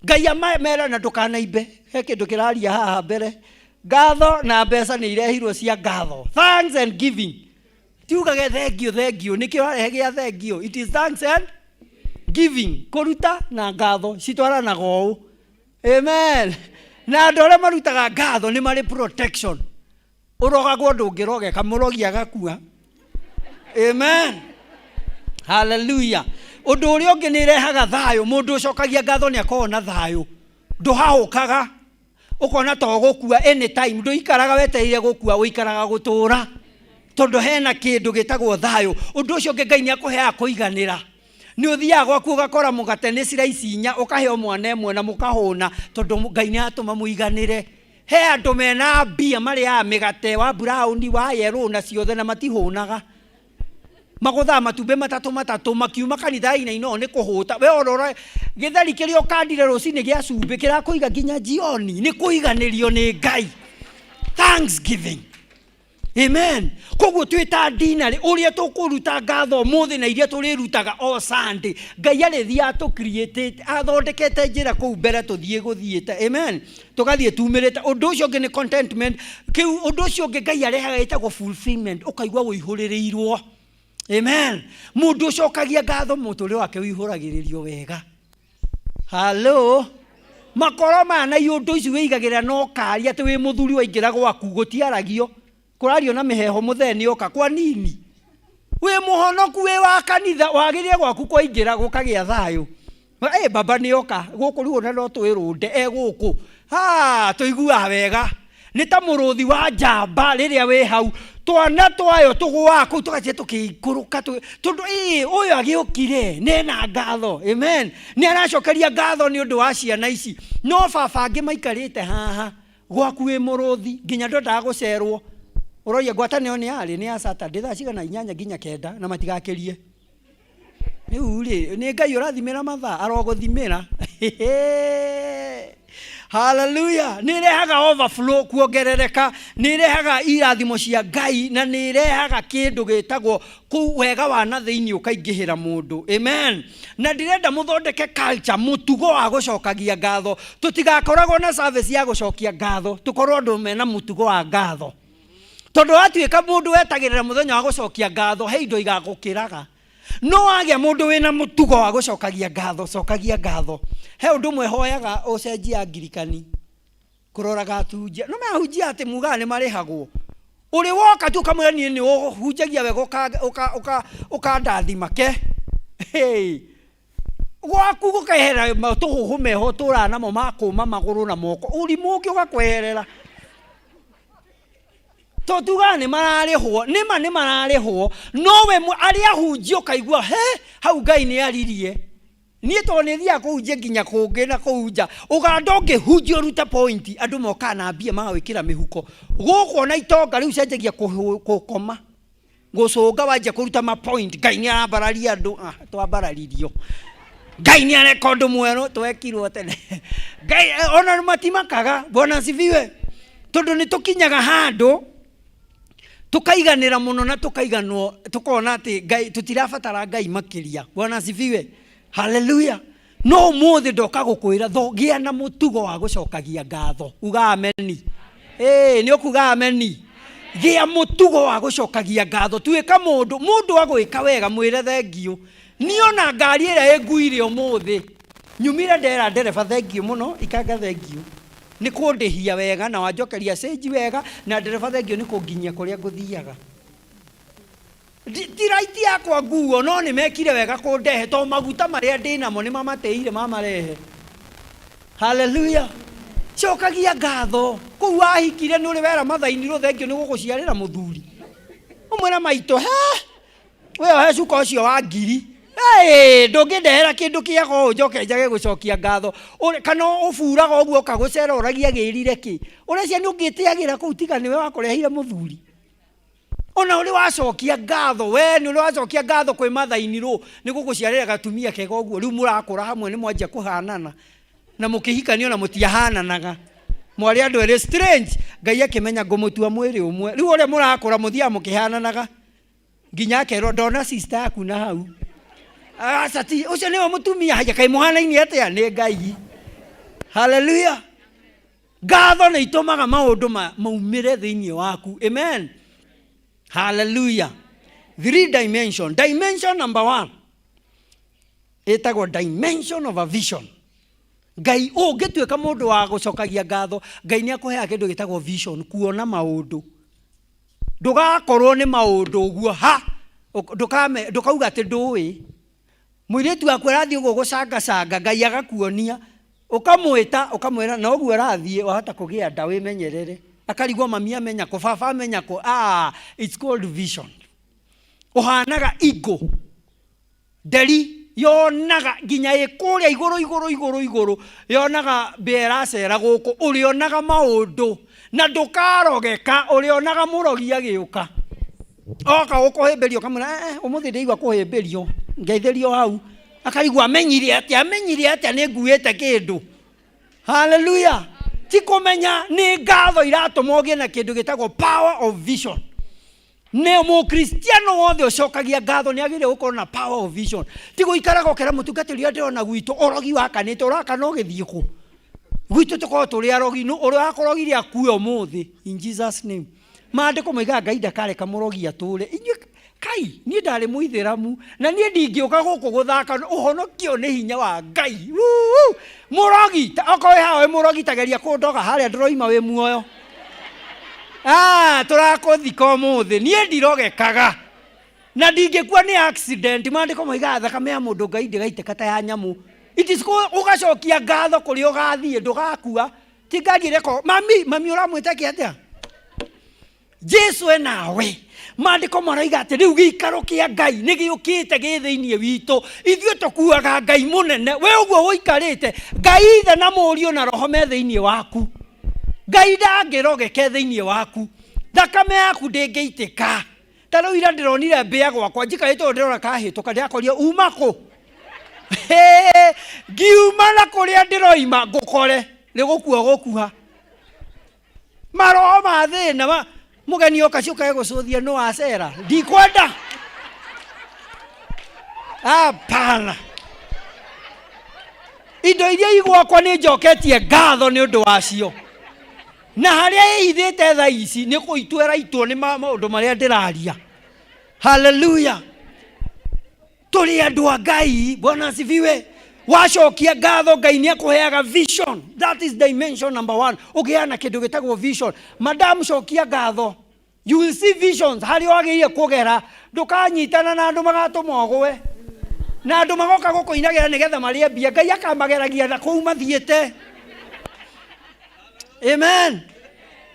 Ngai amera na ndukanaimbe. He kindu kiraria haha mbere. Ngatho na mbeca ni irehirwo cia ngatho. Thanks and giving. Tiugage thengio nikio arehegia thengio. It is thanks and giving. Kuruta na ngatho citwaranaga ũũ. Amen. Na andũ arĩa marutaga ngatho nĩ marĩ protection. Ũrogagwo ndũngĩrogeka mũrogi agakua. Amen. Hallelujah. Ũndũ ũrĩa ũngĩ nĩ irehaga thayũ. Mũndũ ũcokagia ngatho nĩ akoragwo na thayũ. Ndũhahũkaga. Ũkona ta ũgũkua anytime. Ndũikaraga wetereire gũkua, ũikaraga gũtũũra. Tondũ hena kĩndũ gĩtagwo thayũ. Ũndũ ũcio ũngĩ Ngai nĩ akũheaga kũiganĩra. Ni uthiaga gwaku ugakora mugate ni ciraicinya ukaheo mwana emwe na mukahuna tondu Ngai ni atuma muiganire. He andu mena mbia maria migate wa brown wa yellow na ciothe na matihunaga. Magutha matumbe matatu makiuma kanitha-inĩ ino ni kuhuta. We orora githari kirio kandire rucini gia cumbi kirakuiga nginya jioni ni kuiganirio ni Ngai. Thanksgiving. Amen. Koguo twita Deanery uria tukuruta ngatho muthi na iria turirutaga o Sunday. Ngai arithia tu create athondekete njira kuu mbere tuthie guthiite. Amen. Tugathie tumirite undu ucio ngi ni contentment. Kiu undu ucio ngi Ngai arehaga itagwo fulfillment. Ukaigwa wihuririrwo. Amen. Mundu ucokagia ngatho muture wake wihuragiririo wega. Hello. makoroma na yundu ici wigagira no kari ati wi muthuri waingira gwaku gutiaragio kurario na miheho mutheni oka kwa nini wi muhonoku wi wa kanitha wagirie gwaku kwaingira gukagia thayo baba ni oka guku riu na no twirunde guku tuigua wega ni ta muruthi wa njamba riria wi hau twana twayo tugwa ku tugacie tukikuruka tondu uyu agiukire nena ngatho amen ni aracokeria ngatho ni undu wa ciana ici no baba angi maikarite haha gwaku wi muruthi nginya ndodaga gucerwo uroia ngwatanio ni ari ni ya Saturday thaa cigana 8 nginya 9 na matigakirie riu ri ni Ngai urathimira mathaa aroguthimira hallelujah nirehaga overflow kuongerereka nirehaga irathimo cia Ngai na nirehaga kindu gitagwo ku wega wa na thiini ukaingihira mundu amen na ndirenda muthondeke culture mutugo wa gucokagia ngatho tutigakoragwo na service ya gucokia ngatho tukorwo andu mena mutugo wa ngatho tondu atuika mundu wetagirira muthenya wa gucokia ngatho he indo igagukiraga no agia mundu wina mutugo wa gucokagia ngatho cokagia ngatho he undu mwe hoyaga ucenjia ngirikani kuroraga tunjia no mahunjia ati muga ni marihagwo uri woka tu kamwe ni ni hunjagia wega ukandathima ke hey gwaku gukehera tuhuhume ho tura namo makuma maguru na moko uri muki ugakweherera totugane mararihwo nima ni mararihwo nowe aria hunjio kaigua he hau Ngai ni aririe nie to ne thia kuhunjia nginya kungi na kuhunja ugandonge hunjio ruta point andu moka na mbia magawikira mihuko guko na itonga riu cenjagia kukoma gucunga wanje kuruta ma point Ngai ni arabararia andu twabararirio Ngai ni arekondu mwero twekirwo tene Ngai ona matimakaga bona sifiwe tondu ni tukinyaga handu tukaiganira muno na tukaiganwo tukona ati Ngai tutirabatara Ngai makiria bwana sifiwe hallelujah no muthi ndoka gukwira thogia na mutugo wa gucokagia ngatho uga ameni ni ukuga ameni gia mutugo wa gucokagia ngatho tuika mundu wa gwika wega mwire thengio niona ngari ira enguire umuthi nyumire ndera ndereba thengio muno ikanga thengio ni kundihia wega na wanjokeria stage wega na ndereba thengio ni kunginyia kuria nguthiaga ti right yakwa nguo no ni mekire wega kundehe to maguta maria ndinamo ni mamateire mamarehe hallelujah cokagia ngatho kuu wahikire ni uri wera mathaini ruthengio ni guguciarira muthuri umwira maito we he cuka ucio wa ngiri ndungindehera kindu kiago njoke njage gucokia ngatho kana uburaga uguo kagucera uragia girire ki urecia ni ungitiagira kuu tiga niwe wakurehire muthuri ona uri wacokia ngatho we ni uri wacokia ngatho kwi mathaini ru ni guguciarira gatumia kega uguo riu murakura hamwe ni mwanjia kuhanana na mukihikania na mutiahananaga mwari andu eri strange Ngai akimenya ngumutua mwiri umwe riu uri murakura muthia mukihananaga nginya kero ndona sister yaku na hau sati ucio niwe mutumia haja kai muhanaini atia ni Ngai hallelujah ngatho ni itumaga maundu maumire thiini waku amen hallelujah 3 dimension number 1 etagwo dimension of a vision Ngai ungituika mundu wa gucokagia ngatho Ngai ni akuhea kindu gitagwo vision kuona maundu ndugakorwo ni maundu uguo ndukauga ati ndui mwiritu waku arathie uguo gucanga Ngai agakuonia ukamwita ukamwira na uguo arathie wahota kugia nda wimenyerere akarigwo mami amenya ko baba amenya ko it's called vision uhanaga ego nderi yonaga nginya ikuria iguru yonaga beracera guku urionaga maundu na ndukarogeka urionaga murogia giuka oka gukuhimberio kamuna umuthi ndeigwa kuhimberio ngeitherio hau akarigwa amenyire atia ni nguite kindu hallelujah tikumenya ni ngatho iratuma ugie na kindu gitagwo power of vision ne mu kristiano wothe ucokagia ngatho ni agire gukorwo na power of vision tigo ikaraga okera mutungatiri ndirona gwitu orogi wakanite urakana ugithie ku gwitu tukorwo turi arogi no uri akorogiria kuo muthi in Jesus name maandiko moiga Ngai ndakareka murogi ature inyue kai ni ndari muithiramu na ni ndingioka guku guthaka uhonokio ni hinya wa Ngai murogi okoe hawe murogi tageria kundoga haria ndiroima wi muoyo turakuthika muthi ni ndirogekaga na ndingikua ni accident mandiko moiga thakame ya mundu Ngai ndigaiteka ta ya nyamu itisiko ugacokia ngatho kuri ugathie ndugakua tigagire ko mami uramwite ki atia Jesu enawe mandiko maraiga ati riu giikaro kia Ngai ni giukite gi thiini witu ithio tukuaga Ngai munene we uguo uikarite Ngai ithe na murio na roho me thiini waku Ngai ndangirogeke thiini waku thakame yaku ndingiitika taro ira ndironire mbia gwakwa njikarite ndirora kahituka ndiakoria umako ngiuma na kuria ndiroima ngukore ni gukua gukuha maroho ma thina mugeni oka ciuka gucuthia no acera ndikwenda apana indo iria igwakwa ni njoketie ngatho ni undu wacio na haria ihithite tha ici ni kuitwera itwo ni maundu maria ndiraria haleluya tuli andu a Ngai bwana asifiwe wacokia ngatho Ngai ni akuheaga vision that is dimension number 1 ugiana kindu gitagwo vision madam cokia ngatho you will see visions hari wagiye kugera ndukanyitana na andu magatumogwe na andu magoka gukuinagira nigetha marie mbia Ngai akamageragia na kuu mathiete amen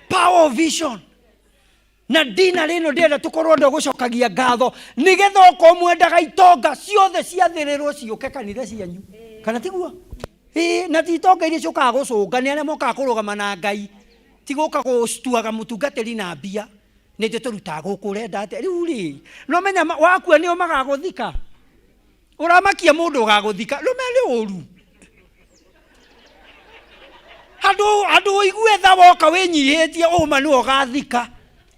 power of vision na Deanery no ndenda tukorwo ndo gucokagia ngatho nigetha ukomwendaga itonga ciothe ciathirirwo ciuke kanitha cianyu kana tiguo na titonga iria ciukaga gucunga ni aria mokaga kurugama na Ngai tiguka gustuaga mutungatiri na mbia ni ndio turutaga guku renda ati riu ri no menya wakua ni magaguthika uramakia mundu ugaguthika no mele uru handu igue tha woka winyihitie uma ni ugathika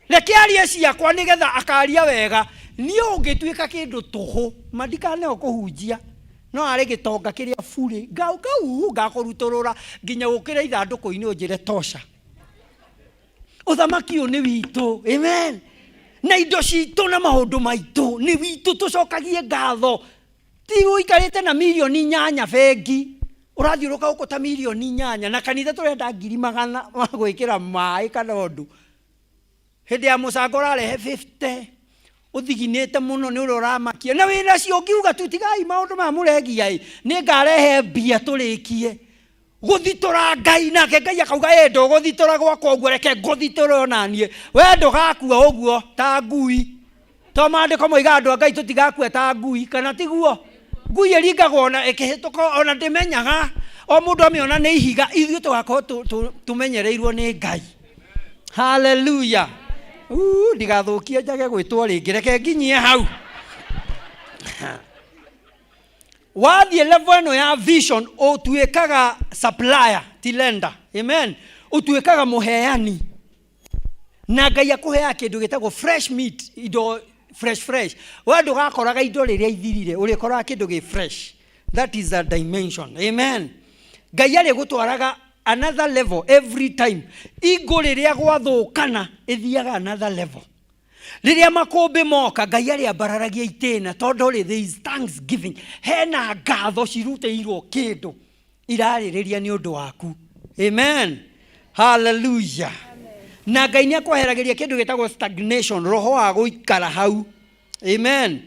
reke arie ciakwa nigetha akaria wega ni ungituika kindu tuhu mandikane okuhunjia no ari gitonga kiria buri ngau ngakuruturura nginya gukira ithanduku-ini unjire tosha uthamaki ni witu amen na indo citu na maundu maitu ni witu tucokagie ngatho ti uikarite na milioni 8 bengi urathiuruka ukuta milioni 8 na kanitha turenda 100,000 magwikira mai kana undu hindi ya mucango rarehe 50 uthiginite muno ni uramakia na wina cio ngiuga tutigai maundu ma muregia ni ngarehe mbia turikie guthitura Ngai nake Ngai akauga ndo guthitura gwakwa uguo reke nguthiture onanie we ndugakua uguo ta ngui to mandiko moiga andu a Ngai tutigakua ta ngui kana tiguo ngui eringagwo na ikihituka ona ndimenyaga o mundu amiona ni ihiga ithuĩ tugakorwo tumenyereirwo ni Ngai haleluya ndigathukie njage gwitwo ringi reke nginyie hau wathie level eno ya vision utuikaga supplier ti lender amen utuikaga muheani na Ngai akuhea kindu gitagwo fresh meat indo fresh we ndugakoraga indo riria ithirire urikoraga kindu gi fresh that is a dimension amen Ngai ari gutwaraga another level every time igo riria gwathukana ithiaga another level riria makumbi moka Ngai ari ambararagia itena tondu ri there is thanksgiving hena ngatho ciruteirwo kindu iraririria ni undu waku amen hallelujah na Ngai ni akweheragiria kindu gitagwo stagnation roho wa guikara hau amen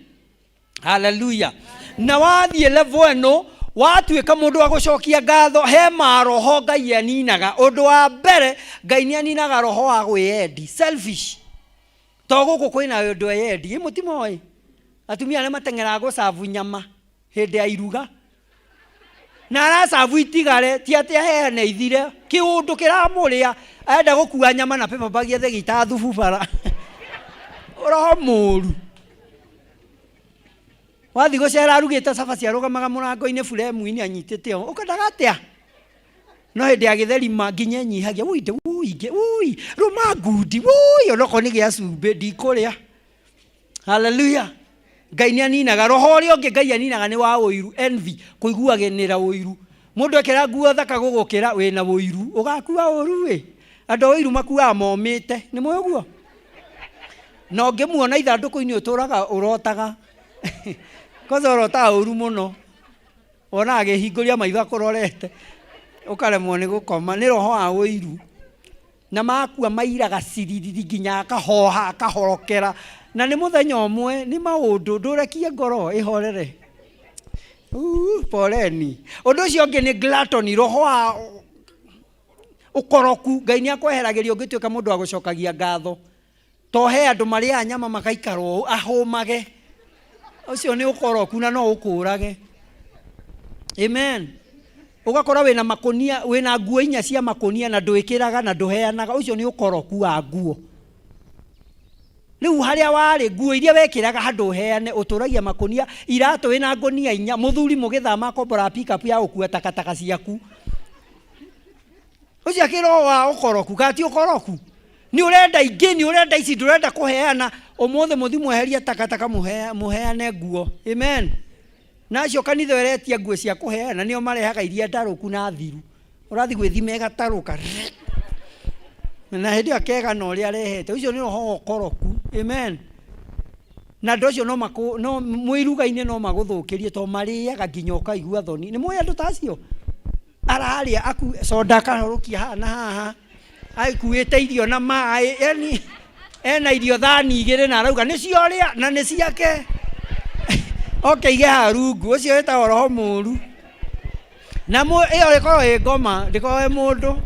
hallelujah na wathie level eno watuika mundu wa gucokia ngatho he maroho Ngai aninaga undu wa mbere Ngai ni aninaga roho wa gwiendi selfish to guku kwina undu eyendi mutimoi atumia ne matengera gucavu nyama hindi ya iruga na aracavu itigare ti ati heane ithire kiundu kiramuria aenda gukua nyama na pepa bag yethe gita thubu bara roho muru wathi gucera arugite cabaci arugamaga murango-ini buremu-ini anyitite o ukandaga atia no hindi ya githeri nginya nyihagia uinde uige ruma ngundi onoko ni gia cumbi ndikuria haleluya Ngai ni aninaga roho ria ungi Ngai aninaga ni wa uiru envy kuiguagenera uiru mundu ekera nguo thaka gugukira wina uiru ugakua uru andu uiru makuaga momite ni mwe uguo no ngimuona ithandũkũ-inĩ ũtũraga ũrotaga koza ũrotaga ũru mũno, wona agĩhingũria maitho akũrorete ũkaremwo nĩ gũkoma, nĩ roho wa ũiru, na makua mairaga ciririri nginya akahoha akahorokera, na nĩ mũthenya ũmwe, nĩ maũndũ ndũrekie ngoro ĩhorere. Poleni. Ũndũ ũcio ũngĩ nĩ gluttony, roho wa ũkoroku. Ngai nĩ akweheragĩria ũngĩtuĩka mũndũ wa gũcokagia ngatho, to he andũ marĩaga nyama magaikara ũũ ahũmage, ũcio nĩ ũkoroku na no ũkũrage. Amen. Ũgakora wĩna makonia, wĩna nguo 4 cia makonia na ndwĩkĩraga na ndũheanaga, ũcio nĩ ũkoroku wa nguo. Rĩu harĩa warĩ nguo iria wekĩraga handũ ũheane, ũtũragia makonia, iratũ wĩna ngonia 4, mũthuri mũgĩthama akombora pick-up ya gũkua takataka ciaku. Ũcio kĩroho wa ũkoroku, kati ũkoroku. Nĩ ũrenda ingĩ, nĩ ũrenda ici, ndũrenda kũheana. Ũmũthĩ mũthi mweheria takataka mũheane nguo. Amen. Nacio kanitha ũretia nguo cia kũheana, nĩo marehaga iria ndarũku na thiru. Ũrathi gwĩthima ĩgatarũka. Na hĩndĩ ĩyo akegana ũrĩa arehete. Ũcio nĩ roho wa ũkoroku. Amen. Na andũ acio no mwĩruga-inĩ no magũthũkĩrie, to marĩaga nginya ũkaigua thoni. Nĩ mũĩ andũ ta acio? Ararĩa soda akarũkia haha na haha, akuĩte irio na maĩ, yani ena irio thani 2 na arauga nĩ cio rĩa na nĩ ciake. Okeige harungu, ũcio wĩtagwo roho mũru. Na ĩyo ĩkorwo ĩ ngoma, ndĩkorwo ĩ mũndũ.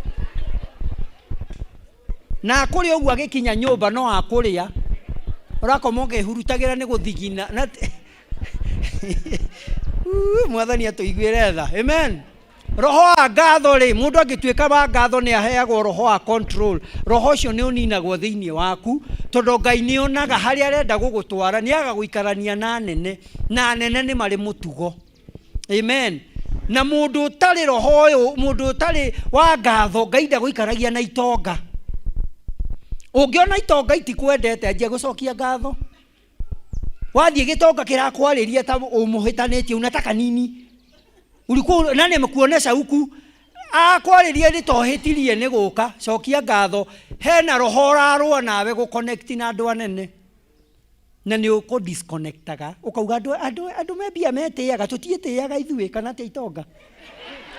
Na kũrĩ ũguo agĩkinya nyũmba no akũrĩa, ũrakoma ũkĩhurutagĩra nĩ gũthigina. Mwathani atũiguĩre tha. Amen. Roho wa ngatho rĩ, mũndũ angĩtuĩka wa ngatho nĩ aheagwo roho wa control. Roho ũcio nĩ ũninagwo thĩinĩ waku, tondũ Ngai nĩ onaga harĩa arenda gũgũtwara, nĩ agagũikarania na nene, na nene nĩ marĩ mũtugo. Amen. Na mũndũ ũtarĩ roho ũyũ, mũndũ ũtarĩ wa ngatho, Ngai ndagũikaragia na itonga. Ũngĩona itonga itikwendete, anjia gũcokia ngatho. Wathiĩ gĩtonga kĩrakwarĩria ta ũmũhĩtanĩtie, unataka nini? Ulikuwa nani amekuonesha huku? Akwarĩria nĩ tohĩtirie nĩ gũka, cokia ngatho. Hena roho ũrarũa nawe gũconnect na andũ anene. Na nĩ ũkũ disconnectaga. Ũkauga andũ mebia metĩaga, tũtiĩtĩaga ithuĩ kana atĩa itonga.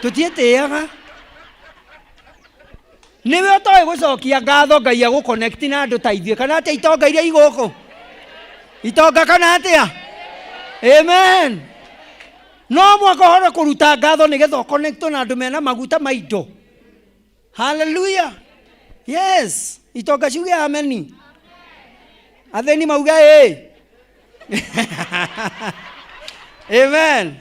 Tũtiĩtĩaga. Nĩwe ũtoĩ gũcokia ngatho, Ngai agũconnect na andũ ta ithuĩ kana atĩa itonga iria igũkũ. Itonga kana atĩa? Amen. No mwaka hore kũruta ngatho nĩgetha connect na andũ mena maguta maindo. Hallelujah. Yes. Itonga ciuge ameni. Atheni mauga Amen.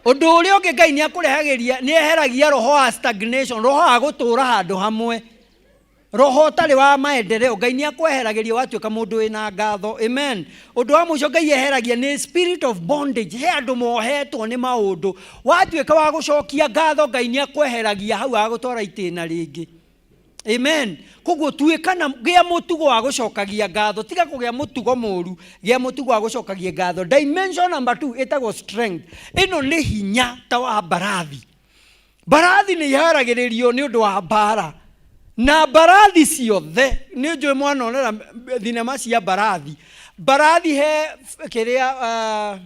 Ũndũ ũrĩa ũngĩ Ngai nĩ akũrehagĩria, nĩ eheragia roho wa stagnation, roho wa gũtũũra handũ hamwe. Roho ũtarĩ wa maendeleo, Ngai nĩ akweheragĩria watuĩka mũndũ wĩna ngatho. Amen. Ũndũ wa mũico Ngai eheragia nĩ spirit of bondage. He andũ mohetwo nĩ maũndũ. Watuĩka wa gũcokia ngatho, Ngai nĩ akweheragia hau agũtwara itĩna rĩngĩ. Amen. Koguo tuĩkana gĩa mũtugo wa gũcokagia ngatho, tiga kũgĩa mũtugo mũru, gĩa mũtugo wa gũcokagia ngatho. Dimension number 2 ĩtagwo strength. Ĩno nĩ hinya ta wa mbarathi. Mbarathi nĩ iharagĩrĩrio nĩ ũndũ wa mbara. Na mbarathi ciothe, nĩ njũĩ mwana onera thinema cia mbarathi. Mbarathi he kĩrĩa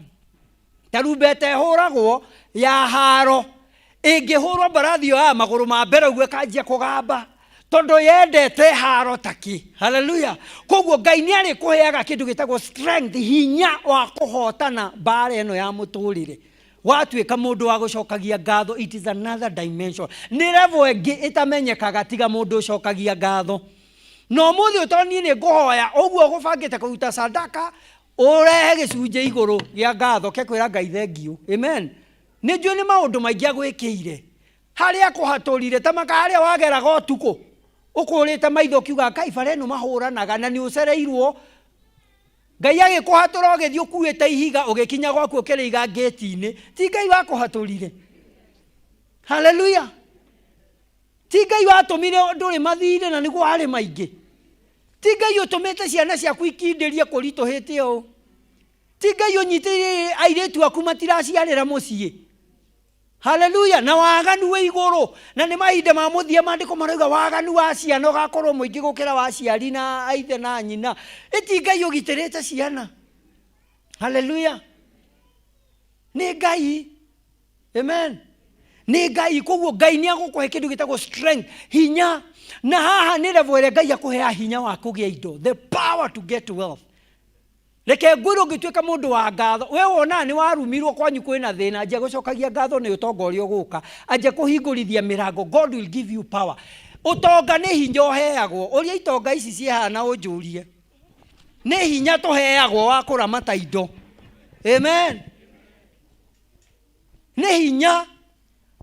tarumbeta ĩhũragwo ya haro. Ĩngĩhũrwo mbarathi yo ya magũrũ ma mbere ũguo ĩkanjia kũgamba, tondũ yendete haro taki. Hallelujah. Koguo Ngai nĩ arĩkũheaga kĩndũ gĩtagwo strength, hinya wa kũhotana mbara ĩno ya mũtũrĩre. Watuĩka mũndũ wa gũcokagia ngatho, it is another dimension. Nĩ level ĩngĩ ĩtamenyekaga tiga mũndũ ũcokagia ngatho. No mũthĩ ũtoni nĩ ngũhoya, ũguo ũgũbangĩte kũruta sadaka, ũrehe gĩcunjĩ igũrũ gĩa ngatho, kekwĩra Ngai thengiũ. Amen. Nĩ njũĩ nĩ maũndũ maingĩ agwĩkĩire. Harĩa kũhatũrire, ta maka harĩa wageraga ũtukũ, ũkũrĩte maitho kiuga kaibara ĩno mahũranaga na nĩ ũcereirwo. Ngai agĩkũhatũra ũgĩthiĩ ũkuĩte ihiga, ũgĩkinya gwaku ũkĩrĩiga gate-inĩ. Ti Ngai wakũhatũrire. Hallelujah. Ti Ngai watũmire ndũrĩ mathirĩ na nĩguo harĩ maingĩ. Ti Ngai ũtũmĩte ciana ciaku ikindĩrie kũritũhĩte ũũ. Ti Ngai ũnyitĩire airĩtu aku matiraciarĩra mũciĩ. Haleluya. Na waganu we iguru na nĩ mahinda ma mũthia maandĩko marauga waganu wa ciana ũgakorwo mũingĩ gũkĩra wa ciari na aithe na nyina. Ĩti Ngai ũgitĩrĩte ciana. Haleluya. Nĩ Ngai. Amen. Nĩ Ngai, koguo Ngai nĩ agũkũhe kĩndũ gĩtagwo strength, hinya. Na haha nĩ level ĩrĩa Ngai akũhea hinya wa kũgĩa indo, the power to get wealth. Reke ngwĩrwo ũngĩtuĩka mũndũ wa ngatho, we wona nĩ warumirwo kwanyu kwĩna thĩna, anjia gũcokagia ngatho nĩ ũtonga ũrĩa ũgũka, anjia kũhingũrithia mĩrango. God will give you power. Ũtonga nĩ hinya ũheagwo. Ũrĩa itonga ici ciehana ũnjũrie. Nĩ hinya tũheagwo wa kũramata indo. Amen. Nĩ hinya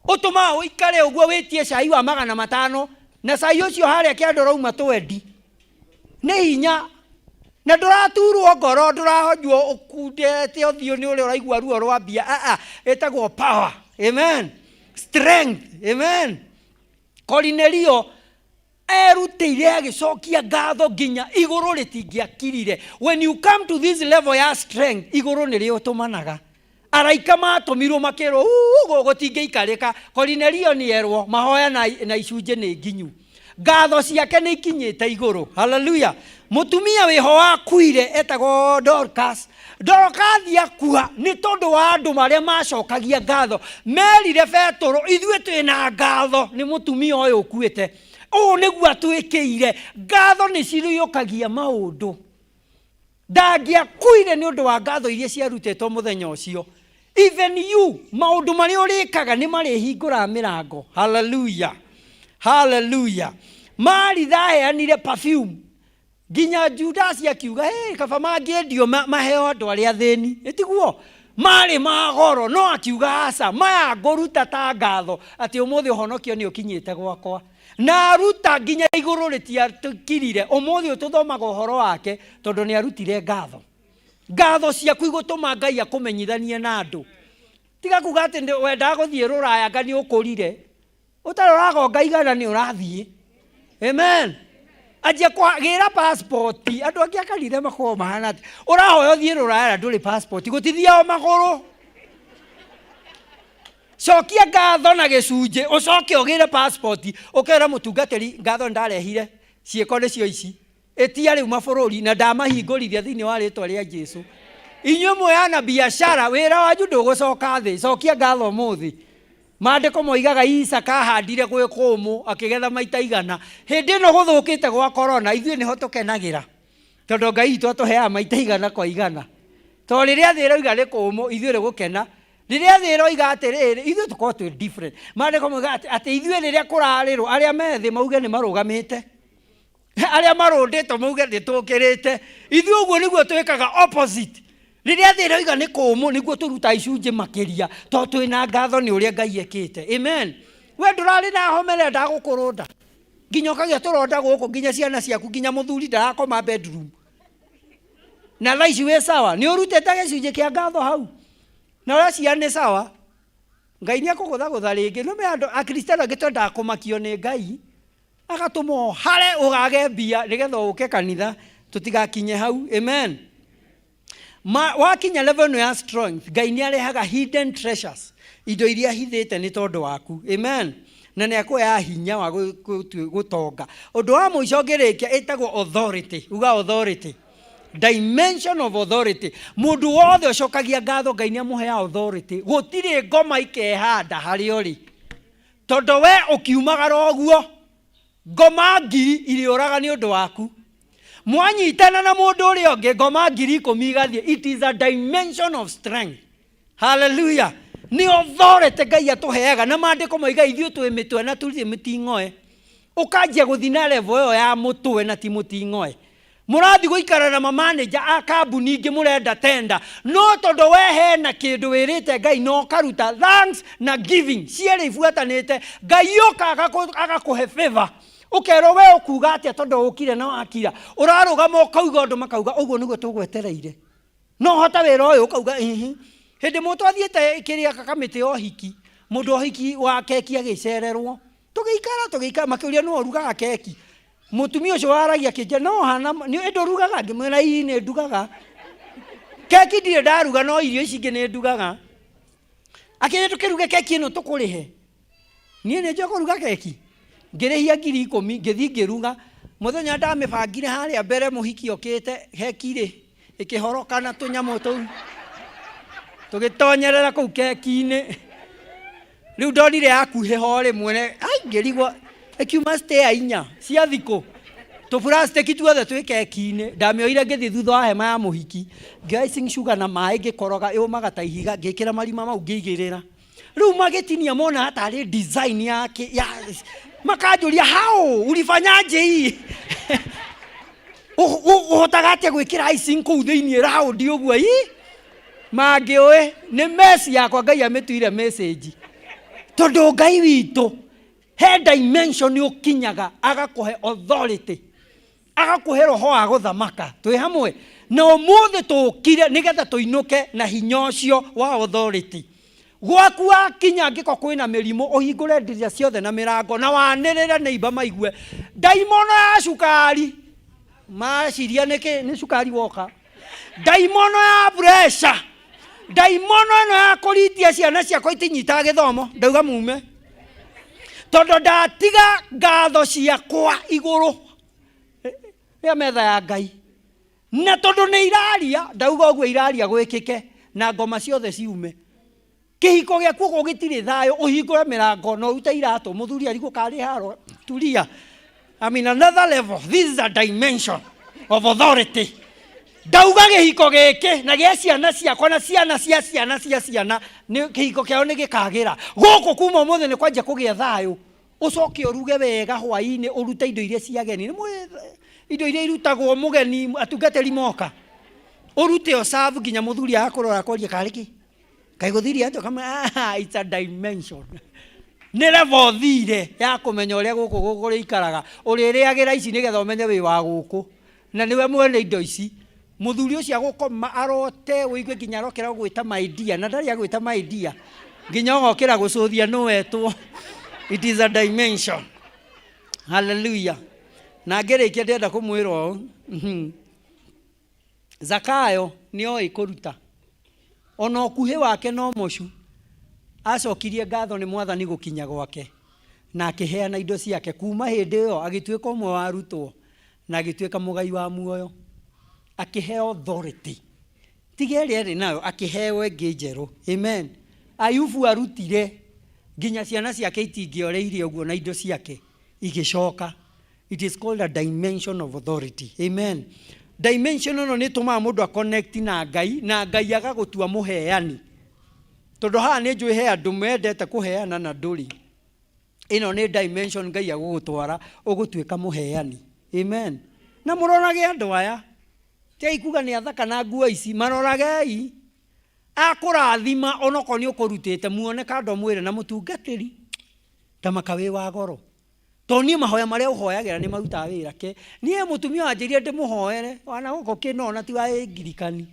ũtũmaga ũikare ũguo wĩtie cai wa 500 na cai ũcio harĩa kĩando rauma twendi. Nĩ hinya. Na ndũraturwo ngoro, ndũrahonywo ũkundete ũthiũ nĩ ũrĩa ũraigua ruo rwambia. Ĩtagwo power. Amen. Strength. Amen. Cornelio erutĩire agĩcokia ngatho nginya igũrũ rĩtingĩakirire. When you come to this level ya strength, igũrũ nĩrĩo ũtũmanaga. Araika matũmirwo makĩrwo gũtingĩikarĩka. Cornelio nĩerwo mahoya na icunjĩ nĩ nginyu. Ngatho ciake nĩ ikinyĩte igũrũ. Hallelujah. Mũtumia wĩho wakuire etagwo Dorcas. Dorcas akua nĩ tondũ wa andũ marĩa macokagia ngatho. Merire Petro, ithuĩ twĩna ngatho nĩ mũtumia ũyũ ũkuĩte. Ũũ nĩguo atwĩkĩire. Ngatho nĩ cirĩũkagia maũndũ. Ndangĩakuire nĩ ũndũ wa ngatho iria ciarutĩtwo mũthenya ũcio. Even you, maũndũ marĩa ũrĩkaga nĩ marĩhingũra mĩrango. Hallelujah. Hallelujah. Maritha aheanire perfume. Ginya Judas akiuga, kaba mangĩendio maheo andũ arĩa athĩni. Ĩtiguo marĩ magoro, no akiuga aca maya ngũruta ta ngatho atĩ ũmũthĩ ũhonokio nĩ ũkinyĩte gwakwa. Na aruta nginya igũrũ rĩtiakirire. Ũmũthĩ ũtũthomaga ũhoro wake tondũ nĩ arutire ngatho. Ngatho ciaku igũtũma Ngai akũmenyithanie na andũ. Tiga kuga atĩ wendaga gũthiĩ Rũraya Ngai nĩ ũkũrire. Ũtaroraga Ngai gana nĩ ũrathiĩ. Amen. Anjia kwagĩra passport. Andũ angĩ akanitha makorwo mahana atĩ ũrahoya ũthiĩ Rũraya na ndũrĩ passport. Gũtithia o magũrũ. Cokia ngatho na gĩcunjĩ ũcoke ũgĩre passport. Ũkera mũtungatĩri ngatho ndarehire ciĩko nĩcio ici. Ĩtia rĩu mabũrũri na ndamahingũrithia thĩinĩ wa rĩtwa rĩa Jesũ. Inyuĩ mũyana biashara wĩra wanyu ndũgũcoka thĩ. Cokia ngatho mũthĩ. Maandĩko moigaga Isaka ahandire gwĩ kũmũ akĩgetha maita igana. Hĩndĩ ĩno gũthũkĩte gwa corona ithuĩ nĩho tũkenagĩra. Tondũ Ngai witũ atũheaga maita igana kwa igana. Tondũ rĩrĩa thĩ ĩroiga nĩ kũmũ ithuĩ nĩ gũkena. Rĩrĩa thĩ ĩroiga atĩrĩrĩ ithuĩ tũkorwo twĩ different. Maandĩko moigaga atĩ ithuĩ rĩrĩa kũrarĩrwo arĩa me thĩ mauge nĩ marũgamĩte. Arĩa marũndĩtwo mauge nĩ tũkĩrĩte. Ithuĩ ũguo nĩguo twĩkaga opposite. Rĩrĩa thĩ ĩroiga nĩ kũmũ nĩguo tũruta icunjĩ makĩria tondũ twĩna ngatho nĩ ũrĩa Ngai ekĩte. Amen. We ndũrarĩ na homere ndagũkũrũnda. Nginya ũkagĩa tũronda gũkũ nginya ciana ciaku nginya mũthuri ndarakoma bedroom. Na thaa ici wĩ sawa nĩ ũrutĩte gĩcunjĩ kĩa ngatho hau. Na ũrĩa ciana nĩ sawa. Ngai nĩ akũgũthagũtha rĩngĩ. No me andũ akristiano angĩ twendaga kũmakio nĩ Ngai. Agatũma hare ũgage mbia nĩgetha ũke kanitha tũtigakinye hau. Amen. Wakinya level ya strength, Ngai nĩ arehaga hidden treasures. Indo iria hithĩte nĩ tondũ waku. Amen. Na nĩ akũheaga hinya wa gũtonga. Ũndũ wa mũico ngĩrĩkia ĩtagwo authority. Uga authority. Dimension of authority. Mũndũ wothe ũcokagia ngatho Ngai nĩ amũheaga authority. Gũtirĩ ngoma ikehanda harĩa ũrĩ. Tondũ we ũkiumagara ũguo ngoma ngiri iriũraga nĩ ũndũ waku. Mwanyitana na mũndũ ũrĩa ũngĩ ngoma ngiri 10 igathiĩ. It is a dimension of strength. Hallelujah. Ni authority Ngai atũheaga na maandĩko moiga ithuĩ twĩ mĩtwe na tũrĩ mĩting'oe. Ũkanjia gũthiĩ na level ĩyo ya mũtwe na ti mũting'oe. Mũrathi gũikara na manager a kambuni ingĩ mũrenda tender. No tondũ we hena kĩndũ wĩrĩte Ngai no karuta thanks na giving. Cierĩ ibuatanĩte. Ngai yoka agakũhe favor. Ũkerwo we ũkuga atĩa tondũ ũkire na wakira. Ũrarũgama ũkauga ũndũ makauga ũguo nĩguo tũgwetereire. No hota wĩra ũyũ ũkauga hĩndĩ mũndũ athiĩte kĩrĩa kamĩtĩ o hiki. Mũndũ o hiki wa keki agĩcererwo. Tũgĩikara makĩũria no ũrugaga keki. Mũtumia ũcio waragia kĩnja no hana nĩ ndũrugaga ngĩmwĩra ii nĩ ndugaga. Keki ndirĩ ndaruga no irio ici ingĩ nĩ ndugaga. akĩrĩ tũkĩruge keki ĩno tũkũrĩhe. Niĩ nĩ njũĩ kũruga keki, ngĩrĩhia 10,000 ngĩthiĩ ngĩruga. Mũthenya ndamĩbangire harĩa mbere mũhiki okĩte keki-rĩ ĩkĩhoroka na tũnyamũ tũu tũgĩtonyerera kũu keki-inĩ. Rĩu ndonire yakuhĩho rĩmwe ngĩrigwo ĩkiuma stay 4 cia thikũ tũburacitĩki tuothe twĩ keki-inĩ. Ndamĩoire ngĩthiĩ thutha wa hema ya mũhiki ngĩoya icing sugar na maĩ ngĩkoroga yũmaga ta ihiga ngĩkĩra marima mau ngĩigĩrĩra. Rĩu magĩtinia mona hatarĩ design yake makanjũria how ulifanyaje hii ũhotaga atĩa gwĩkĩra icing kũu thĩiniĩ raundi ũguo ii mangĩũĩ nĩ mesi yakwa Ngai amĩtuire message. Tondũ Ngai witũ he dimension ũkinyaga agakũhe authority, agakũhe roho wa gũthamaka. Twĩ hamwe na ũmũthĩ tũkire nĩgetha tũinũke na hinya ũcio wa authority. Gwaku wakinya angĩko kwĩna mĩrimũ ũhingũre ndirica ciothe na mĩrango na wanĩrĩre neighbor maigue. Ndaimono ya cukari maciria nĩ cukari woka. Ndaimono ya pressure, ndaimono ĩno ya kũritia ciana ciakwa itinyitaga gĩthomo ndauga mume. Tondũ ndatiga ngatho ciakwa igũrũ rĩa metha ya Ngai. Na tondũ nĩ iraria ndauga ũguo iraria gwĩkĩke na ngoma ciothe ciume. Kĩhiko gĩaku ũguo gĩtirĩ thayũ ũhingũre mĩrango na ũrute iratũ mũthuri arigwo karĩ haro tulia. I'm in another level. This is a dimension of authority. Ndauga gĩhiko gĩkĩ na gĩa ciana ciakwa na ciana cia ciana cia ciana nĩ kĩhiko kĩao nĩ gĩkagĩra. Gũkũ kuma ũmũthĩ nĩ kwanja kũgĩa thayũ. Ũcoke ũruge wega hwaĩ-inĩ ũrute indo iria cia ageni. Indo iria irutagwo mũgeni atungatĩri moka. Ũrute ũcabu nginya mũthuri akũrora akoria karĩki. Kaigũthiria atĩ kama it's a dimension. Nĩ level thire ya kũmenya ũrĩa gũkũ gũkũrĩikaraga. Ũrĩrĩagĩra ici nĩgetha ũmenye wĩ wa gũkũ. Na nĩwe mwene indo ici. Mũthuri ũcio agũkoma arote wĩigue nginya arokera gwĩta my dear na ndarĩ agwĩta my dear. Nginya ũgokĩra gũcũthia no wetwo. It is a dimension. Hallelujah. Na ngĩrĩkia ndĩenda kũmwĩra ũũ. Zakayo nĩoĩ kũruta. Ona ũkuhĩ wake no mũcu. Acokirie ngatho nĩ Mwathani gũkinya gwake. Na akĩheana indo ciake kuma hĩndĩ ĩyo agĩtuĩka ũmwe wa arutwo na agĩtuĩka mũgai wa muoyo. Akĩheo authority. Tiga ĩrĩa arĩ nayo akĩheo ĩngĩ njerũ. Amen. Ayubu arutire nginya ciana ciake itingĩoreire ũguo na indo ciake igĩcoka. It is called a dimension of authority. Amen. Dimension ĩno nĩ tũmaga mũndũ a connect na Ngai na Ngai agagũtua mũheani. Tondũ haha nĩ njũĩ he andũ mendete kũheana na ndũrĩ. Ĩno nĩ dimension Ngai agũgũtwara ũgũtuĩka mũheani. Amen. Na mũrorage andũ aya. Tei kuga nĩ athaka na nguo ici maroragei. Akũrathima onoko nĩ ũkũrutĩte muone kando mwĩre na mũtungatĩri. Tamaka wĩ wa goro. Toniĩ mahoya marĩa ũhoyagĩra nĩ marutaga wĩra ke. Niĩ mũtumia wanjĩrire ndĩmũhoere wana gũkũ kĩnona ti wa ngirikani.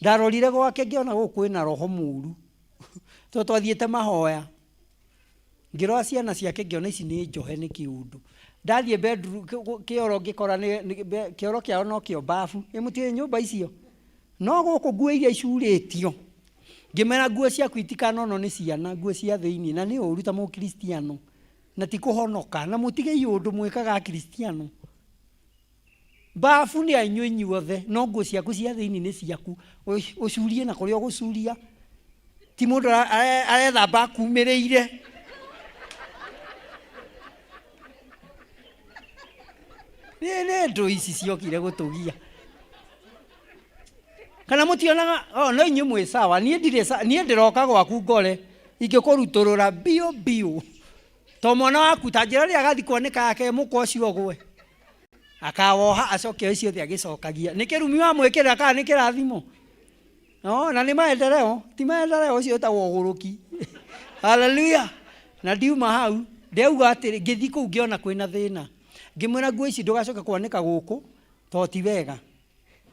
Ndarorire gwake ngĩona gũkũ kwĩna roho mũru. Twathiĩte mahoya. Ngĩrora ciana ciake ngĩona ici nĩ njohe nĩ kĩũndũ. Ndathiĩ bedroom kĩoro ngĩkora kĩoro kĩao no kĩo bafu. Mũtiĩ nyũmba icio. No gũkũ nguo iria icurĩtio. Ngĩmera nguo ciaku itikanono nĩ ciana, nguo cia thĩinĩ na nĩ ũru ta mũkristiano. Na ti kũhonoka na mũtige ũndũ mwĩkaga kristiano. Bafu nĩ anyuĩ inyuothe no nguo ciaku cia thĩinĩ nĩ ciaku. Ũcurie na kũrĩa ũgũcuria. Ti mũndũ arethamba akumĩrĩire. Nĩ ndũ ici ciokire gũtũgia. Kana mũtionaga no inyuĩ mwĩ sawa niĩ ndĩroka gwaku ngore ingĩkũrutũrũra bio bio. To mwana waku ta njĩra rĩrĩa agathi kuoneka yake mũkwa ũcio gwe. Akawoha acoke icio thĩ agĩcokagia. Nĩ kĩrumi wa mwĩkĩrĩra kana nĩ kĩrathimo. No na nĩ maendeleo ti maendeleo ũcio ũtagwo ũgũrũki. Hallelujah. Na ndiuma hau ndeuga atĩ ngĩthi kũu ngĩona kwĩna thĩna. Ngĩmwĩra nguo ici ndũgacoka kwanĩka gũkũ to ti wega.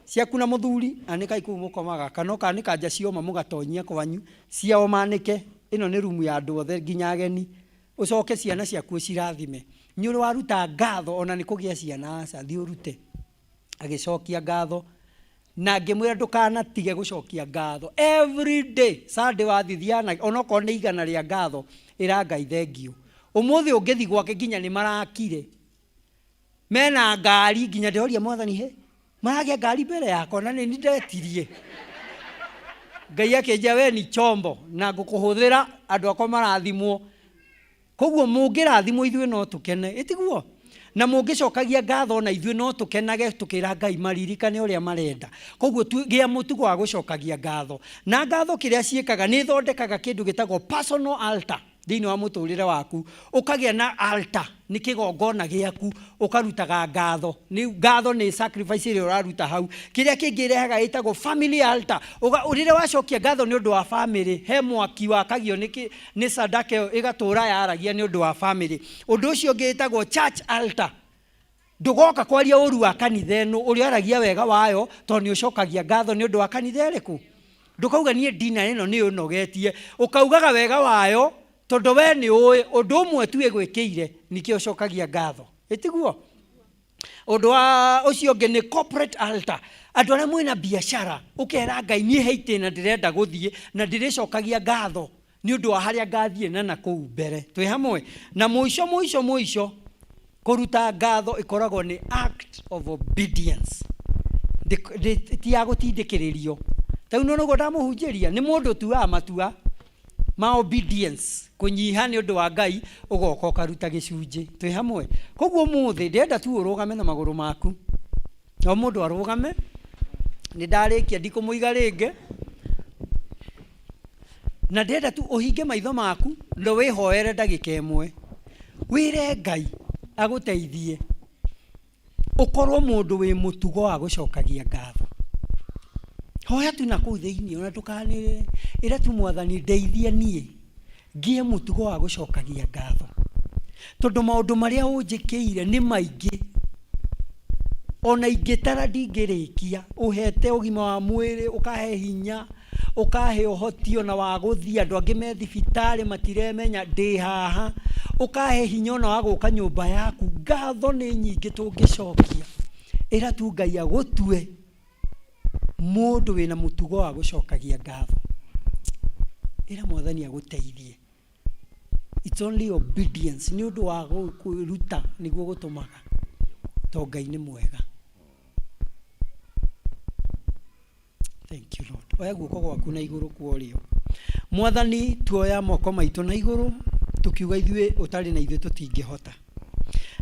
Ciaku na mũthuri anĩka ikuu mũkomaga kana ũkanĩka nja cioma mũgatonyia kwanyu ciao manĩke. Ĩno nĩ rumu ya andũ othe nginya ageni. Ũcoke ciana ciaku cirathime. Nĩ ũrĩ waruta ngatho ona nĩ kũgĩa ciana aca thiĩ ũrute. Agĩcokia ngatho na ngĩmwĩra ndũkanatige gũcokia ngatho every day. Sunday wathithiana onokorwo nĩ igana rĩa ngatho ĩra Ngai thengio. Ũmũthĩ ũngĩthi gwake nginya nĩ marakire, mena ngari nginya ndĩroria Mwathani he maragĩa ngari mbere yakwa na nĩ ndetirie. Ngai akĩnjĩra we ni chombo na ngũkũhũthĩra andũ akwa marathimwo. Koguo mũngĩrathimwo ithuĩ no tũkene, ĩtiguo? Na mũngĩcokagia ngatho na ithuĩ no tũkenage tũkĩra Ngai maririkane ũrĩa marenda. Koguo gĩa mũtugo wa gũcokagia ngatho. Na ngatho kĩrĩa ciĩkaga nĩ thondekaga kĩndũ gĩtagwo personal altar thĩinĩ wa mũtũrĩre waku. Ũkagĩa na altar, nĩ kĩgongona gĩaku, ũkarutaga ngatho. Ngatho nĩ sacrifice ĩrĩa ũraruta hau. Kĩrĩa kĩngĩ ĩrehaga ĩtagwo family altar. Ũrĩa wacokia ngatho nĩ ũndũ wa family, he mwaki wakagio nĩ sadaka ĩgatũra yaragia nĩ ũndũ wa family. Ũndũ ũcio ũngĩ ĩtagwo church altar. Ndũgoka kwaria ũru wa kanitha ĩno, ũrĩa aragia wega wayo tondũ nĩ ũcokagia ngatho nĩ ũndũ wa kanitha ĩrĩkũ. Ndũkauga niĩ Deanery ĩno nĩ ũnogetie, ũkaugaga wega wayo tondũ we nĩ ũĩ ũndũ ũmwe tu ĩgwĩkĩire nĩkĩo ũcokagia ngatho. Ĩtiguo? Ũndũ wa ũcio ũngĩ nĩ corporate altar. Andũ arĩa mwĩna biacara ũkera Ngai niĩ heitĩ na ndĩrenda gũthiĩ na ndĩrĩcokagia ngatho nĩ ũndũ wa harĩa ngathiĩ na nakũu mbere. Twĩ hamwe? Na mũico kũruta ngatho ĩkoragwo nĩ act of obedience. Ti ya gũtindĩkĩrĩrio. Tau nĩguo ndamũhunjĩria, nĩ mũndũ tuaga matua ma obedience, kũnyiha nĩ ũndũ wa Ngai ũgoka ũkaruta gĩcunjĩ. Twĩ hamwe? Koguo mũthĩ ndĩrenda tu ũrũgame na magũrũ maku. O mũndũ arũgame. Nĩ ndarĩkia ndikũmũiga rĩngĩ. Na ndĩrenda tu ũhinge maitho maku na wĩhoere ndagĩka ĩmwe. Wĩre Ngai agũteithie ũkorwo mũndũ wĩ mũtugo wa gũcokagia ngatho. Hoya tu na kũu thĩinĩ ona ndũkanĩrĩre, ĩra tu Mwathani ndeithia niĩ ngĩe mũtugo wa gũcokagia ngatho. Tondũ maũndũ marĩa ũnjĩkĩire nĩ maingĩ, ona ingĩtara ndingĩrĩkia. Ũhete ũgima wa mwĩrĩ, ũkahe hinya, ũkahe ũhoti ona wa gũthiĩ. Andũ angĩ me thibitarĩ matiremenya ndĩ haha, ũkahe hinya ona wa gũka nyũmba yaku. Ngatho nĩ nyingĩ tũngĩcokia. Ĩra tu Ngai agũtue mũndũ wĩna mũtugo wa gũcokagia ngatho. Ĩra Mwathani agũteithie. It's only obedience. Nĩ ũndũ wa kwĩruta nĩguo gũtũmaga. Tondũ Ngai nĩ mwega. Thank you Lord. Oya guoko gwaku na igũrũ kwa ũrĩo. Mwathani tuoya moko maitũ na igũrũ tukiuga ithuĩ ũtarĩ na ithuĩ tũtingĩhota.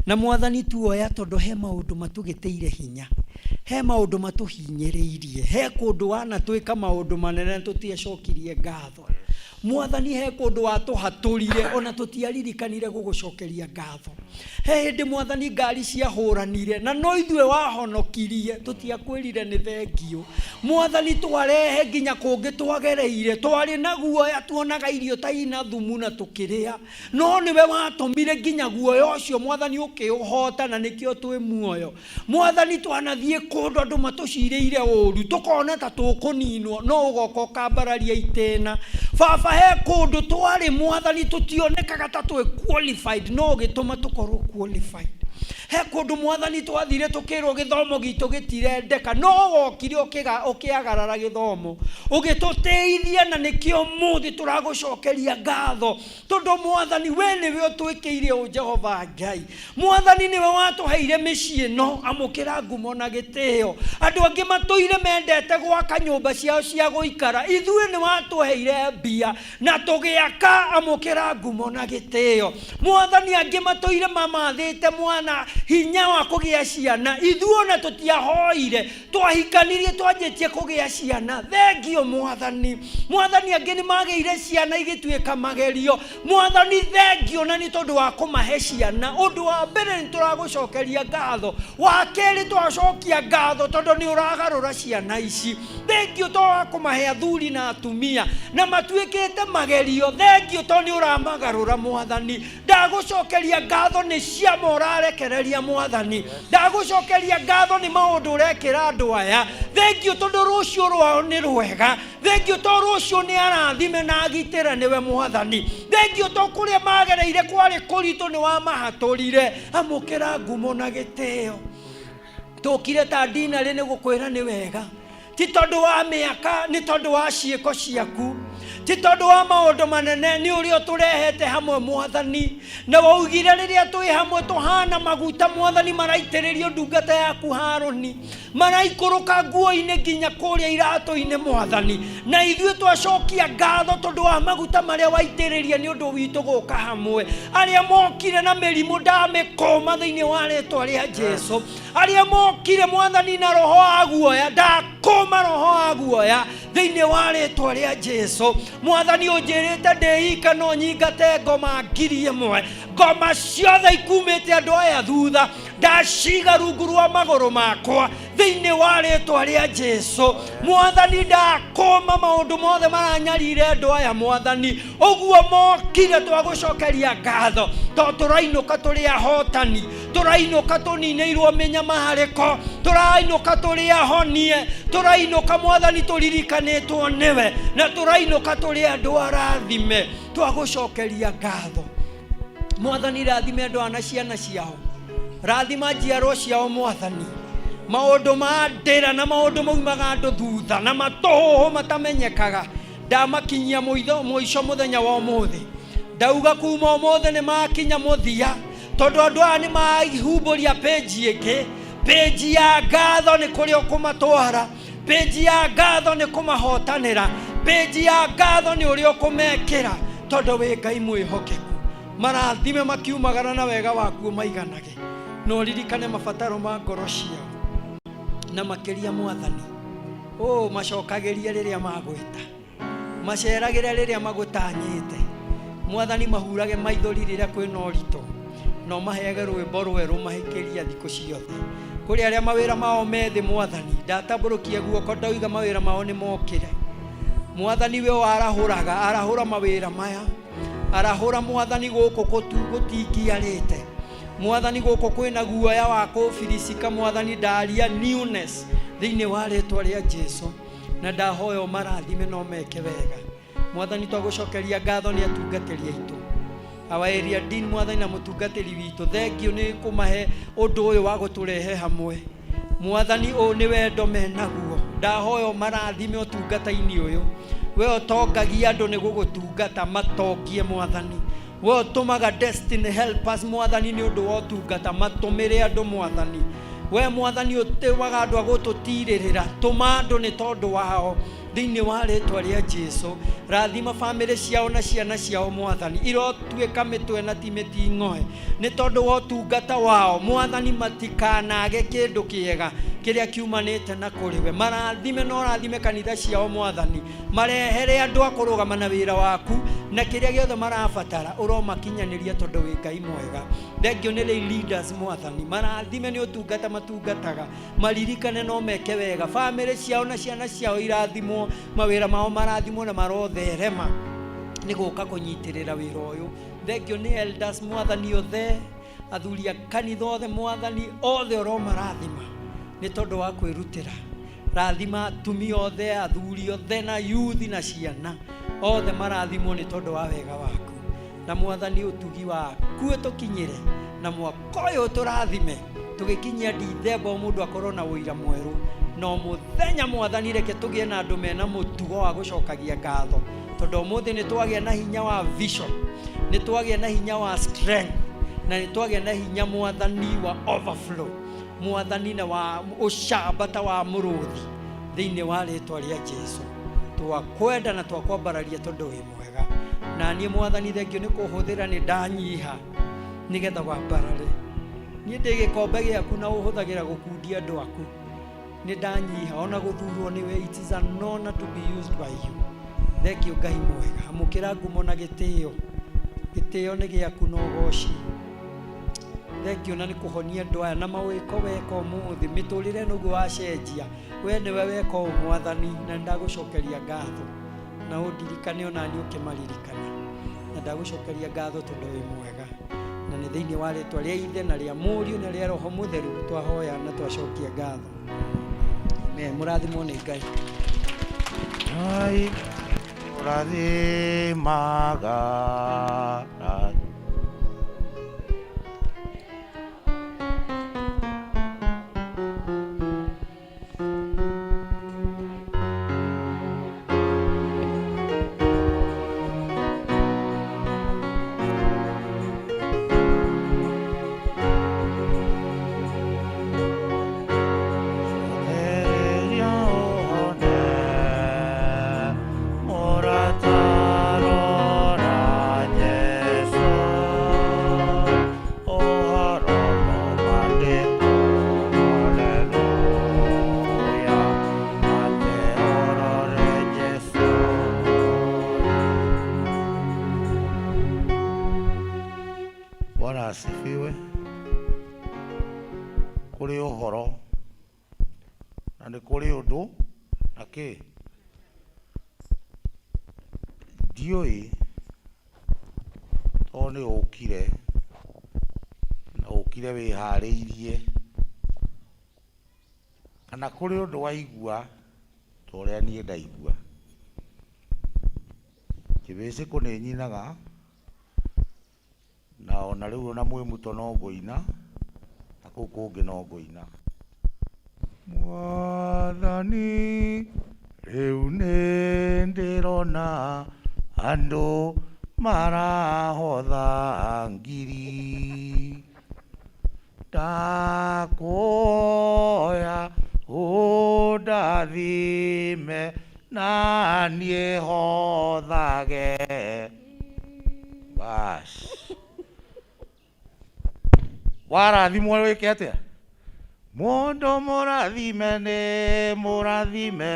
Na Mwathani tuoya tondũ he maũndũ matũgĩteire hinya, he maũndũ matũhinyĩrĩirie, he kũndũ wanatwĩka maũndũ manene tũtiacokirie ngatho. Mwathani he kũndũ watũhatũrire ona tũtiaririkanire gũgũcokeria ngatho. He hĩndĩ Mwathani ngari ciahũranire na no ithuĩ wahonokirie, tũtiakwĩrire nĩ thengio. Mwathani twarehe nginya kũngĩ twagereire, twarĩ na guoya, tuonaga irio ta ina thumu na tũkĩrĩa, no nĩwe watũmire nginya guoya ũcio Mwathani ũkĩũhota na nĩkĩo twĩ muoyo. Mwathani twanathiĩ kũndũ andũ matũcirĩire ũru, tũkona ta tũkũninwo, no ũgoka ũkambararia itĩna. Baba he kũndũ twarĩ Mwathani tũtionekaga ta twĩ qualified, no ũgĩtũma tũkorwo qualified. He kũndũ Mwathani twathire tũkĩrwo gĩthomo gitũ gĩtirendeka, no wokire ũkĩagarara gĩthomo ũgĩtũteithia, na nĩkĩo mũthĩ tũragũcokeria ngatho. Tondũ Mwathani we nĩwe ũtwĩkĩire o Jehova Ngai. Mwathani nĩwe watũheire mĩciĩ ĩno, amũkĩra ngumo na gĩtĩo. Andũ angĩ matũire mendete gwaka nyũmba ciao cia gũikara, ithuĩ nĩ watũheire mbia na tũgĩaka, amũkĩra ngumo na gĩtĩo. Mwathani angĩ matũire mamathĩte mwana hinya wa kũgĩa ciana, ithuĩ ona tũtiahoire, twahikanirie twanjĩtie kũgĩa ciana. Thengio Mwathani. Mwathani angĩ nĩ magĩire ciana igĩtuĩka magerio. Mwathani thengio na nĩ tondũ wa kũmahe ciana. Ũndũ wa mbere nĩ tũragũcokeria ngatho, wa kerĩ twacokia ngatho tondũ nĩ ũragarũra ciana ici. Thengio tondũ wa kũmahe athuri na atumia na matuĩkĩte magerio. Thengio tondũ nĩ ũramagarũra Mwathani. Ndagũcokeria ngatho nĩ ciama ũrarekereria Mwathani. Ndagũcokeria ngatho nĩ maũndũ ũrekĩra andũ aya. Thengio tondũ rũciũ rwao nĩ rwega. Thengio tondũ rũciũ nĩ arathime na agitĩra nĩwe Mwathani. Thengio tondũ kũrĩa magereire kwarĩ kũritũ nĩ wamahatũrire, amũkĩra ngumo na gĩtĩo. Tũkire ta Deanery nĩ gũkwĩra nĩ wega, ti tondu wa miaka ni tondu wa ciiko ciaku ti tondu wa maundu manene ni urio turehete hamwe Mwathani na waugire riria twi hamwe tuhana maguta Mwathani maraitiririo ndungata yaku Haroni maraikuruka nguo-ini nginya kuria iratu-ini Mwathani na ithuĩ twacokia ngatho tondu wa maguta maria waitiriria ni undu witu guka hamwe aria mokire na mirimu ndamikoma thiini wa ritwa ria Jesu aria mokire Mwathani na roho wa guoya ndakoma roho wa guoya thiini wa ritwa ria Jesu Mwathani unjirite ndĩika no nyingate ngoma 1,000 ngoma ciothe ikumĩte andũ aya thutha ndaciga rungu rwa magũrũ makwa thiini wa ritwa ria Jesu Mwathani ndakoma maundu mothe maranyarire andũ aya Mwathani uguo mokire twagucokeria ngatho to turainuka turi ahotani turainuka tunineirwo minyamariko turainuka turi ahonie turainuka Mwathani turirikanitwo niwe na turainuka turi andu arathime twagucokeria ngatho Mwathani rathime andu ana ciana ciao rathima njiarwo ciao Mwathani maundu ma ndĩra na maundu maumaga andu thutha na matoho matamenyekaga ndamakinyia muico muthenya wa umuthi ndauga kuma umuthi ni makinya muthia tondu andu aya ni maihumburia page ingi page ya ngatho ni kuria ukumatwara page ya ngatho ni kumahotanira page ya ngatho ni uria ukumekira tondu wi Ngai mwihokeku marathime makiumagara na wega waku maiganage no ririkane mabataro ma ngoro ciao na makiria Mwathani macokagirie riria magwita maceragire riria magutanyite Mwathani mahurage maithori riria kwina urito no mahege rwimbo rweru mahikiria thiku ciothe kuri aria mawira mao methi Mwathani ndatamburukie guoko ndauga mawira mao ni mokire Mwathani we arahura mawira maya arahura Mwathani guku gutingiarite Mwathani guku kwina guoya wa kufirisika Mwathani ndaria newness thiini wa ritwa ria Jesu na ndahoyo marathime no meke wega Mwathani twagucokeria ngatho ni atungatiri aitu our area dean Mwathani na mutungatiri witu thengio ni kumahe undu uyu wa guturehe hamwe Mwathani o ni wendo menaguo ndahoyo marathime utungata-ini uyu we utongagia andu ni gugutungata matongie Mwathani we utumaga destiny help us Mwathani ni undu wa utungata matumire andu Mwathani we Mwathani utiwaga andu agututirira tuma andu ni tondu wao thiini wa ritwa ria Jesu rathima family ciao na ciana ciao Mwathani irotuika mitwe na ti miting'oe ni tondu wa utungata wao Mwathani matikanage kindu kiega kiria kiumanite na kuriwe marathime no rathime kanitha ciao Mwathani marehere andu akurugama na wira waku na kiria giothe marabatara uromakinyaniria tondu wi Ngai mwega thengio ni leaders Mwathani marathime ni utungata matungataga maririkane no meke wega family ciao na ciana ciao irathimo mawira mao marathimo na marotherema ni guka kunyitirira wira uyu thengio ni elders Mwathani othe athuri a kanitha othe Mwathani othe oro marathima ni tondu wa kwirutira rathima atumia othe athuri othe na youth na ciana othe marathimo ni tondu wa wega waku na Mwathani utugi waku etukinyire na mwaka uyu turathime tugikinyia Dithemba mundu akorwo na wira mweru no muthenya Mwathani reke tugie na andu mena mutugo wa gucokagia ngatho tondu umuthi ni twagia na hinya wa vision ni twagia na hinya wa strength na ni twagia na hinya Mwathani wa overflow Mwathani na wa ucambata wa muruthi thiini wa ritwa ria Jesu twakwenda na twakwambararia tondu wi mwega na nie Mwathani thengio ni kuhuthira ni ndanyiha nigetha wambarare nie ndi gikombe giaku na uhuthagira gukundia andu aku ni ndanyiha ona guthurwo niwe it is an honor to be used by you thengio Ngai mwega amukira ngumo na gitio ni giaku no goci thengio na ni kuhonia andu aya na mawiko weka umuthi miturire nugu wacenjia we niwe weka Mwathani na ndagucokeria ngatho na undirikane ona ni ukimaririkana na ndagucokeria ngatho tondu wi mwega na ni thiini wa ritwa ria Ithe na ria Muriu na ria Roho Mutheru twahoya na twacokia ngatho murathimwo ni Ngai Ngai urathimaga Bwana asifiwe. Kuri uhoro na nĩ kũrĩ ũndũ na kĩ ndiũĩ tondũ nĩ ũkire na ũkire wĩharĩirie kana kũrĩ ũndũ waigua ta ũrĩa niĩ ndaigua. Kĩbĩcĩko nĩ nyinaga na ona rĩu ona mwĩmuto no ngũina na kũu kũngĩ no ngũina. Mwathani rĩu nĩ ndĩrona andũ marahotha ngiri, ndakuoya ũndathime na niĩ hothage. Bas warathimwo wĩke atĩa? Mũndũ mũrathime nĩ mũrathime.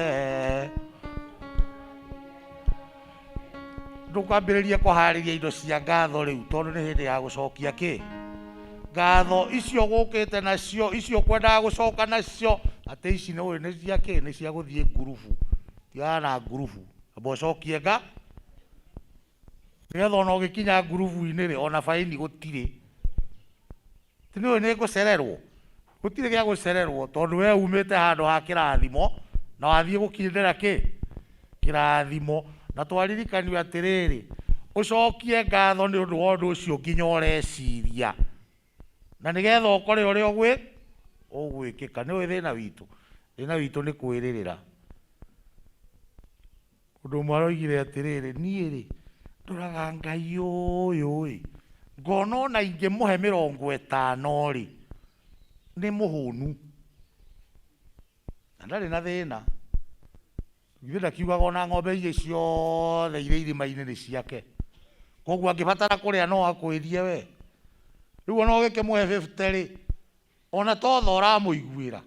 Ndũkwambĩrĩria kũharĩria indo cia ngatho rĩu tondũ nĩ hĩndĩ ya gũcokia kĩ? Ngatho icio gũkĩte nacio, icio kwendaga gũcoka nacio, atĩ ici nĩ cia kĩ? Nĩ cia gũthiĩ ngurubu. Tigana na ngurubu, amba ũcokie nĩgetha ona ũgĩkinya ngurubu-inĩ rĩ, ona baini gũtirĩ. Nĩ ũĩ nĩ ngũcererwo? Gũtirĩ gĩa gũcererwo tondũ we umĩte handũ ha kĩrathimo na wathiĩ gũkindĩra kĩ? Kĩrathimo. Na twaririkanio atĩrĩrĩ, ũcokie ngatho nĩ ũndũ wa ũndũ ũcio nginya ũreciria, na nĩgetha ũkore ũrĩa ũgwĩkĩka. Nĩ ũĩ thĩna witũ? Thĩna witũ nĩ kwĩrĩrĩra. Ũndũ ũmwe aroigire atĩrĩrĩ, niĩ rĩ ndoraga Ngai ũyũ ĩ, ngona ona ingĩmũhe 50 rĩ nĩ mũhũnu na ndarĩ na thĩna. Githĩ ndakiugaga ona ng'ombe iria ciothe irĩ irima-inĩ nĩ ciake, koguo angĩbatara kũrĩa no akwĩrie we. Rĩu ona ũgĩkĩmũhe 50 rĩ, ona to tha ũramũiguĩra.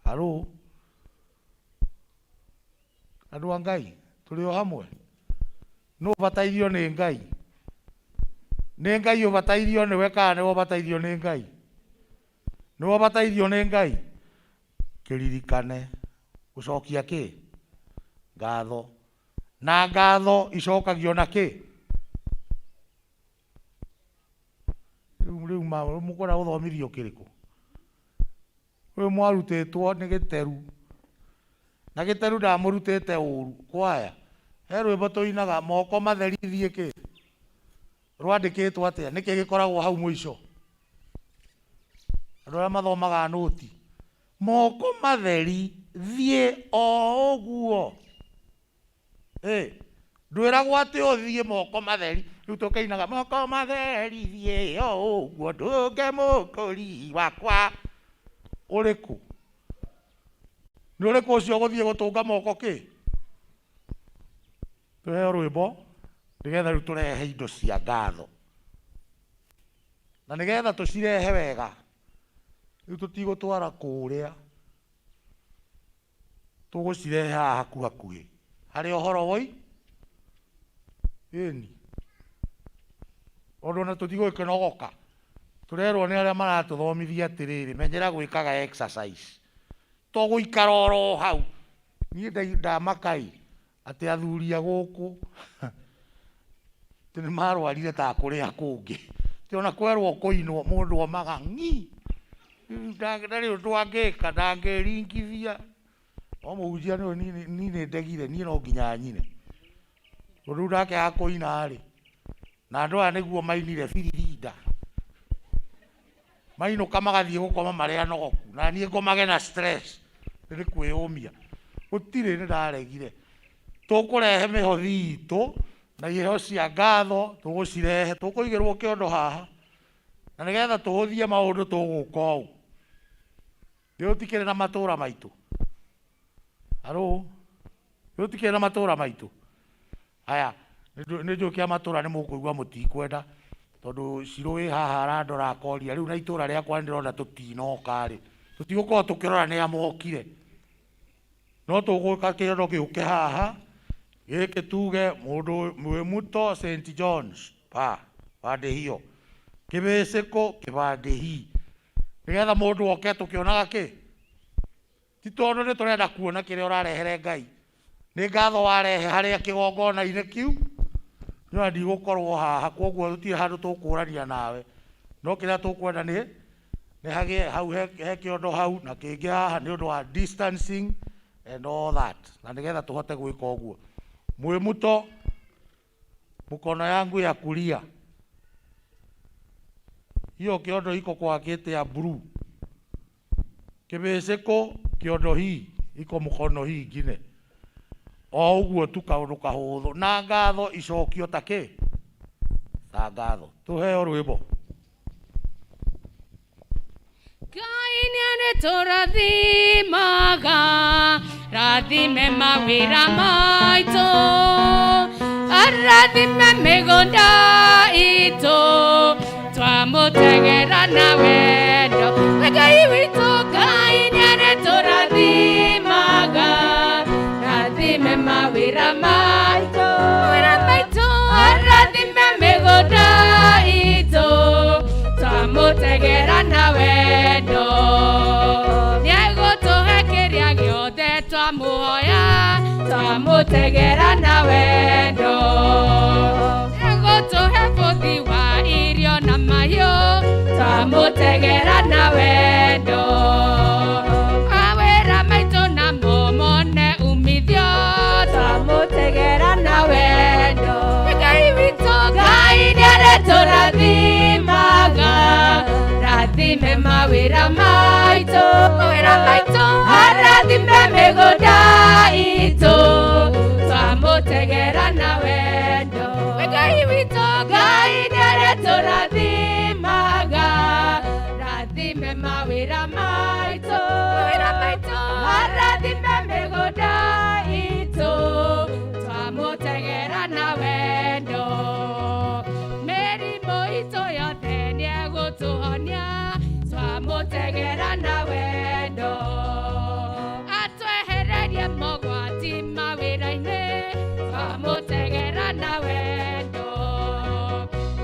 Harũ andũ a Ngai tũrĩ o hamwe. Nũ ũbatairio nĩ Ngai? Nĩ Ngai ũbatairio nĩwe kana nĩwe ũbatairio nĩ Ngai? Nĩwe ũbatairio nĩ Ngai? Kĩririkane gũcokia kĩ? Ngatho. Na ngatho icokagio na kĩ? Rĩu mũkwenda gũthomithio kĩrĩkũ? Ũyũ mwarutĩtwo nĩ gĩteru, na gĩteru ndamũrutĩte ũru. Kwaya he rwĩmbo tũinaga, moko matheri thiĩ kĩ? Rwandĩkĩtwo atĩa? Nĩkĩ gĩkoragwo hau mũico? Andũ arĩa mathomaga nũti, moko matheri thiĩ o ũguo. Ndwĩragwo atĩ ũthiĩ moko matheri, rĩu tũkainaga moko matheri thiĩ o ũguo ndũnge mũkũri wakwa. Ũrĩkũ? Nĩ ũrĩkũ ũcio gũthiĩ gũtũnga moko kĩ? Tũheo rwĩmbo nĩgetha rĩu tũrehe indo cia ngatho, na nĩgetha tũcirehe wega rĩu tũtigũtwara kũrĩa, tũgũcirehe haha hakuhĩ harĩ ũhoro woi ĩni. Ũndũ ona tũtigũkĩnogoka, tũrerwo nĩ arĩa maratũthomithia atĩrĩrĩ, menyera gwĩkaga exercise, tũgũikara oro hau. Niĩ ndamakai atĩ athuri a gũkũ nĩ marwarire ta kũrĩa kũngĩ, ona kwerwo kũinwo mũndũ omaga ng'i, ndarĩ ũndũ angĩka, ndangĩringithia. O mũhunjia niĩ nĩ ndegire, niĩ no nginya nyine ũndũ ndakĩaga kũina rĩ, na andũ aya nĩguo mainire biririnda, mainũka magathiĩ gũkoma marĩ anogoku, na niĩ ngomage na stress nĩ kwĩyũmia. Gũtirĩ, nĩ ndaregire. Tũkũrehe mĩhothi itũ na iheo cia ngatho, tũgũcirehe, tũkũigĩrwo kĩondo haha, na nĩgetha tũhũthie maũndũ tũgũka ũũ. Nĩ ũtikĩrĩ na matũũra maitũ? Harũ nĩ ũtikĩrĩ na matũũra maitũ? Aya nĩ njũkia matũũra nĩ mũkũigua mũtikwenda tondũ Cirũ wĩ haha arandora akoria rĩu na itũũra rĩakwa ndĩrona tũtinoka rĩ, tũtigũkorwo tũkĩrora nĩ amokire, no tũgũka kĩondo gĩũke haha gĩkĩ tuge mũndũ mwĩmuto St John's pande hiyo kibiciko kibandihi nigetha mundu oke tukionaga ki ti tondu ni turenda kuona kiria urarehere Ngai ni ngatho warehe haria kigongona-ini kiu no ndigũkorwo haha koguo tutire handu tukurania nawe no kiria tukwenda ni hagie hau he kiondo hau na kingi haha ni undu wa distancing and all that na nigetha tuhote gwika uguo mwimuto mkono yangu ya kulia hiyo kiondo iko kwa kiti ya blue kibiciko kiondo hii iko mkono hii ingine o uguo tu kaundu kahuthu na ngatho icokio take ta ngatho tuheo rwimbo Ngai nĩarĩtũrathimaga rathime mawĩra maitũ arathime mĩgũnda itũ twamũtegera na wendo Ngai witũ Ngai nĩarĩtũrathimaga rathime mawĩra maitũ arathime mĩgũnda itũ twamũtegera na wendo nĩegũtũhe kĩrĩa gĩothe twamũhoya twamũtegera na wendo nĩegũtũhe bũthi wa irio na mahiũ twamũtegera na wendo mawĩra maitũ namo mone umithio twamũtegera na wendo Ngai witũ Ngai nĩarĩtũrathimaga rathime mawĩra maitũ arathime mĩgũnda itũ twamũtegera na wendo Ngai witũ Ngai nĩarĩtũrathimaga rathime mawĩra maitũ arathime mĩgũnda itũ twamũtegera na wendo mĩrimũ itũ yothe nĩegũtũhonia twamũtegera na wendo atwehererie mogwati mawĩra-inĩ twamũtegera na wendo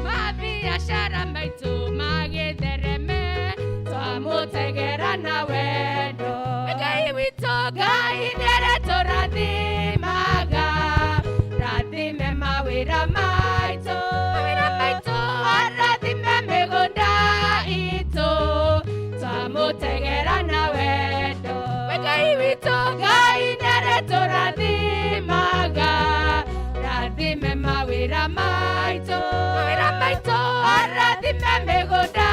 mabiacara maitũ magĩthereme twamũtegera na wendo Ngai witũ Ngai nĩarĩtũrathimaga rathime mawĩra maitũ arathime mĩgũnda itũ twamũtegera na wendo Ngai witũ Ngai nĩarĩtũrathimaga rathime mawĩra maitũ arathime mĩgũnda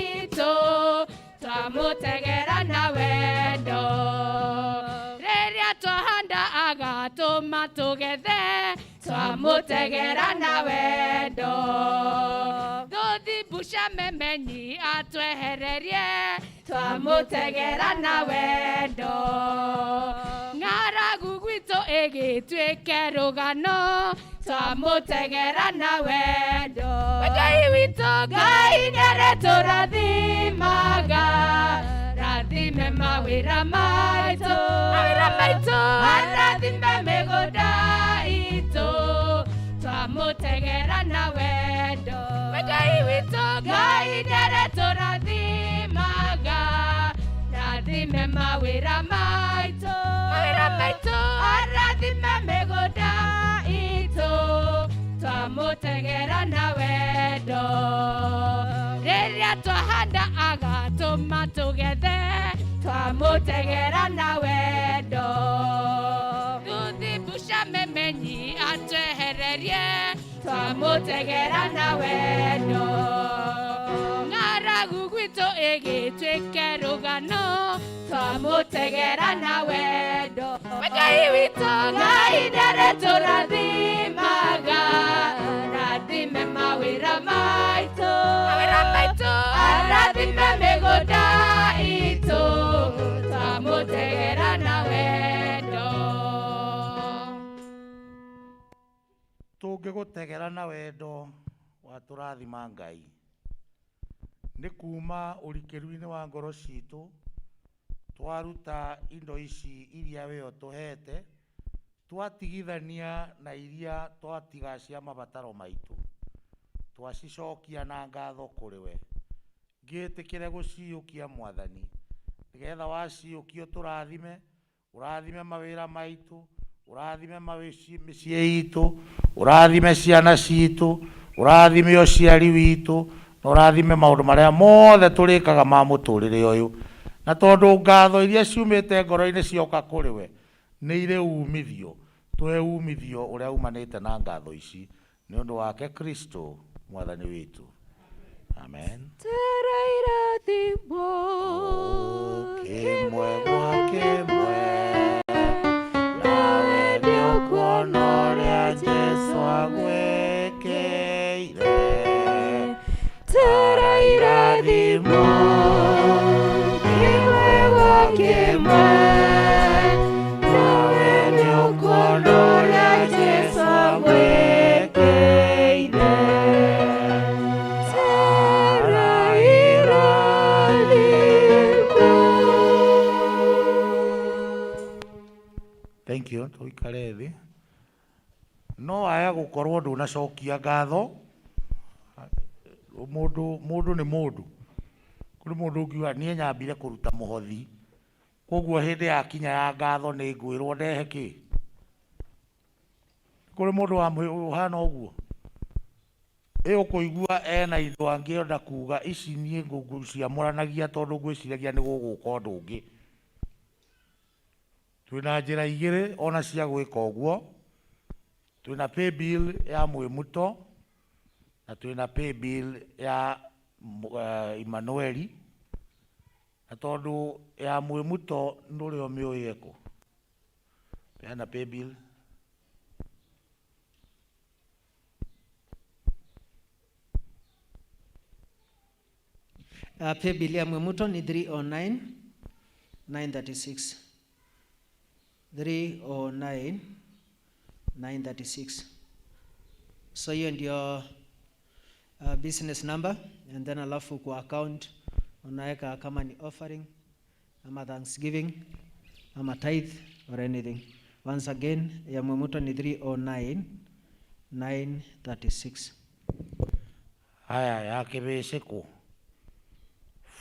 itũ twamũtegera na wendo rĩrĩa twahanda agatũma tũgethe twamũtegera na wendo thuthi mbuca memenyi atwehererie twamũtegera na wendo ng'aragu gwitũ ĩgĩtuĩke rũgano twamũtegera na wendo Ngai witũ Ngai nĩarĩtũrathimaga rathime mawĩra maitũ arathime mĩgũnda itũ twamũtegera na wendo Ngai witũ Ngai nĩarĩtũrathimaga rathime mawĩra maitũ arathime mĩgũnda itũ twamũtegera na wendo rĩrĩa twahanda agatũma tũgethe twamũtegera na wendo thuthi mbuca memenyi atwehererie twamũtegera na wendo ng'aragu gwitũ ĩgĩtuĩke rũgano twamũtegera na wendo Ngai witũ Ngai nĩarĩtũrathimaga rathime mawĩra maitũ arathime mĩgũnda itũ twamũtegera na wendo tũngĩgũtegera na wendo watũrathima Ngai nĩ kuma ũrikĩru-inĩ wa ngoro citũ twaruta indo ici iria we ũtũhete twatigithania na iria twatiga cia mabataro maitũ twacicokia na ngatho kũrĩ we ngĩtĩkĩre gũciũkia Mwathani nĩgetha waciũkio tũrathime ũrathime mawĩra maitũ ũrathime mĩciĩ itũ ũrathime ciana citũ ũrathime ũciari witũ na ũrathime maũndũ marĩa mothe tũrĩkaga ma mũtũrĩre ũyũ na tondũ ngatho iria ciumĩte ngoro-inĩ cioka kũrĩ we nĩ irĩ umithio tũhe umithio ũrĩa umanĩte na ngatho ici nĩ ũndũ wake Kristo Mwathani witũ. Amen. Tera irathimo Kĩmwe gwa kĩmwe nawe nĩũkuona ũrĩa Jesũ agwĩkĩire. Tera irathimo kĩmwe gwa kĩmwe nawe nĩũkuona ũrĩa Jesũ agwĩkĩire. Thank you. Tuikare thĩ. No aya gũkorwo ndũnacokia ngatho. Mũndũ nĩ mũndũ. Kũrĩ mũndũ ũngiuga niĩ nyambire kũruta mũhothi. Koguo hĩndĩ ya kinya ya ngatho nĩ ngwĩrwo ndehe kĩ? Kũrĩ mũndũ ũhana ũguo. Ũkũigua ena indo angĩenda kuga ici niĩ ngũciamũranagia tondũ ngwĩciragia nĩ gũgũka ũndũ ũngĩ. Twĩna njĩra igĩrĩ ona cia gwĩka ũguo. Twĩna pay bill ya Mwĩmuto na twĩna pay bill ya Emmanuel. Na tondũ ya Mwĩmuto ndũrĩ ũmĩũĩ eko. Peana pay bill. Pay bill ya Mwĩmuto ni 309,936. 309,936. So hiyo ndio business number, and then alafu kwa account unaweka kama ni offering ama thanksgiving ama tithe or anything. Once again ya Mwĩmuto ni 309,936. Haya ya Kĩbĩcĩkũ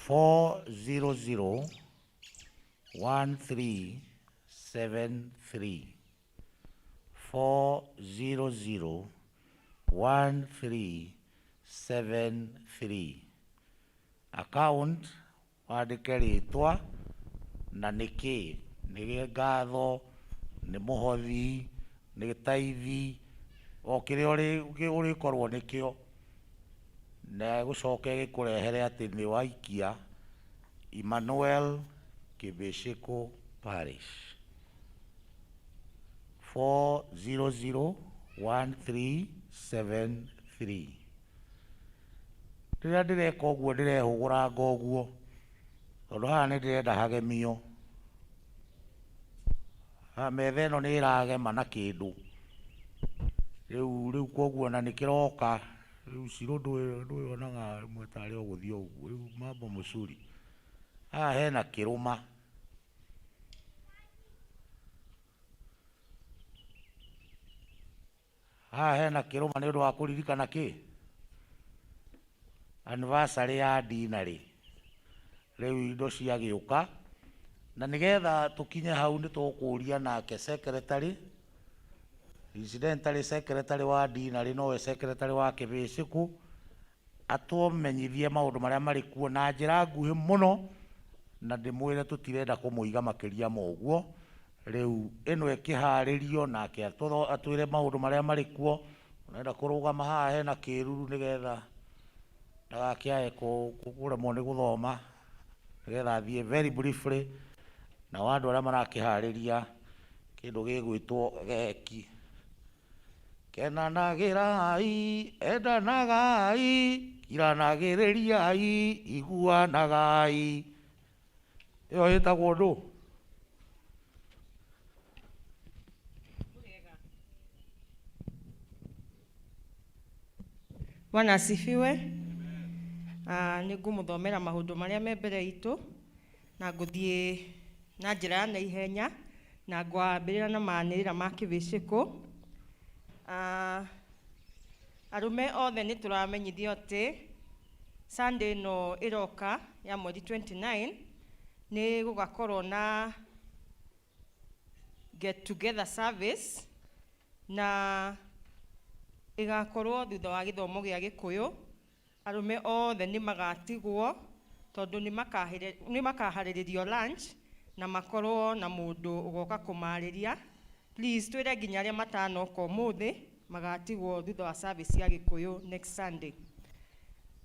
4001373 4001373. Account wandĩke rĩtwa na nĩkĩ nĩ ngatho nĩ mũhothi nĩ taithi o kĩrĩa ũrĩkorwo nĩkĩo na gũcoka gĩkũrehere atĩ nĩ waikia Emmanuel Kĩbĩcĩkũ Parish 4001373. Rĩrĩa ndĩreka ũguo ndĩrehũgũranga ũguo tondũ haha nĩ ndĩrenda hagemio. Metha ĩno nĩ ĩragema na kĩndũ rĩu koguo na nĩ kĩroka rĩu Ciro ndũĩ onaga rĩmwe tarĩ ũgũthiĩ ũguo rĩu mambo mũcuri. Haha hena kĩrũma. Haha hena kĩrũma nĩ ũndũ wa kũririkana kĩ? Anniversary ya Deanery. Rĩu indo ciagĩũka na nĩgetha tũkinye hau nĩ tũkũria nake secretary, incidentally secretary wa Deanery nowe secretary wa Kĩbĩcĩkũ atũmenyithie maũndũ marĩa marĩ kuo na njĩra nguhĩ mũno na ndĩmwĩre tũtirenda kũmũiga makĩria ma ũguo. Rĩu ĩno ĩkĩharĩrio nake atwĩre maũndũ marĩa marĩ kuo. Ũrenda kũrũgama haha hena kĩruru nĩgetha ndagakĩae kũremwo nĩ gũthoma nĩgetha athiĩ very briefly na andũ arĩa marakĩharĩria kĩndũ gĩgwĩtwo geki. Kenanagĩrai, endanagai, kiranagĩrĩriai, iguanagai. Ĩyo ĩtagwo ndũ. Bwana asifiwe. Nĩ ngũmũthomera maũndũ marĩa me mbere itũ na ngũthiĩ na njĩra ya naihenya na ngwambĩrĩra na maanĩrĩra ma Kĩbĩcĩkũ. Arume othe nĩ tũramenyithio atĩ Sunday no iroka ya mweri 29 nĩ gũgakorwo na get together service na igakorwo thutha wa gĩthomo gĩa Gĩkũyũ. Arume othe nĩ magatigwo tondũ nĩ makaharĩrĩrio lunch na makorwo na mũndũ ũgoka kũmarĩria. Please twĩre nginya arĩa matanoka ũmũthĩ magatigwo thutha wa service ya Gĩkũyũ next Sunday.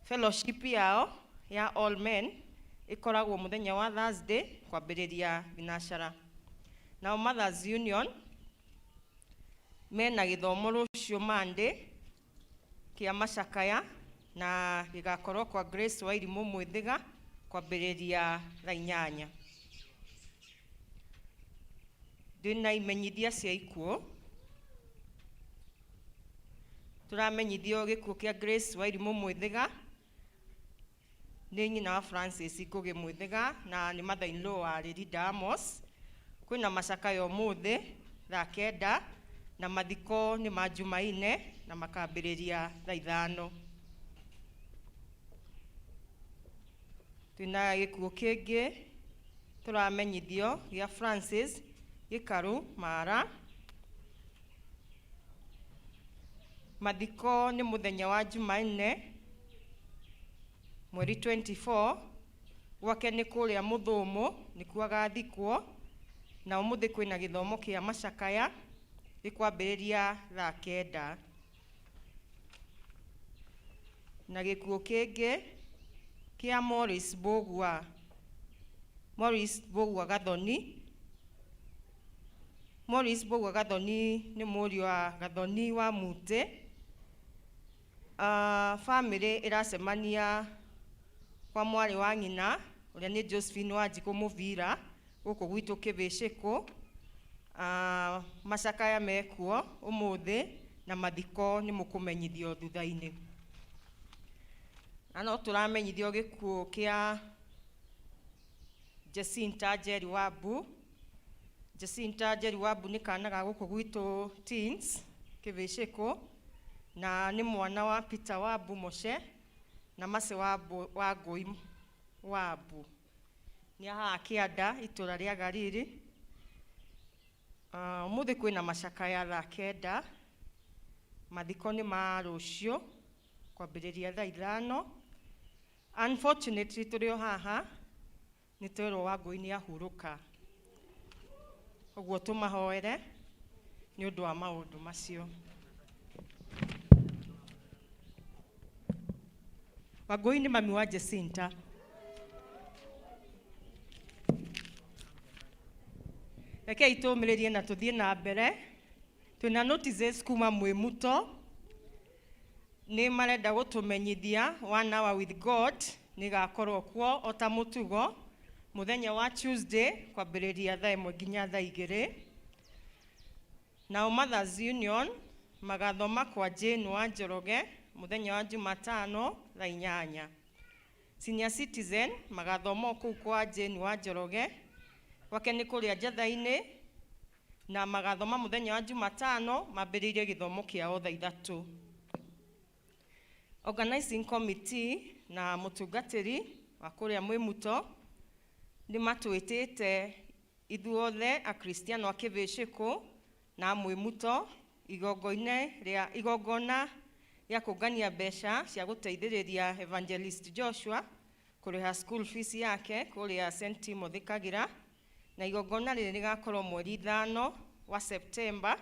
Fellowship yao ya all men ikoragwo mũthenya wa Thursday kwambĩrĩria thinacara. Nao Mothers Union mena gĩthomo rũciũ Monday kĩa macakaya na gĩgakorwo kwa Grace wa Irimũ Mwĩthĩga kwambĩrĩria thaa 8. Ndĩna imenyithia cia ikuũ. Tũramenyithio gĩkuũ kĩa Grace wa Irimũ Mwĩthĩga nĩ nyina wa Francis Ngũgĩ Mwĩthĩga na nĩ mother-in-law wa Rĩrinda Amos. Kwĩna macakaya ũmũthĩ thaa 9 na mathiko nĩ ma Jumaine na makambĩrĩria thaa 5. Twĩna gĩkuũ kĩngĩ tũramenyithio gĩa Francis Gĩkaru Mara. Mathiko nĩ mũthenya wa Jumaine mweri 24 gwake nĩ kũrĩa Mũthũmũ nĩkuo agathikwo. Na ũmũthĩ kwĩna gĩthomo kĩa macakaya gĩkwambĩrĩria thaa 9. Na gĩkuũ kĩngĩ kĩa Morris Mbũgua Gathoni. Morris Mbũgua Gathoni nĩ mũriũ wa Gathoni wa Mutĩ. Family ĩracemania kwa mwarĩ wa nyina ũrĩa nĩ Josephine Wanjikũ Mũvira gũkũ gwitũ Kĩbĩcĩkũ. Macakaya mekuo ũmũthĩ na mathiko nĩ mũkũmenyithio thutha-inĩ. Na no tũramenyithio gĩkuũ kĩa Jacinta Njeri Wambu. Jacinta Njeri Wambu nĩ kana ga gũkũ gwitũ Teens Kĩbĩcĩkũ na nĩ mwana wa Peter Wambu Moce na Mase wa Ngũi Wambu. Nĩ haha Kĩanda itũra rĩa Gariri. Ũmũthĩ kwĩna macakaya thaa 9. Mathiko nĩ ma rũciũ kwambĩrĩria thaa 5. Unfortunately tũrĩ o haha nĩ twerwo wa Ngũi nĩ ahurũka. Ũguo tũmahoere nĩ ũndũ wa maũndũ macio. Wangũi nĩ mami wa Jacinta. Rekei tũmĩrĩrie na tũthiĩ na mbere. Twĩna notices kuma Mwĩmuto. Nĩ marenda gũtũmenyithia 1 hour with God nĩ gakorwo kuo o ta mũtugo mũthenya wa Tuesday kwambĩrĩria thaa 1 nginya thaa 2. Nao Mothers Union magathoma kwa Jane wa Njoroge mũthenya wa Jumatano thaa 8. Senior Citizen magathoma kũu kwa Jane wa Njoroge gwake nĩ kũrĩa Njatha-inĩ na magathoma mũthenya wa Jumatano mambĩrĩirie gĩthomo kĩao thaa 3. Organizing Committee na mũtungatĩri wa kũrĩa Mwĩmuto nĩ matwĩtĩte ithuothe akristiano a Kĩbĩcĩkũ na Mwĩmuto igongona rĩa kũngania mbeca cia gũteithĩrĩria Evangelist Joshua kũrĩha school fees yake kũrĩa St. Timothy Kagira. Na igongona rĩrĩ rĩgakorwo mweri 5 wa September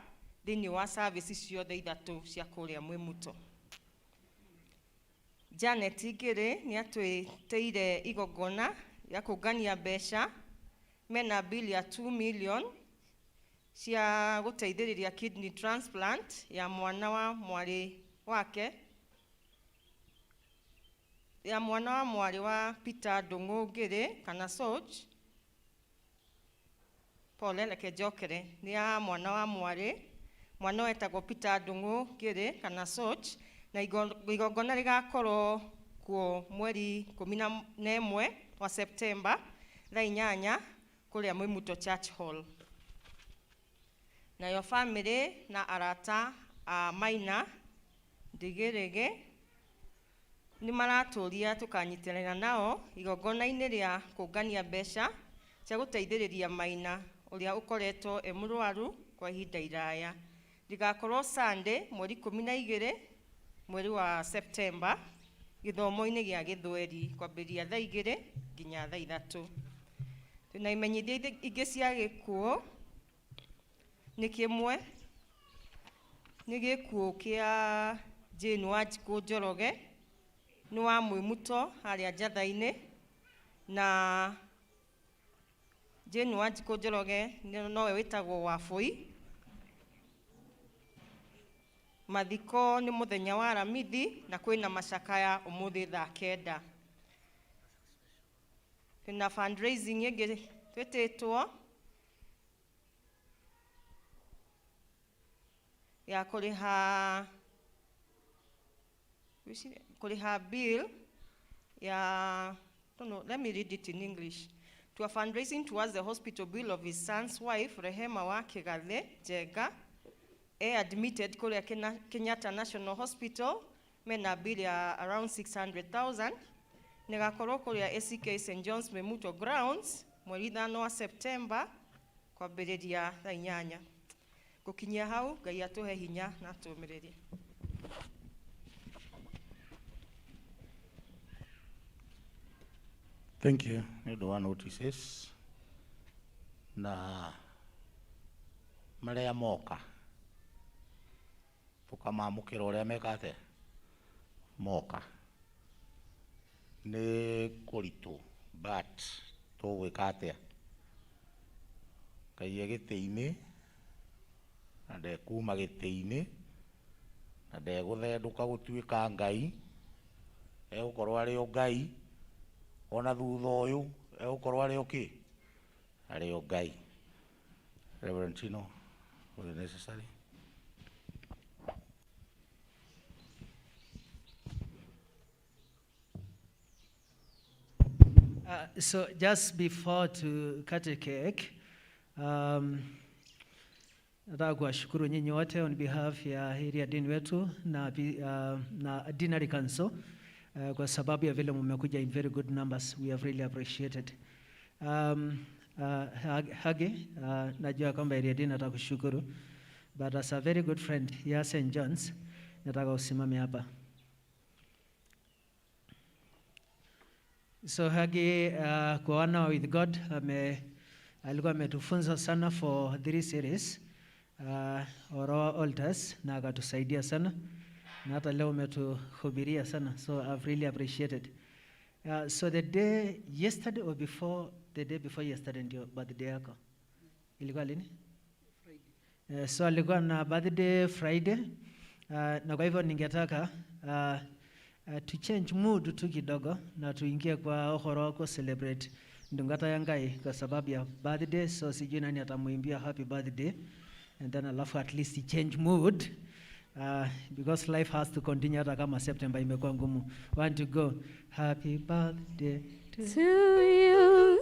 thĩinĩ wa service ciothe 3 cia kũrĩa Mwĩmuto. Janet Ngĩrĩ nĩ atwĩtĩire igongona rĩa kũngania mbeca mena bill ya 2 million cia gũteithĩrĩria kidney transplant ya mwana wa mwarĩ wake wa Peter Ndũng'ũ Ngĩrĩ kana Soch. Paul Eleke Jokere nĩ ya mwana wa mwana wetagwo Peter Ndũng'ũ Ngĩrĩ kana Soch. Na igongona rĩgakorwo kuo mweri 11 wa September thaa 8 kũrĩa Mwĩmuto Church Hall. Nayo family na arata a Maina ndigĩrĩgĩ nĩ maratũria tũkanyitĩrĩra nao igongona-inĩ rĩa kũngania mbeca cia gũteithĩrĩria Maina ũrĩa ũkoretwo mũrwaru kwa ihinda iraya. Rigakorwo Sunday mweri 12 mweri wa September gĩthomo-inĩ gĩa Gĩthweri kwambĩrĩria thaa 2 nginya thaa 3. Twĩna imenyithia ingĩ cia gĩkuũ. Nĩ kĩmwe nĩ gĩkuũ kĩa Jane Wanjikũ Njoroge, nĩ wa Mwĩmuto harĩa Njatha-inĩ, na Jane Wanjikũ Njoroge nowe wĩtagwo Wabũi. Mathiko nĩ mũthenya wa Aramithi na kwĩna macakaya ũmũthĩ thaa 9. Kwĩna fundraising ĩngĩ twĩtĩtwo ya kũrĩha bill ya, don't know, let me read it in English. To a fundraising towards the hospital bill of his son's wife, Rehema wa Kĩgathe Njenga, admitted kũrĩa Kenyatta National Hospital, mena bill ya around 600,000. Nĩgakorwo kũrĩa ACK St. John's Memuto Grounds, mweri 5 wa September, kwambĩrĩria thaa 8. Gũkinyia hau, Ngai atũhe hinya na tũmĩrĩrie. Thank you. Nĩ ũndũ wa notices na marĩa moka tũkamamũkĩra ũrĩa mekate moka nĩ kũritũ but tũgwĩka atĩa. Ngai gĩtĩ-inĩ na ndekuma gĩtĩ-inĩ na ndegũthendũka gũtuĩka Ngai, egũkorwo arĩ o Ngai ona thutha ũyũ, egũkorwo arĩ o kĩ? Arĩ o Ngai. Reverend Tino, was it necessary? So just before to cut a cake, nataka kuwashukuru nyinyi wote on behalf ya area dean wetu na Deanery Council kwa sababu ya vile mmekuja in very good numbers. We have really appreciated. Hage, najua kwamba area dean nataka kushukuru, but as a very good friend ya St. John's nataka usimame hapa. So Hage, kwa wana with God alikuwa ametufunza sana for 3 series or altars na akatusaidia sana na hata leo umetuhubiria sana, so I've really appreciated. So the day yesterday or before, the day before yesterday ndio birthday yako ilikuwa lini? Friday. So alikuwa na birthday Friday, na kwa hivyo ningetaka to change mood tu kidogo na tuingie kwa uhoro wako celebrate ndungata ya Ngai kwa sababu ya birthday. So sijui nani atamuimbia happy birthday and then alafu at least change mood because life has to continue hata kama September imekuwa ngumu. Want to go happy birthday to you,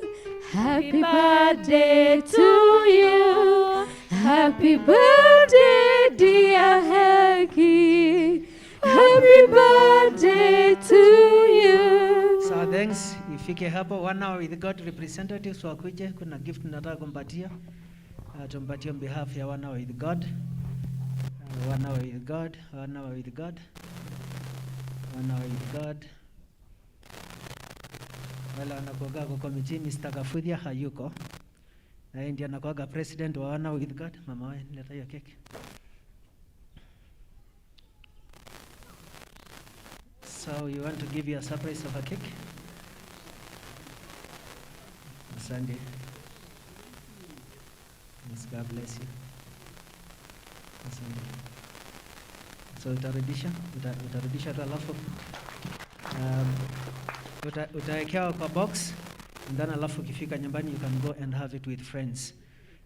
happy birthday to you, happy birthday dear Hagi, happy birthday to you. So thanks, ifike hapo. One Hour with God representatives wakuje, kuna gift nataka kumpatia. Tumpatie on behalf ya One Hour with God. One Hour with God, One Hour with God, One Hour with God. Wala wanakuaga kwa committee, Mr. Kafudhia hayuko. Na yeye ndiye anakuaga president wa One Hour with God. Mama wewe, leta hiyo keki. So you want to give you a surprise of a cake? Sunday. Yes, God bless you. Sunday. So utarudisha tu alafu utawekewa kwa box and then alafu ukifika nyumbani you can go and have it with friends.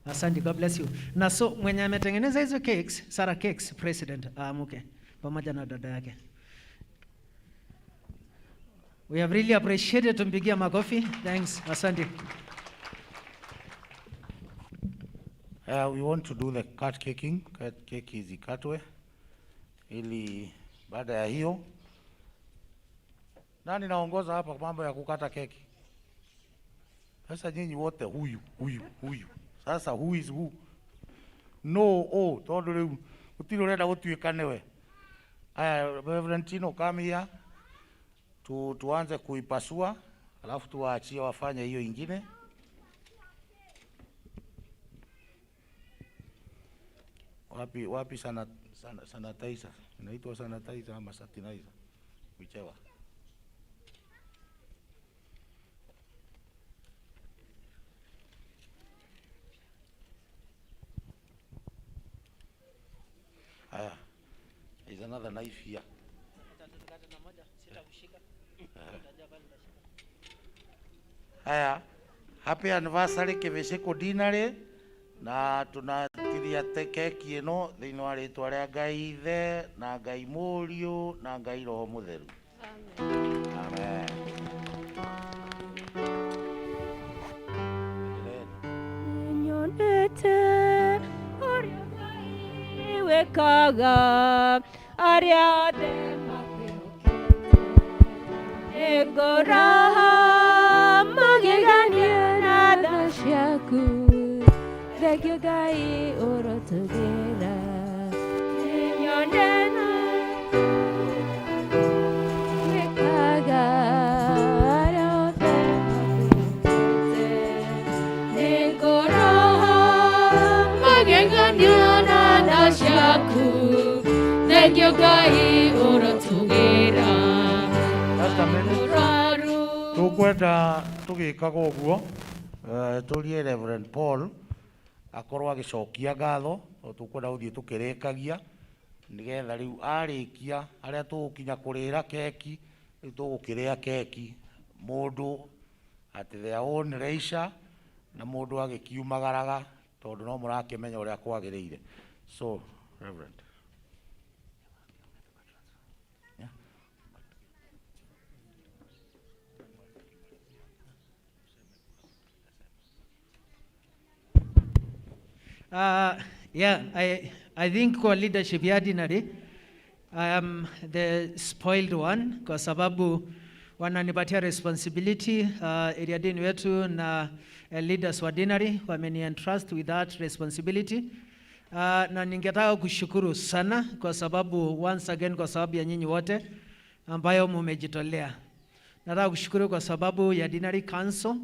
Asante, God bless you. Na so mwenye ametengeneza hizo cakes, Sarah Cakes president, amuke pamoja na dada yake. We have really appreciated, tumpigia makofi. Thanks. Asante. We want to do the cut caking. Cut cake is ikatwe ili Baada ya hiyo, nani naongoza hapa mambo ya kukata keki? Sasa nyinyi wote huyu. Sasa who is who? No, tondu riu utiro renda gutuika niwe. Aya, Reverend Tino, come here. Tuanze kuipasua, alafu tuwaachie wafanye hiyo ingine. Wapi sanitizer? Inaitwa sanitizer ama sanitizer? Whichever. Aya, is another knife here. Aya, happy anniversary Kivesheko Deanery, na tunatiria keki ino thiini wa ritwa ria Ngai Ithe na Ngai Mũriũ na Ngai Roho Mũtheru. Amen. Nyonete ũrĩa Ngai wĩkaga arĩa othe makwĩhokete, ngũraha magegania na tha ciaku, thengio Ngai ũrotũgĩra. Nyonete wĩkaga arĩa othe makwĩhokete, ngũraha magegania na tha ciaku, thengio Ngai ũrotũgĩra. Tukwenda tugikaga uguo turie Reverend Paul akorwo agicokia ngatho, tukwenda guthii tukirikagia nigetha riu arikia aria tugukinya kurira keki, riu tugukiria keki mundu at their own leisure na mundu agikiumagaraga tondu no murakimenya uria kwagiriire. So Reverend. I think kwa leadership ya Deanery, I am the spoiled one kwa sababu wananipatia responsibility area dean wetu na leaders wa Deanery wameni entrust with that responsibility. Na ningetaka kushukuru sana kwa sababu once again kwa sababu ya nyinyi wote ambayo mumejitolea. Nataka kushukuru kwa sababu ya Deanery Council.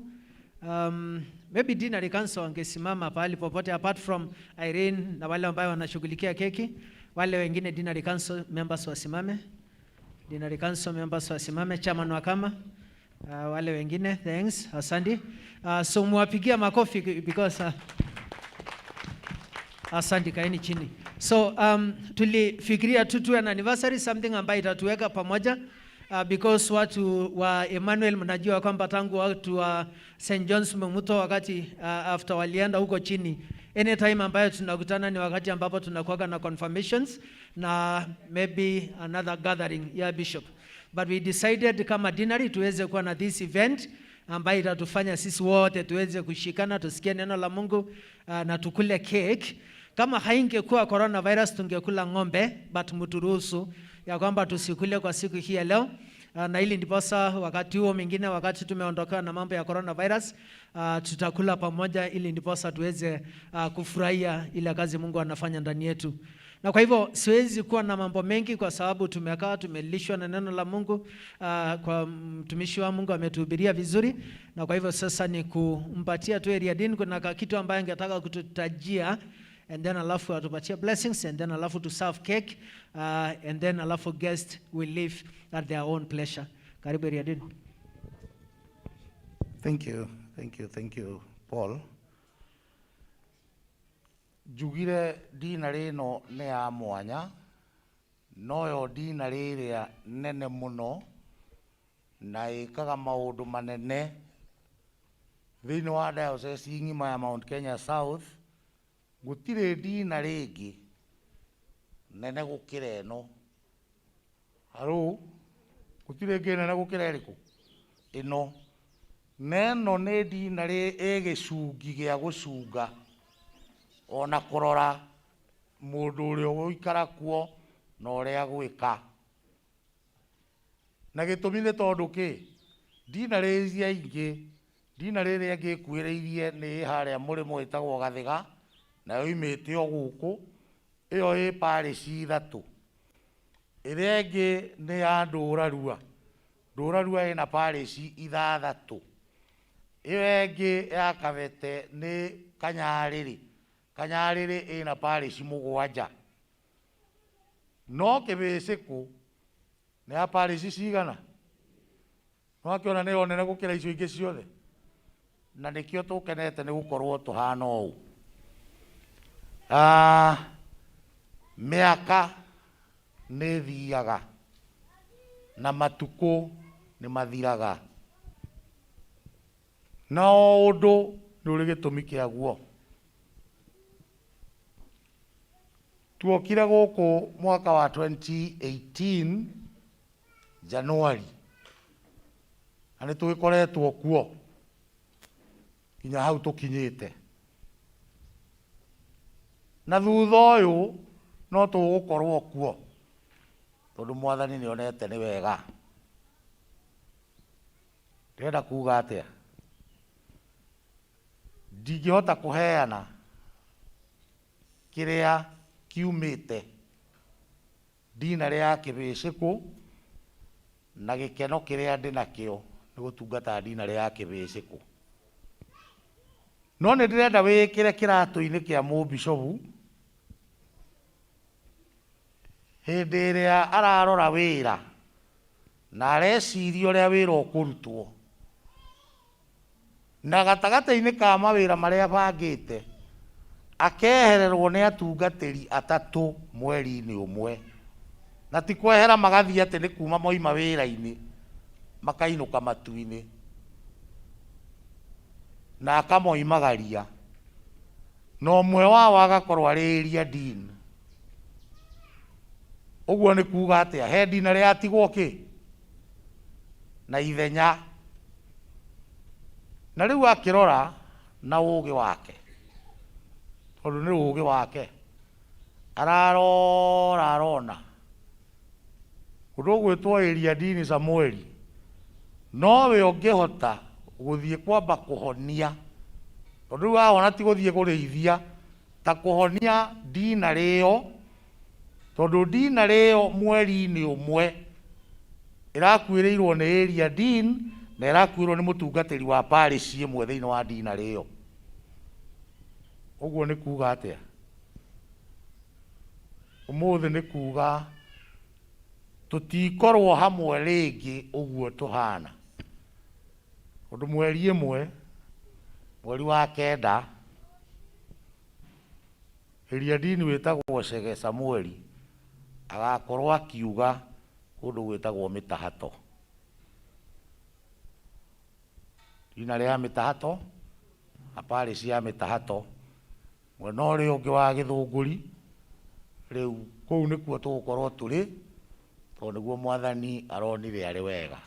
Maybe Deanery Council wangesimama pahali popote apart from Irene na wale ambao wanashughulikia keki. Wale wengine Deanery Council members wasimame. Deanery Council members wasimame, chairman wa kama. Wale wengine, thanks, asante. So muwapigia makofi because asante, kaeni chini. So tulifikiria tuwe na anniversary, something ambayo itatuweka pamoja. Because watu wa Emmanuel mnajua kwamba tangu watu wa St. John's Mumuto wakati after walienda huko chini, anytime ambayo tunakutana ni wakati ambapo tunakuwa na confirmations na maybe another gathering ya bishop. But we decided kama Deanery tuweze kuwa na this event ambayo itatufanya sisi wote tuweze kushikana, tusikie neno la Mungu na tukule cake. Kama haingekuwa coronavirus tungekula ng'ombe, but mturuhusu ya kwamba tusikule kwa siku hii ya leo. Na ili ndiposa wakati huo mwingine, wakati tumeondoka na mambo ya coronavirus, tutakula pamoja ili ndiposa tuweze kufurahia ile kazi Mungu anafanya ndani yetu. Na kwa hivyo siwezi kuwa na mambo mengi kwa sababu tumekaa tumelishwa na neno la Mungu, kwa mtumishi wa Mungu ametuhubiria vizuri. Na kwa hivyo sasa ni kumpatia tu area dean kuna kitu ambaye angetaka kututajia, and then alafu atupatia blessings, and then alafu to serve cake, and then alafu guest will leave at their own pleasure. Karibu area dean. Thank you Paul. Jugire Deanery no ne ya mwanya, no yo Deanery iria nene muno na ikaga maundu manene thiini wa diocese ng'ima ya Mount Kenya South. Gutire Deanery ingi nene gukira ino. Halo, gutire ingi nene gukira iriku ino. Neno ne Deanery igicungi gia gucunga ona kurora mundu uria uikara kuo na uria gwika na gĩtũmi nĩ tondũ kĩ Deanery iria ingĩ Deanery ĩrĩa ngĩkuĩrĩirie nĩ harĩa mũrĩmo ĩtagwo Gathiga nayo imĩte o gũkũ ĩyo ĩ parish ithatũ ĩrĩa ĩngĩ nĩ ya Ndũrarua ĩna parish ithathatũ ĩyo ĩngĩ ya Kabete nĩ Kanyarĩrĩ ĩna parish mũgwanja no Kĩbĩcĩkũ nĩ ya parish cigana no akĩona nĩ nene gũkĩra icio ingĩ ciothe na nĩkĩo tũkenete nĩ gũkorwo tũhana ũũ mĩaka nĩ thiaga na matukũ nĩ mathiraga na o ũndũ nĩ ũrĩ gĩtũmi kĩaguo. Tuokire gũkũ mwaka wa 2018 Januari na nĩ tũgĩkoretwo kuo nginya hau tũkinyĩte na thutha ũyũ no tũgũkorwo kuo tondũ Mwathani nĩ onete nĩ wega. Ndĩrenda kuuga atĩa ndingĩhota kũheana kĩrĩa kiumĩte Deanery ya Kĩbĩcĩkũ na gĩkeno kĩrĩa ndĩ nakĩo nĩ gũtungata Deanery ya Kĩbĩcĩkũ no nĩ ndĩrenda wĩkĩre kĩratũ-inĩ kĩa mũbishopu hĩndĩ ĩrĩa ararora wĩra na areciria ũrĩa wĩra ũkũrutwo na gatagatĩ-inĩ ka mawĩra marĩa abangĩte akehererwo nĩ atungatĩri atatũ mweri-inĩ ũmwe na ti kwehera magathiĩ atĩ nĩ kuma moima wĩra-inĩ makainũka matu-inĩ na akamoimagaria na ũmwe wao agakorwo arĩ area dean. Ũguo nĩ kuuga atĩa he Deanery yatigwo kĩ na ithenya na rĩu akĩrora na ũũgĩ wake tondũ nĩ ũũgĩ wake arona ũndũ ũgwĩtwo area dean Samueli nowe ũngĩhota gũthiĩ kwamba kũhonia tondũ rĩu ahona ti gũthiĩ kũrĩithia ta kũhonia Deanery ĩyo tondũ Deanery ĩyo mweri-inĩ ũmwe ĩrakuĩrĩirwo nĩ area dean na ĩrakuĩrwo nĩ mũtungatĩri wa parish ĩmwe thĩinĩ wa Deanery ĩyo. Ũguo nĩ kuuga atĩa ũmũthĩ nĩ kuuga tũtikorwo hamwe rĩngĩ ũguo tũhana ũndũ mweri ĩmwe mweri wa kenda area dean wĩtagwo Chege Samueli agakorwo akiuga kũndũ gwĩtagwo Mĩtahato. Deanery ya Mĩtahato na parish ya Mĩtahato mwena ũrĩa ũngĩ wa Gĩthũngũri rĩu kũu nĩkuo tũgũkorwo tũrĩ tondũ nĩguo Mwathani aronire arĩ wega.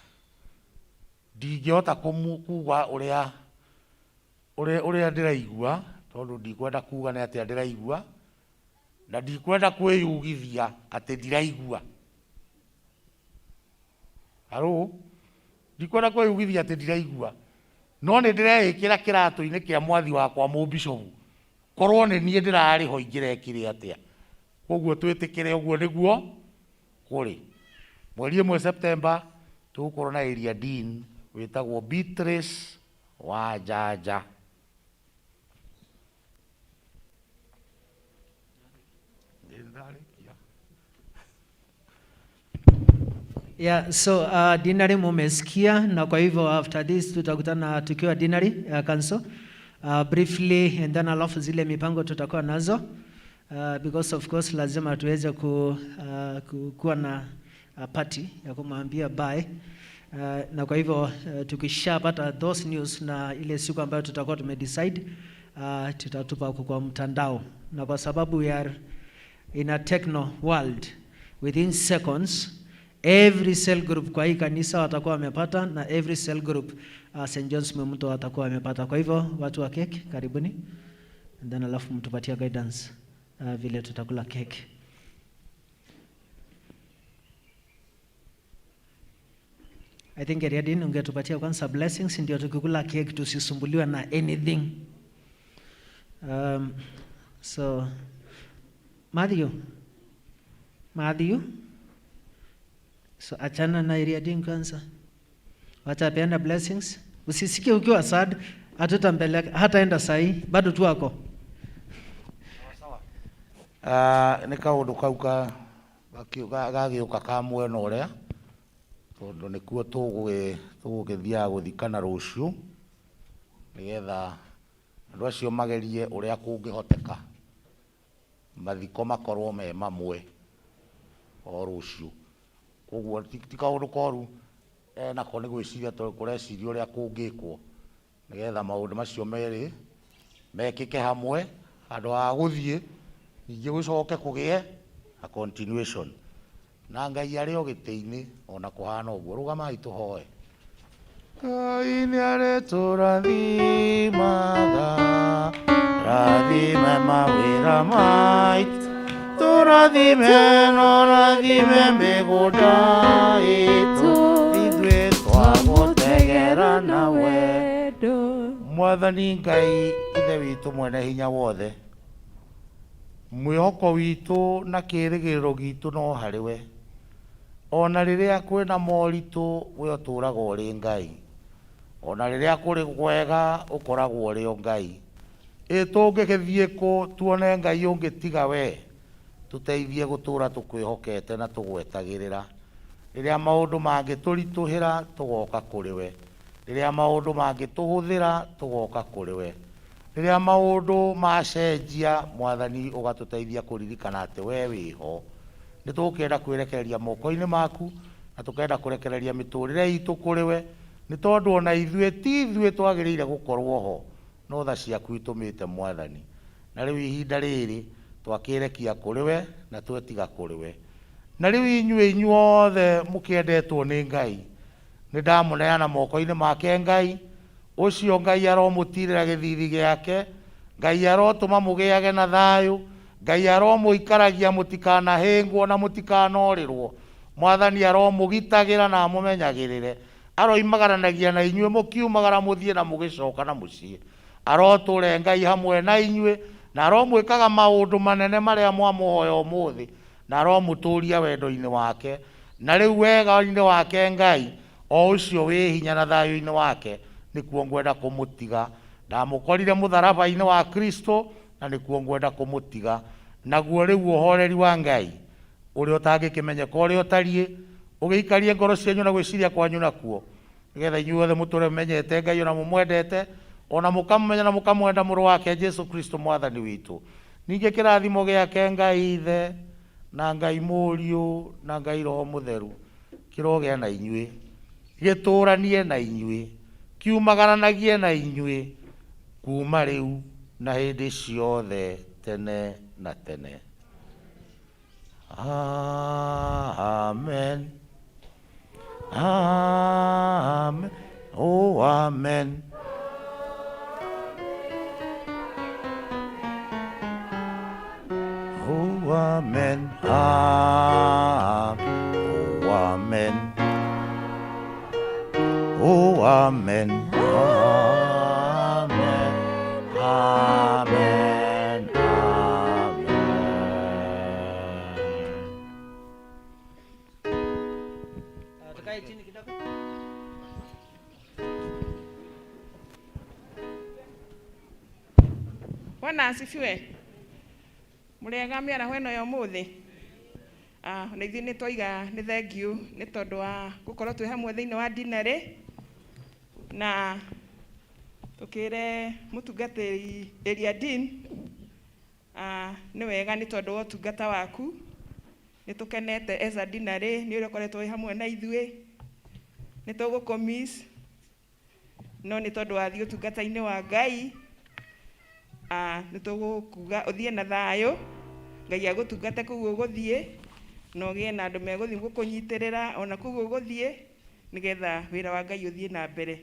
Ndingĩhota kuuga ũrĩa ndĩraigua tondũ ndikwenda kuuga nĩ atĩa ndĩraigua na ndikwenda kwĩyugithia atĩ ndiraigua. Ndikwenda kwĩyugithia atĩ ndiraigua no nĩ ndĩreĩkĩra kĩratũ-inĩ kĩa mwathi wakwa mũbishopu korwo nĩ niĩ ndĩrarĩ ho ingĩrekire atĩa. Koguo twĩtĩkĩre ũguo nĩguo kũrĩ. Mweri ĩmwe September tũgũkorwo na area dean wĩtagwo Beatrice wa Jaja. Yeah, so Deanery mumesikia na kwa hivyo after this tutakutana tukiwa Deanery ya council briefly and then alafu zile mipango tutakuwa nazo because of course lazima tuweze kuwa na party ya kumwambia bye na kwa hivyo tukishapata those news na ile siku ambayo tutakuwa tumedecide tutatupa kwa mtandao na kwa sababu we are in a techno world within seconds every cell group kwa hii kanisa watakuwa wamepata na every cell group St. John's Mwemuto watakuwa wamepata. Kwa hivyo watu wa keki karibuni and then alafu mtupatia guidance vile tutakula keki. I think Eriadin ungetupatia kwanza blessings ndio tukikula cake tusisumbuliwa na anything. So Matthew. So achana na Eriadin kwanza. Wacha peana blessings. Usisikie ukiwa sad, hatutampeleka hataenda sahi, bado tu wako. Nĩ kaũndũ kau gagĩũka ka mwena ũrĩa tondũ nĩkuo tũgũgĩthiaga gũthikana rũciũ nĩgetha andũ acio magerie ũrĩa kũngĩhoteka mathiko makorwo me mamwe o rũciũ. Koguo ti kaũndũ koru nako nĩ gwĩciria kũreciria ũrĩa kũngĩkwo nĩgetha maũndũ macio merĩ mekĩke hamwe handũ ha gũthiĩ ningĩ gũcoke kũgĩe a continuation. Na Ngai arĩ o gĩtĩ-inĩ ona kũhana ũguo. Rũgamai tũhoe. Ngai nĩ arĩtũrathimaga, rathime mawĩra maitũ, tũrathime no rathime mĩgũnda itũ, ithuĩ twagũtegera na wendo. Mwathani Ngai ithe witũ mwene hinya wothe, mwĩhoko witũ na kĩĩrĩgĩrĩro gitũ no harĩ we. Ona rĩrĩa kwĩna moritũ we ũtũũraga ũrĩ Ngai, ona rĩrĩa kũrĩ kwega ũkoragwo ũrĩ o Ngai. Tũngĩgĩthiĩ kũ tuone Ngai ũngĩ tiga we? Tũteithie gũtũũra tũkwĩhokete na tũgwetagĩrĩra. Rĩrĩa maũndũ mangĩtũritũhĩra tũgoka kũrĩ we, rĩrĩa maũndũ mangĩtũhũthĩra tũgoka kũrĩ we, rĩrĩa maũndũ macenjia Mwathani ũgatũteithia kũririkana atĩ we wĩho. Nĩ tũkenda kwĩrekereria moko-inĩ maku na tũkenda kũrekereria mĩtũrĩre itũ kũrĩ we, nĩ tondũ ona ithuĩ ti ithuĩ twagĩrĩire gũkorwo ho, no tha ciaku itũmĩte Mwathani. Na rĩu ihinda rĩrĩ twakĩrekia kũrĩ we na twetiga kũrĩ we. Na rĩu inyuothe mũkĩendetwo nĩ Ngai, nĩ ndamũneana moko-inĩ make Ngai. Ũcio Ngai aromũtirĩra gĩthithi gĩake, Ngai arotũma mũgĩage na thayũ, Ngai aromũikaragia mũtikanahĩngwo na mũtikanorĩrwo. Mwathani aromũgitagĩra na amũmenyagĩrĩre, aroimagaranagia na inyuĩ mũkiumagara mũthiĩ na mũgĩcoka na mũciĩ. Arotũre Ngai hamwe na inyuĩ na aromwĩkaga maũndũ manene marĩa mwamũhoya ũmũthĩ, na aromũtũria wendo-inĩ wake. Na rĩu wega-inĩ wake Ngai o ũcio wĩ hinya na thayũ-inĩ wake nĩkuo ngwenda kũmũtiga. Ndamũkorire mũtharaba-inĩ wa Kristo na nĩkuo ngwenda kũmũtiga. Naguo rĩu ũhoreri wa Ngai ũrĩa ũtangĩkĩmenyeka ũrĩa ũtariĩ ũgĩikarie ngoro cianyu na gwĩciria kwanyu nakuo, nĩgetha inyuothe mũtũre mũmenyete Ngai ona mũmwendete ona mũkamũmenya na mũkamwenda mũrũ wake Jesu Kristo Mwathani witũ. Ningĩ kĩrathimo gĩake Ngai Ithe na Ngai Mũriũ na Ngai Roho Mũtheru kĩrogĩa na inyuĩ, gĩtũranie na inyuĩ, kiumagaranagie na inyuĩ kuma rĩu na hĩndĩ ciothe tene na tene. Amen. Amen. Oh, amen. Oh, amen. Oh, amen. Oh, amen. Amen. Amen. Tukae chini kidogo. Bwana asifiwe. Mũrĩega mĩaraho ĩno ya ũmũthĩ. Na ithuĩ nĩ twoiga nĩ thengiũ nĩ tondũ wa gũkorwo twĩ hamwe thĩinĩ wa Deanery, na tũkĩre mũtungatĩri Eriadin nĩ wega nĩ tondũ wa ũtungata waku. Nĩ tũkenete as a Deanery nĩ ũrĩa ũkoretwo wĩ hamwe na ithuĩ. Nĩ tũgũkũmiss no nĩ tondũ wathiĩ ũtungata-inĩ wa Ngai. Nĩ tũgũkuga ũthiĩ na thayũ, Ngai agũtungate kũu ũgũthiĩ, na ũgĩe na andũ megũthiĩ gũkũnyitĩrĩra ona kũu ũgũthiĩ, nĩgetha wĩra wa Ngai ũthiĩ na mbere.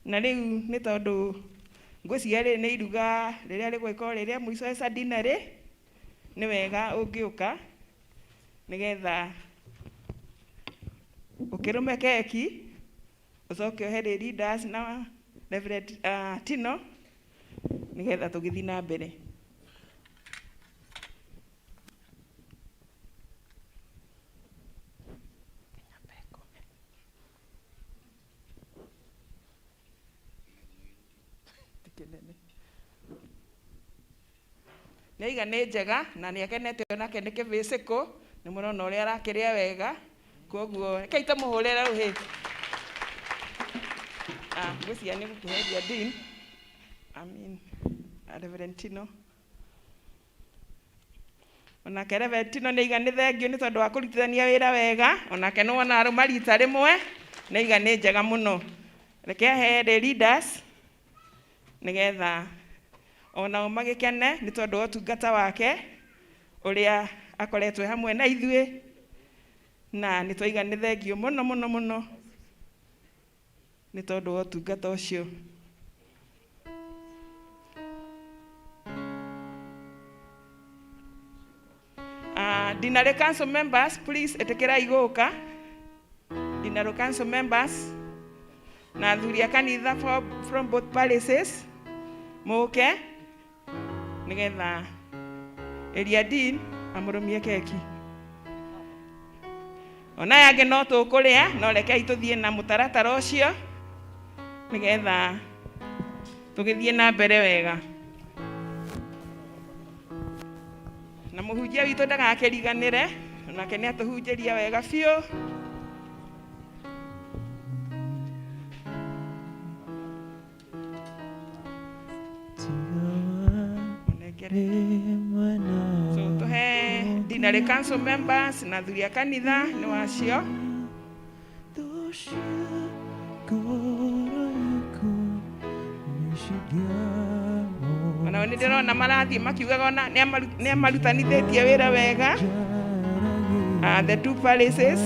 Na rĩu nĩ tondũ ngwĩciria rĩrĩ nĩ iruga rĩrĩa rĩgwĩkorwo rĩrĩa mũico as a Deanery, nĩ wega ũngĩũka nĩgetha ũkĩrũme keki ucoke ohere leaders na Reverend Tino nigetha tugithi na mbere. Nĩiga nĩ njega na nĩ akenete onake nĩ kĩbĩcĩkũ, nĩ mũrona ũrĩa arakĩrĩa wega, koguo reke tũmũhũrĩre rũhĩ. Ngwĩciria nĩ gũkũheria Dean, Reverend Tino. Onake Reverend Tino nĩiga nĩ thengio nĩ tondũ wa kũrutithania wĩra wega, onake nĩ wona arũma rita rĩmwe, nĩiga nĩ njega mũno. Reke aheere leaders nĩgetha onao magĩkene nĩ tondũ wa ũtungata wake ũrĩa akoretwo hamwe na ithuĩ, na nĩ twaiga nĩ thengio mũno mũno mũno nĩ tondũ wa ũtungata ũcio. Deanery Council members, please etĩkĩrai gũka. Deanery Council members na athuri a kanitha from both palaces mũke nigetha Elia Dean amũrũmie keki. Ona yangĩ no tũkũrĩa, no rekei tũthiĩ na mũtaratara ũcio nigetha tũgĩthiĩ na mbere wega. Na mũhunjia witũ ndagakĩriganĩre, onake nĩ atũhunjĩria wega biũ. So tuhe Deanery Council members na athuri a kanitha nĩ wacio. Ona nĩ ndĩrona marathiĩ makiugaga ona nĩ amarutanithĩtie wĩra wega. The two palaces.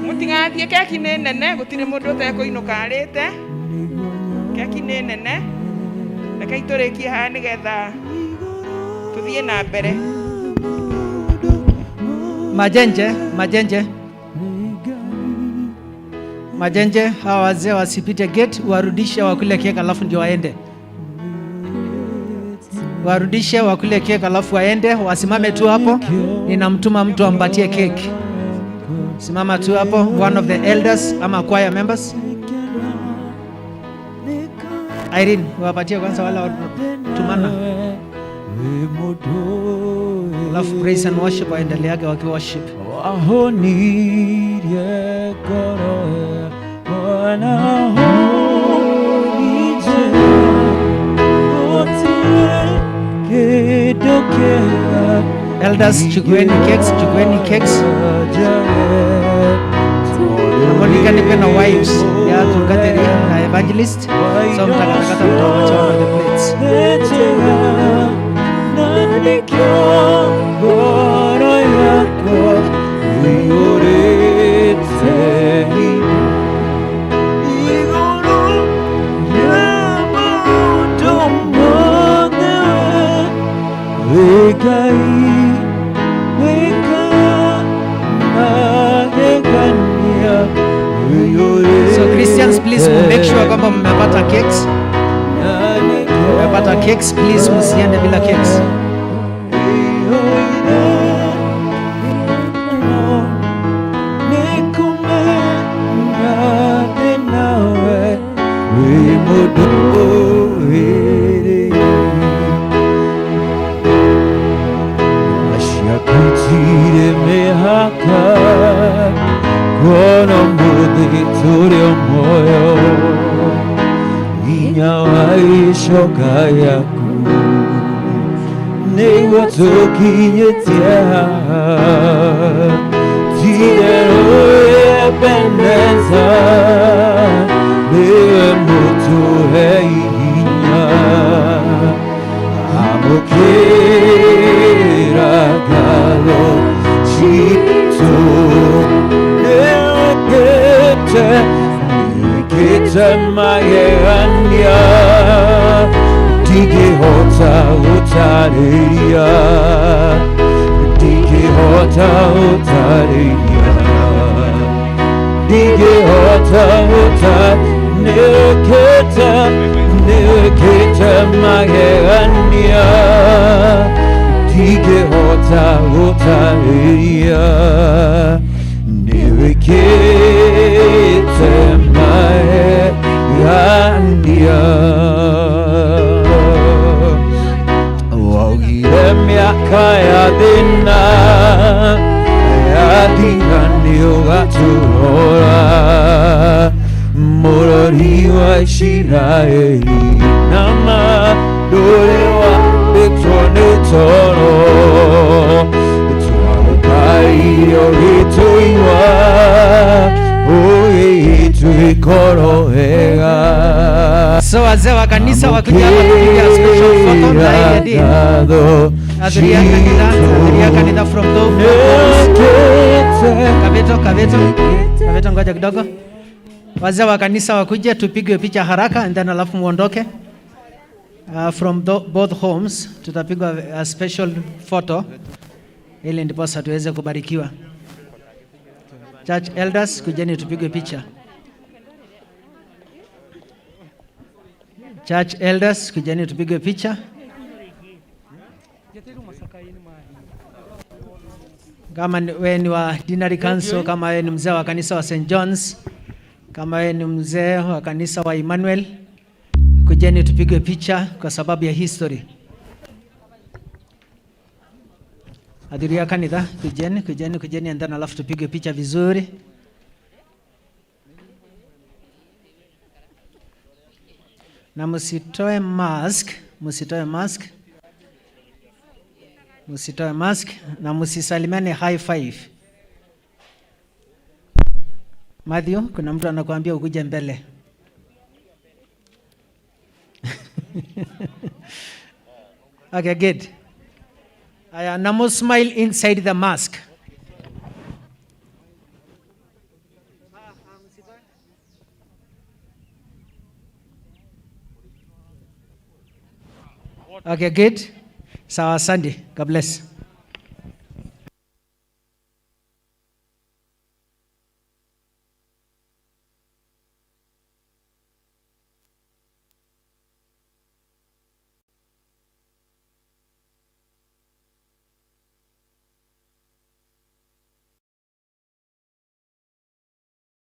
Mũtigathiĩ, keki nĩ nene, gũtirĩ mũndũ ũtekũinũka arĩte. Keki nĩ nene. Rekei tũrĩkie haha nĩgetha tũthiĩ na mbere. Majenje, hawa wazee wasipite gate, warudishe wakule keki alafu ndio waende. Warudishe wakule keki alafu waende, wasimame tu hapo. Ninamtuma mtu ampatie keki. Simama tu hapo, one of the elders ama choir members. Irene, wapatie kwanza wala tumana. Alafu praise and worship waendeleage waki worship. Elders, chukueni cakes. Namonika nipe na wives ya Tungateri na evangelist. So mtakakata mtawacha on the plates. So Christians, please make sure kwamba mmepata cakes. Mmepata cakes, please msiende bila cakes. Hota gũtarĩria ndingĩhota nĩwĩkĩte magegania ndingĩhota gũtarĩria nĩwĩkĩte magegania waugire mĩaka ya thĩna yathira nĩũgatũrora mũrori wa Isiraeli na ndũrĩ wambĩtwo nĩ toro twagũkairio gĩtũiwa twĩkoro wega. So wazee wa kanisa wakuja hapa kupiga special photo na ile dini. Adhuria kanisa from those. Kabeto ngoja kidogo. Wazee wa kanisa wakuje tupige picha haraka and then alafu muondoke. From both homes tutapigwa a special photo ili ndipo sasa tuweze kubarikiwa. Church elders kujeni tupige picha. Church elders kujeni tupige picha. Kama wewe ni wa Deanery Council, kama wewe ni mzee wa kanisa wa St. John's, kama wewe ni mzee wa kanisa wa Emmanuel, kujeni tupige picha kwa sababu ya history. Adhiria kanisa, kujeni and then alafu tupige picha vizuri. Na msitoe mask na msisalimiane high five. Matthew, kuna mtu anakuambia ukuje mbele. Okay, good. Aya, na smile inside the mask. Okay, good. Sawa, asante. God bless.